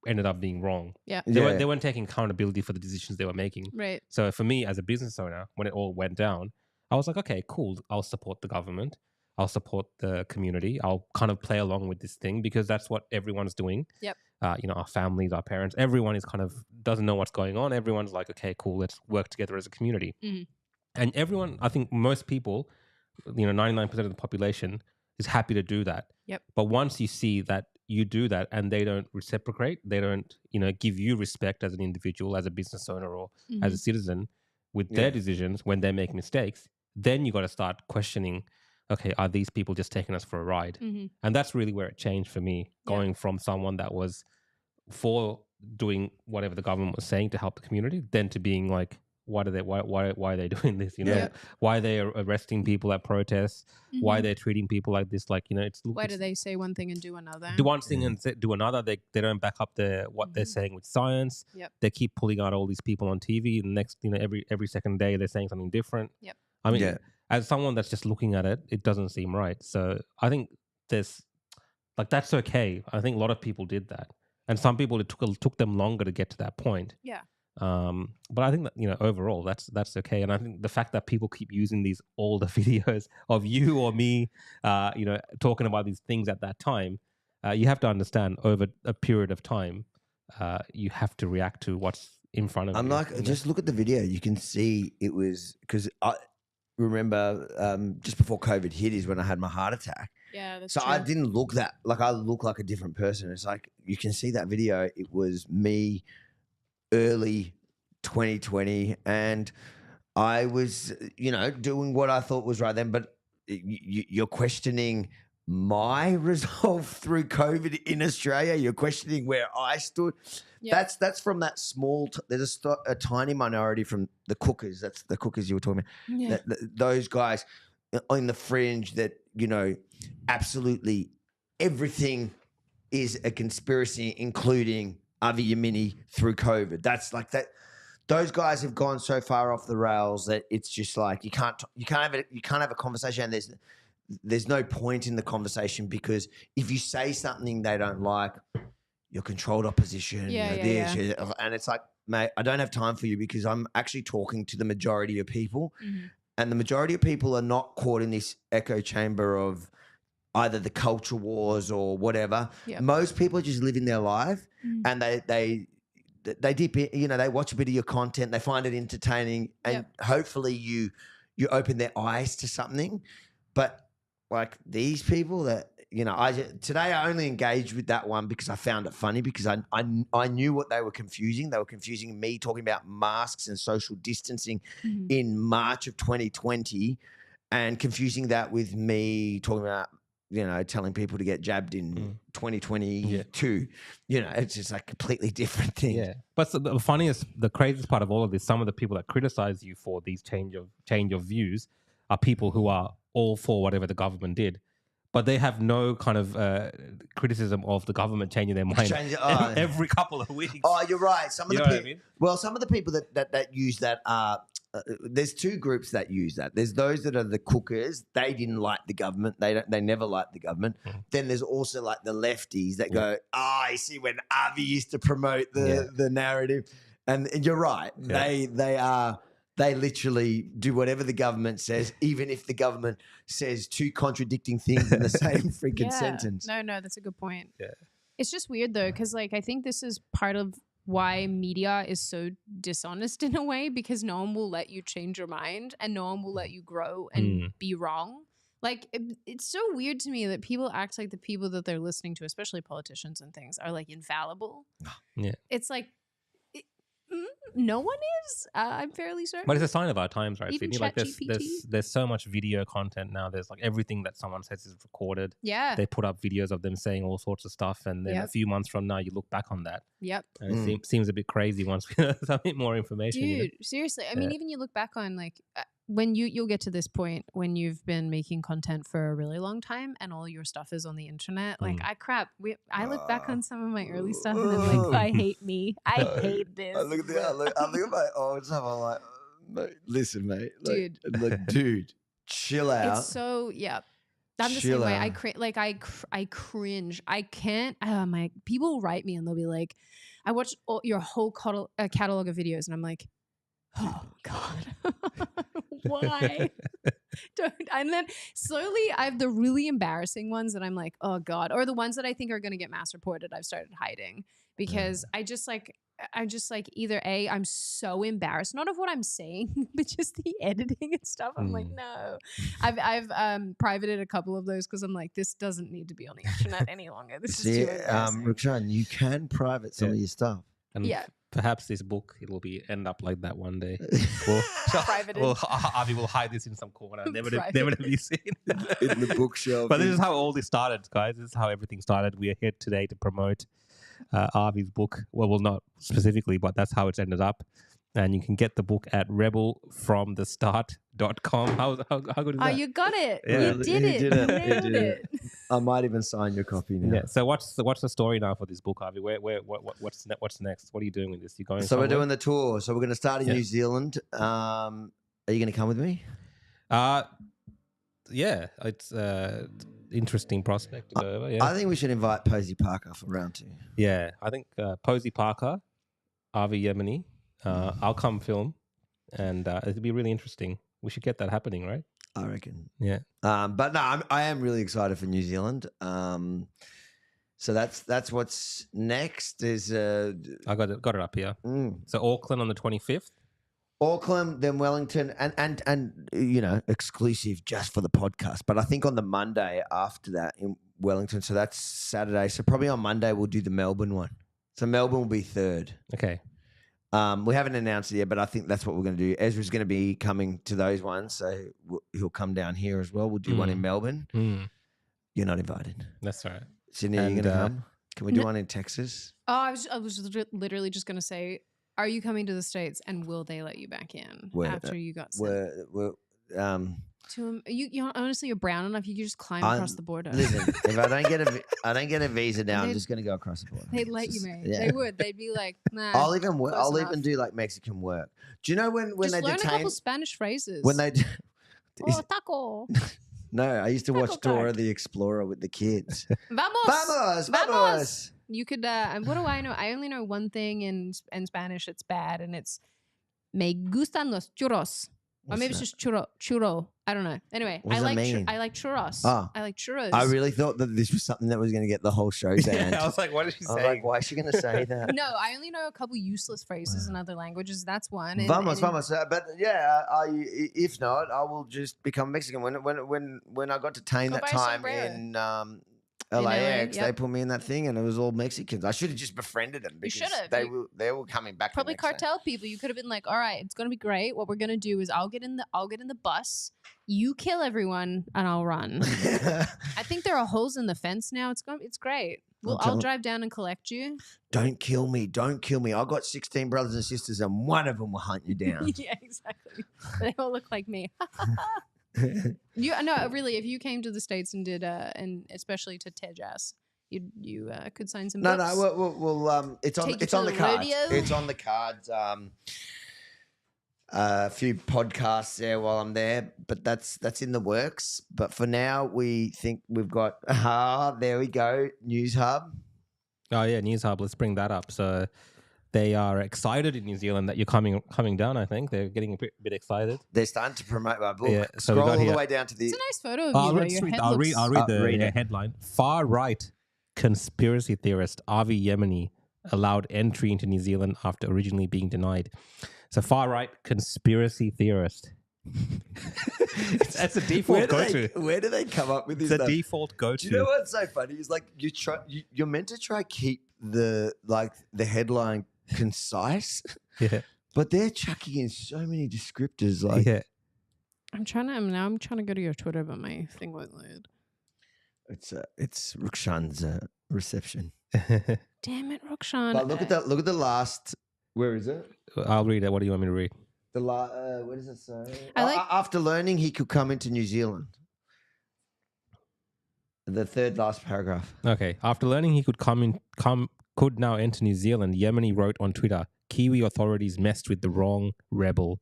ended up being wrong. Yeah. They weren't taking accountability for the decisions they were making. Right. So for me as a business owner, when it all went down, I was like, okay, cool. I'll support the government. I'll support the community. I'll kind of play along with this thing because that's what everyone's doing. Yep. Our families, our parents, everyone is kind of doesn't know what's going on. Everyone's like, okay, cool. Let's work together as a community. Mhm. And everyone, I think most people, 99% of the population is happy to do that. Yep. But once you see that you do that and they don't reciprocate, they don't, give you respect as an individual, as a business owner, or as a citizen with their decisions when they make mistakes, then you got to start questioning, okay, are these people just taking us for a ride? And that's really where it changed for me, going from someone that was for doing whatever the government was saying to help the community, then to being like, why are they doing this? Why are they arresting people at protests? Why are they treating people like this? Like, Why do they say one thing and do another? Do one thing and do another. They don't back up what they're saying with science. Yep. They keep pulling out all these people on TV, and next, every second day they're saying something different. Yep. I mean, as someone that's just looking at it, it doesn't seem right. So I think that's okay. I think a lot of people did that, and some people it took them longer to get to that point. Yeah. But I think that overall that's okay, and I think the fact that people keep using these older videos of you or me, talking about these things at that time, you have to understand over a period of time, you have to react to what's in front of you. I'm like, just look at the video. You can see it was because I remember just before COVID hit is when I had my heart attack. Yeah, that's So true. I didn't look I look like a different person. It's like you can see that video. It was me early 2020 and I was doing what I thought was right then, but you're questioning my resolve through COVID in Australia. You're questioning where I stood. Yeah. That's from that small there's a tiny minority from the cookers. That's the cookers you were talking about. Yeah. Those guys on the fringe that absolutely everything is a conspiracy, including Avi Yemini through COVID. That's like that. Those guys have gone so far off the rails that it's just like you can't have a conversation. And there's no point in the conversation because if you say something they don't like, you're controlled opposition. And it's like, mate, I don't have time for you because I'm actually talking to the majority of people, and the majority of people are not caught in this echo chamber of either the culture wars or whatever. Yep. Most people are just living their life and they dip in, they watch a bit of your content, they find it entertaining, and hopefully you open their eyes to something. But like these people that, today I only engaged with that one because I found it funny because I knew what they were confusing. They were confusing me talking about masks and social distancing in March of 2020 and confusing that with me talking about telling people to get jabbed in 2022. It's just like completely different things. Yeah. But the craziest part of all of this, some of the people that criticize you for these change of views are people who are all for whatever the government did, but they have no kind of criticism of the government changing their mind every couple of weeks. Oh, you're right. Some of the what I mean? Well, some of the people that use that are there's two groups that use that. There's those that are the cookers. They didn't like the government. They never liked the government. Then there's also like the lefties that go, I see when Avi used to promote the narrative. And you're right. Yeah. They literally do whatever the government says, even if the government says two contradicting things in the same freaking sentence. No, that's a good point. Yeah. It's just weird though, because like I think this is part of why media is so dishonest in a way, because no one will let you change your mind and no one will let you grow and be wrong. Like it's so weird to me that people act like the people that they're listening to, especially politicians and things, are like infallible. Yeah. It's like No one is. I'm fairly certain. But it's a sign of our times, right, Even Sydney? Like ChatGPT? there's so much video content now. There's like everything that someone says is recorded. Yeah. They put up videos of them saying all sorts of stuff, and then a few months from now, you look back on that, Yep. and it seems a bit crazy once we have a bit more information. Dude, seriously. I mean, even you look back on like when you'll get to this point when you've been making content for a really long time and all your stuff is on the internet. Like I look back on some of my early stuff and I'm like, I hate me. I hate this. I look at my old stuff. I'm like, mate, listen, mate, like, dude, chill out. It's so I'm the same way. I cringe. I can't. People write me and they'll be like, I watched your whole catalog of videos and I'm like, oh God, why? And then slowly I have the really embarrassing ones that I'm like, oh God, or the ones that I think are going to get mass reported. I've started hiding because I just like either A, I'm so embarrassed, not of what I'm saying, but just the editing and stuff. I'm like, no. I've privated a couple of those because I'm like, this doesn't need to be on the internet any longer. This is too embarrassing. Rukshan, you can private some of your stuff. And perhaps this book, it will end up like that one day. Privated. Avi will hide this in some corner, never to be seen. In the bookshelf. But this is how all this started, guys. This is how everything started. We are here today to promote Avi's book. Well, not specifically, but that's how it's ended up. And you can get the book at rebelfromthestart.com. How good is that? Oh, you got it. Yeah. You did it. You nailed it. I might even sign your copy now. Yeah. So what's the story now for this book, Avi? What's next? What are you doing with this? You going? So we're doing the tour. So we're going to start in New Zealand. Are you going to come with me? Yeah. It's interesting prospect. I think we should invite Posey Parker for round 2. Yeah. I think Posey Parker, Avi Yemini. I'll come film, and it'll be really interesting. We should get that happening, right? I reckon. Yeah. But no, I am really excited for New Zealand. So that's what's next. Is I got it up here. So Auckland on the 25th. Auckland, then Wellington, and exclusive just for the podcast. But I think on the Monday after that in Wellington, so that's Saturday. So probably on Monday we'll do the Melbourne one. So Melbourne will be 3rd. Okay. We haven't announced it yet, but I think that's what we're going to do. Ezra's going to be coming to those ones, so he'll come down here as well. We'll do one in Melbourne. You're not invited. That's right. Sydney, are you going to come? Can we do one in Texas? Oh, I was literally just going to say, are you coming to the States and will they let you back in after you got sent? Honestly, you're brown enough. You could just climb across the border. Listen, if I don't get a visa now, I'm just going to go across the border. They'd let you, mate. They would. They'd be like, nah. I'll even do like Mexican work. Do you know when just they learn detain? a couple Spanish phrases. When they taco. No, I used to watch Taco Dora the Explorer with the kids. Vamos. Vamos. You could. What do I know? I only know one thing in Spanish. It's bad, and it's me gustan los churros. Or maybe it's just churro. I don't know. Anyway, I like churros. Oh. I like churros. I really thought that this was something that was going to get the whole show banned. I was like, what is she saying? I was like, why is she going to say that? No, I only know a couple useless phrases in other languages. That's one. Vamos. But yeah, if not, I will just become Mexican. When I got detained that time in LAX, they put me in that thing, and it was all Mexicans. I should have just befriended them because they were coming back. Probably cartel people. You could have been like, "All right, it's gonna be great. What we're gonna do is I'll get in the bus. You kill everyone, and I'll run." I think there are holes in the fence now. It's great. I'll drive down and collect you. Don't kill me! Don't kill me! I've got 16 brothers and sisters, and one of them will hunt you down. Yeah, exactly. They all look like me. No, really. If you came to the States and did, and especially to Tejas, you could sign some books. No, we'll it's on the cards. Rodeo. It's on the cards. A few podcasts there while I'm there, but that's in the works. But for now, we think we've got. There we go, News Hub. Oh yeah, News Hub. Let's bring that up. So they are excited in New Zealand that you're coming down. I think they're getting a bit excited. They're starting to promote my book. Yeah, so scroll all the way down to the. It's a nice photo of you. I'll read the headline. Far right conspiracy theorist Avi Yemini allowed entry into New Zealand after originally being denied. So far right conspiracy theorist. That's a default go-to. Where do they come up with this? It's a default go-to. Do you know what's so funny? Is like you're meant to try keep the headline concise. Yeah. But they're chucking in so many descriptors. Like, Yeah. I'm trying to go to your Twitter, but my thing won't load. it's Rukshan's reception. Damn it, Rukshan. But look at that. Look at the last. Where is it? I'll read it. What do you want me to read? What does it say? I like- After learning he could come into New Zealand. The third last paragraph. Okay. After learning he could now enter New Zealand, Yemini wrote on Twitter, Kiwi authorities messed with the wrong rebel.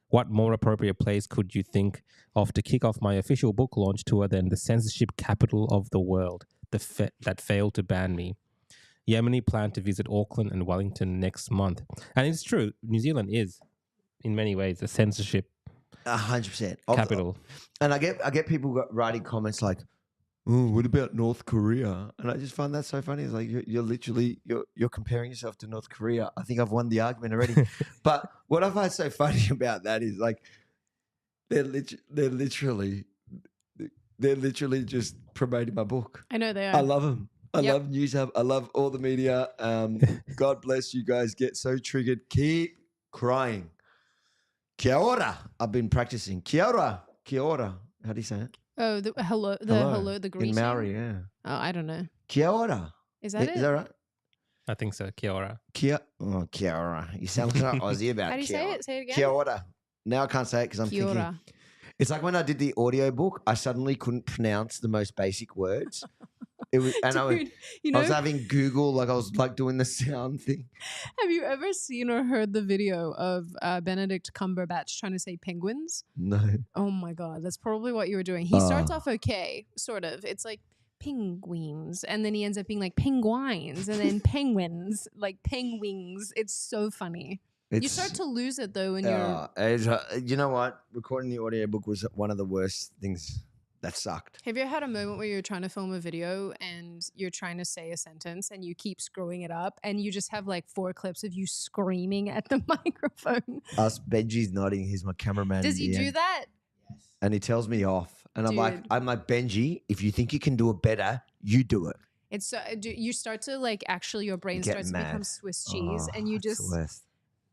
What more appropriate place could you think of to kick off my official book launch tour than the censorship capital of the world that failed to ban me? Yemini planned to visit Auckland and Wellington next month. And it's true, New Zealand is, in many ways, a censorship 100%. capital. And I get people writing comments like, "Oh, what about North Korea?" And I just find that so funny. It's like you're literally comparing yourself to North Korea. I think I've won the argument already. But what I find so funny about that is like they're literally just promoting my book. I know they are. I love them. I Yep. love News Hub. I love all the media. God bless you guys. Get so triggered. Keep crying. Kia ora. I've been practicing. Kia ora. Kia ora. How do you say it? Oh, the hello, the greeting. In Maori, yeah. Oh, I don't know. Kia ora. Is that it? Is that right? I think so. Kia ora. Kia ora. You sound like an Aussie about How do you kia say ora. it? Say it again. Kia ora. Now I can't say it because I'm Kia thinking. ora. It's like when I did the audiobook, I suddenly couldn't pronounce the most basic words. It was, and Dude, you I was know, having Google, like I was like doing the sound thing. have you ever seen or heard the video of Benedict Cumberbatch trying to say penguins? No. Oh my God, that's probably what you were doing. He starts off okay, sort of. It's like penguins, and then he ends up being like penguins, and then penguins, like penguins. It's so funny. You start to lose it though when you're. You know what? Recording the audiobook was one of the worst things that sucked. Have you ever had a moment where you're trying to film a video and you're trying to say a sentence and you keep screwing it up and you just have like 4 clips of you screaming at the microphone? Benji's nodding. He's my cameraman. Does he do that? And he tells me off. And I'm Dude. like, Benji, if you think you can do it better, you do it. It's so you start to like actually your brain You get starts to mad. become Swiss cheese and you it's just the worst.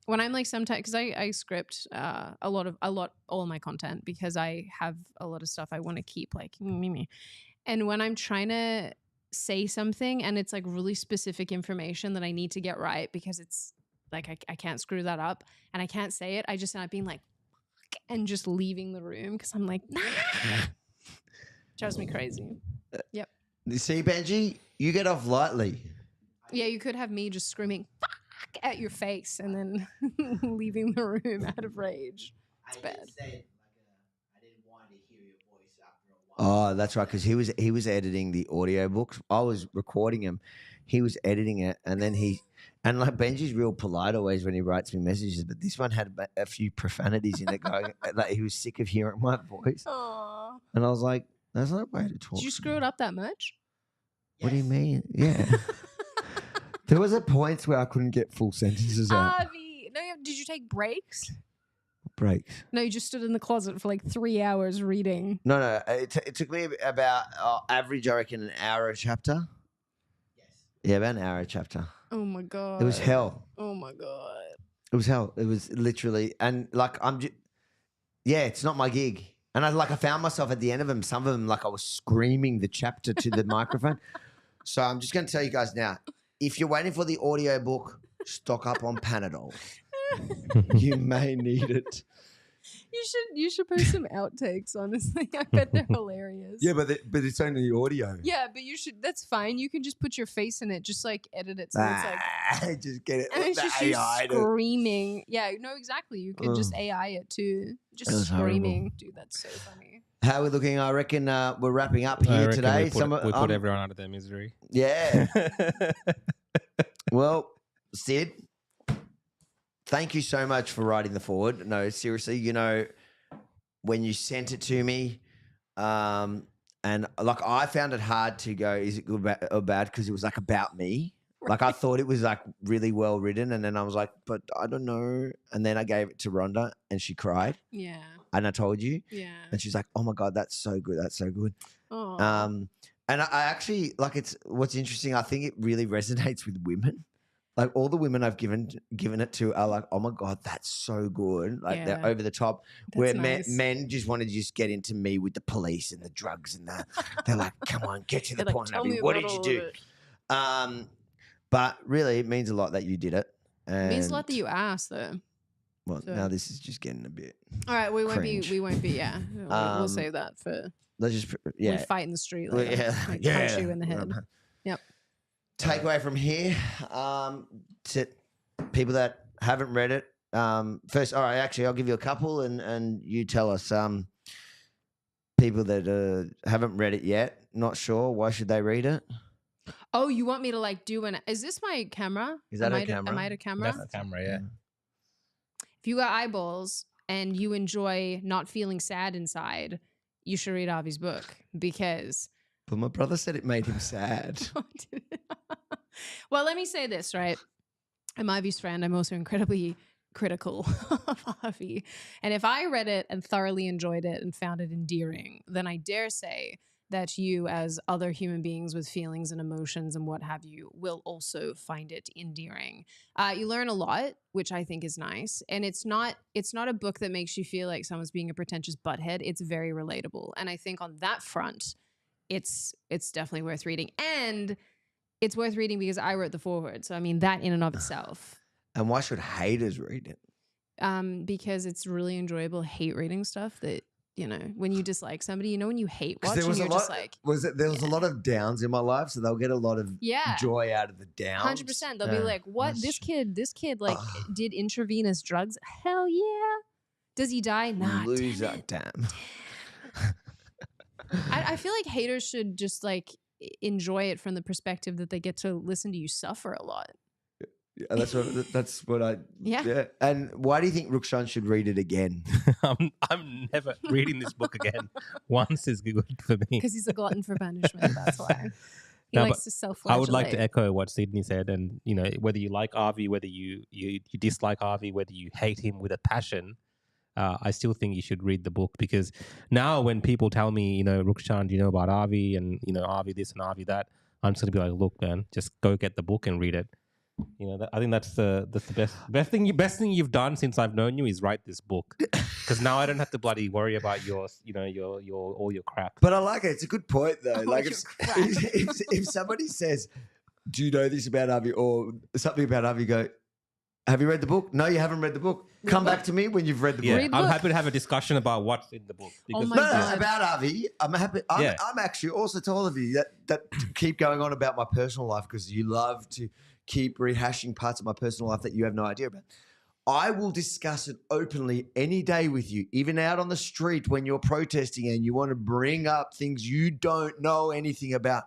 when I'm like sometimes because I script all my content because I have a lot of stuff I want to keep like and when I'm trying to say something and it's like really specific information that I need to get right because it's like I can't screw that up and I can't say it, I just end up being like fuck, and just leaving the room because I'm like nah. Drives me crazy. Yep. You see, Benji, you get off lightly. Yeah, you could have me just screaming fuck at your face and then leaving the room out of rage. It's bad. I didn't want to hear your voice after a while. Oh, that's right, because he was editing the audiobooks. I was recording him. He was editing it, and then and like Benji's real polite always when he writes me messages, but this one had a few profanities in it going. Like he was sick of hearing my voice, Aww. and I was like, "That's not a way to talk." Did you screw it up that much? What do you mean? Yeah. There was a point where I couldn't get full sentences out. Avi, no, did you take breaks? Breaks. No, you just stood in the closet for like 3 hours reading. No. It took me about average, I reckon, an hour a chapter. Yes. Yeah, about an hour a chapter. Oh my God. It was hell. Oh my God. It was hell. It was literally, and like it's not my gig. And I found myself at the end of them. Some of them, like I was screaming the chapter to the microphone. So I'm just going to tell you guys now. If you're waiting for the audiobook, stock up on Panadol. You may need it. You should post some outtakes, honestly. I bet they're hilarious. Yeah, but it's only audio. Yeah, but you should. That's fine. You can just put your face in it. Just like edit it so it's like. Just get it. And it's the just you AI to- screaming. Yeah, no, exactly. You could just AI it too. Just That was screaming. Dude, that's so funny. How are we looking? I reckon we're wrapping up I here reckon today. We put everyone out of their misery. Yeah. Well, Sid, thank you so much for writing the foreword. No, seriously, when you sent it to me, and like I found it hard to go, is it good or bad? Because it was like about me. Like I thought it was like really well written, and then I was like, but I don't know. And then I gave it to Rhonda, and she cried, Yeah. and I told you, Yeah. and she's like, oh my God, that's so good. That's so good. Oh. And I actually like what's interesting. I think it really resonates with women. like all the women I've given it to are like, oh my God, that's so good. Like they're Yeah. over the top. That's Where nice. men just want to just get into me with the police and the drugs and that. They're like, come on, get to the They're like, point. "Tell Abby. me What about did you all do? of it." But really, it means a lot that you did it. It means a lot that And, you asked, though. Well, so- now this is just getting a bit. All right, we won't Cringe. be. We won't be. Yeah, we'll save that for. Let's just We fight in the street. Well, Later. Like, punch you in the head. Yep. Takeaway from here to people that haven't read it. First, all right, actually, I'll give you a couple, and you tell us. People that haven't read it yet, not sure, why should they read it? Oh, you want me to like do an? Is this my camera? Is that am a I camera? Am I a camera? That's the camera, yeah. If you got eyeballs and you enjoy not feeling sad inside, you should read Avi's book because. But my brother said it made him sad. Well, let me say this, right? I'm Ivy's friend. I'm also incredibly critical of Avi. And if I read it and thoroughly enjoyed it and found it endearing, then I dare say that you, as other human beings with feelings and emotions and what have you, will also find it endearing. You learn a lot, which I think is nice. And it's not a book that makes you feel like someone's being a pretentious butthead. It's very relatable. And I think on that front, it's definitely worth reading. And it's worth reading because I wrote the foreword. So, I mean, that in and of itself. And why should haters read it? Because it's really enjoyable hate reading stuff that, you know, when you dislike somebody, you know, when you hate watch There and was you're a lot. just like, There was a lot of downs in my life, so they'll get a lot of yeah, joy out of the downs. 100%. They'll be like, what? that's This kid like did intravenous drugs? Hell yeah. Does he die? Nah, loser, damn it. damn. I feel like haters should just like enjoy it from the perspective that they get to listen to you suffer a lot. Yeah, that's what I. Yeah. And why do you think Rukshan should read it again? I'm never reading this book again. Once is good for me. Because he's a glutton for punishment. That's why. He No, likes but to self-flagellate. I would like to echo what Sydney said, and you know, whether you like Avi, whether you dislike Avi, whether you hate him with a passion, I still think you should read the book, because now when people tell me, you know, Rukshan, do you know about Avi, and you know, Avi this and Avi that, I'm just gonna be like, look, man, just go get the book and read it. You know, I think that's the best thing you've done since I've known you is write this book, because now I don't have to bloody worry about your all your crap. But I like it. It's a good point, though. Like your if somebody says, "Do you know this about Avi?" or something about Avi, go, "Have you read the book?" No, you haven't read the book. Come back to me when you've read the Yeah, book. Read I'm book. happy to have a discussion about what's in the book. Because my No, God. about Avi, I'm happy. Yeah. I'm actually also to all of you that keep going on about my personal life because you love to keep rehashing parts of my personal life that you have no idea about. I will discuss it openly any day with you, even out on the street when you're protesting and you want to bring up things you don't know anything about.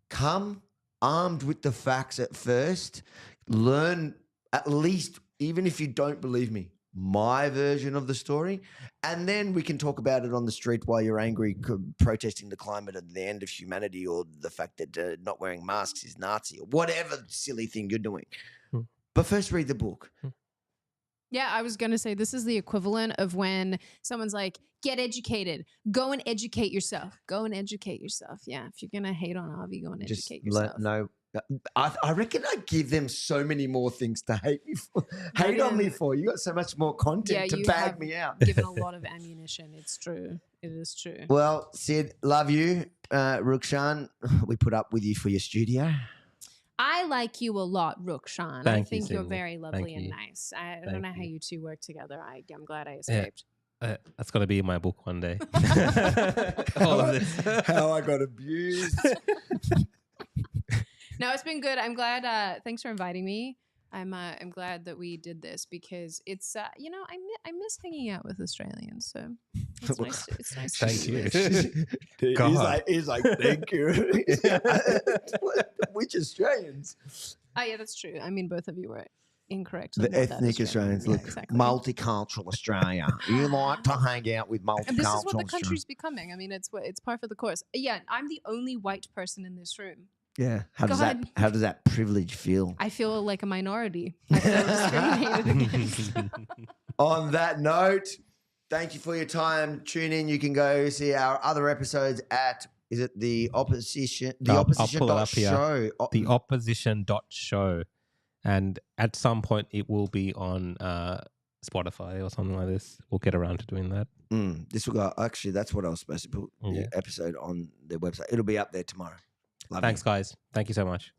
Come armed with the facts at first. Learn at least, even if you don't believe me, my version of the story, and then we can talk about it on the street while you're angry protesting the climate and the end of humanity, or the fact that not wearing masks is Nazi, or whatever silly thing you're doing. But first read the book. Yeah, I was going to say this is the equivalent of when someone's like, get educated. Go and educate yourself. Go and educate yourself. Yeah, if you're going to hate on Avi, go and Just educate yourself. no. I reckon I give them so many more things to hate me for. Hate on me for. You got so much more content to you bag have me out. given a lot of ammunition. It's true. It is true. Well, Sid, love you. Rukshan, we put up with you for your studio. I like you a lot, Rukshan. I Thank you, think you're Sydney. very lovely Thank and you. nice. I Thank don't know how you. you two work together. I'm glad I escaped. That's got to be in my book one day. All of this. How I got abused. No, it's been good. I'm glad. Thanks for inviting me. I'm glad that we did this because it's you know, I miss hanging out with Australians. So it's nice. It's nice. Thank you. He's like, thank you. Which Australians? Oh yeah, that's true. I mean, both of you were incorrect. The on what that ethnic Australian- Australians. Yeah, Look, exactly. multicultural Australia. You like to hang out with multicultural And this is what the Australians. country's becoming. I mean, it's par for the course. Yeah, I'm the only white person in this room. Yeah. How Go does that privilege feel? I feel like a minority. I feel discriminated against. On that note, thank you for your time. Tune in. You can go see our other episodes at, is it the opposition? The I'll opposition pull it dot up here. show. The opposition.show. and at some point it will be on Spotify or something like this. We'll get around to doing that. This will go. Actually, that's what I was supposed to put the Yeah. episode on their website. It'll be up there tomorrow. Love Thanks, you. guys. Thank you so much.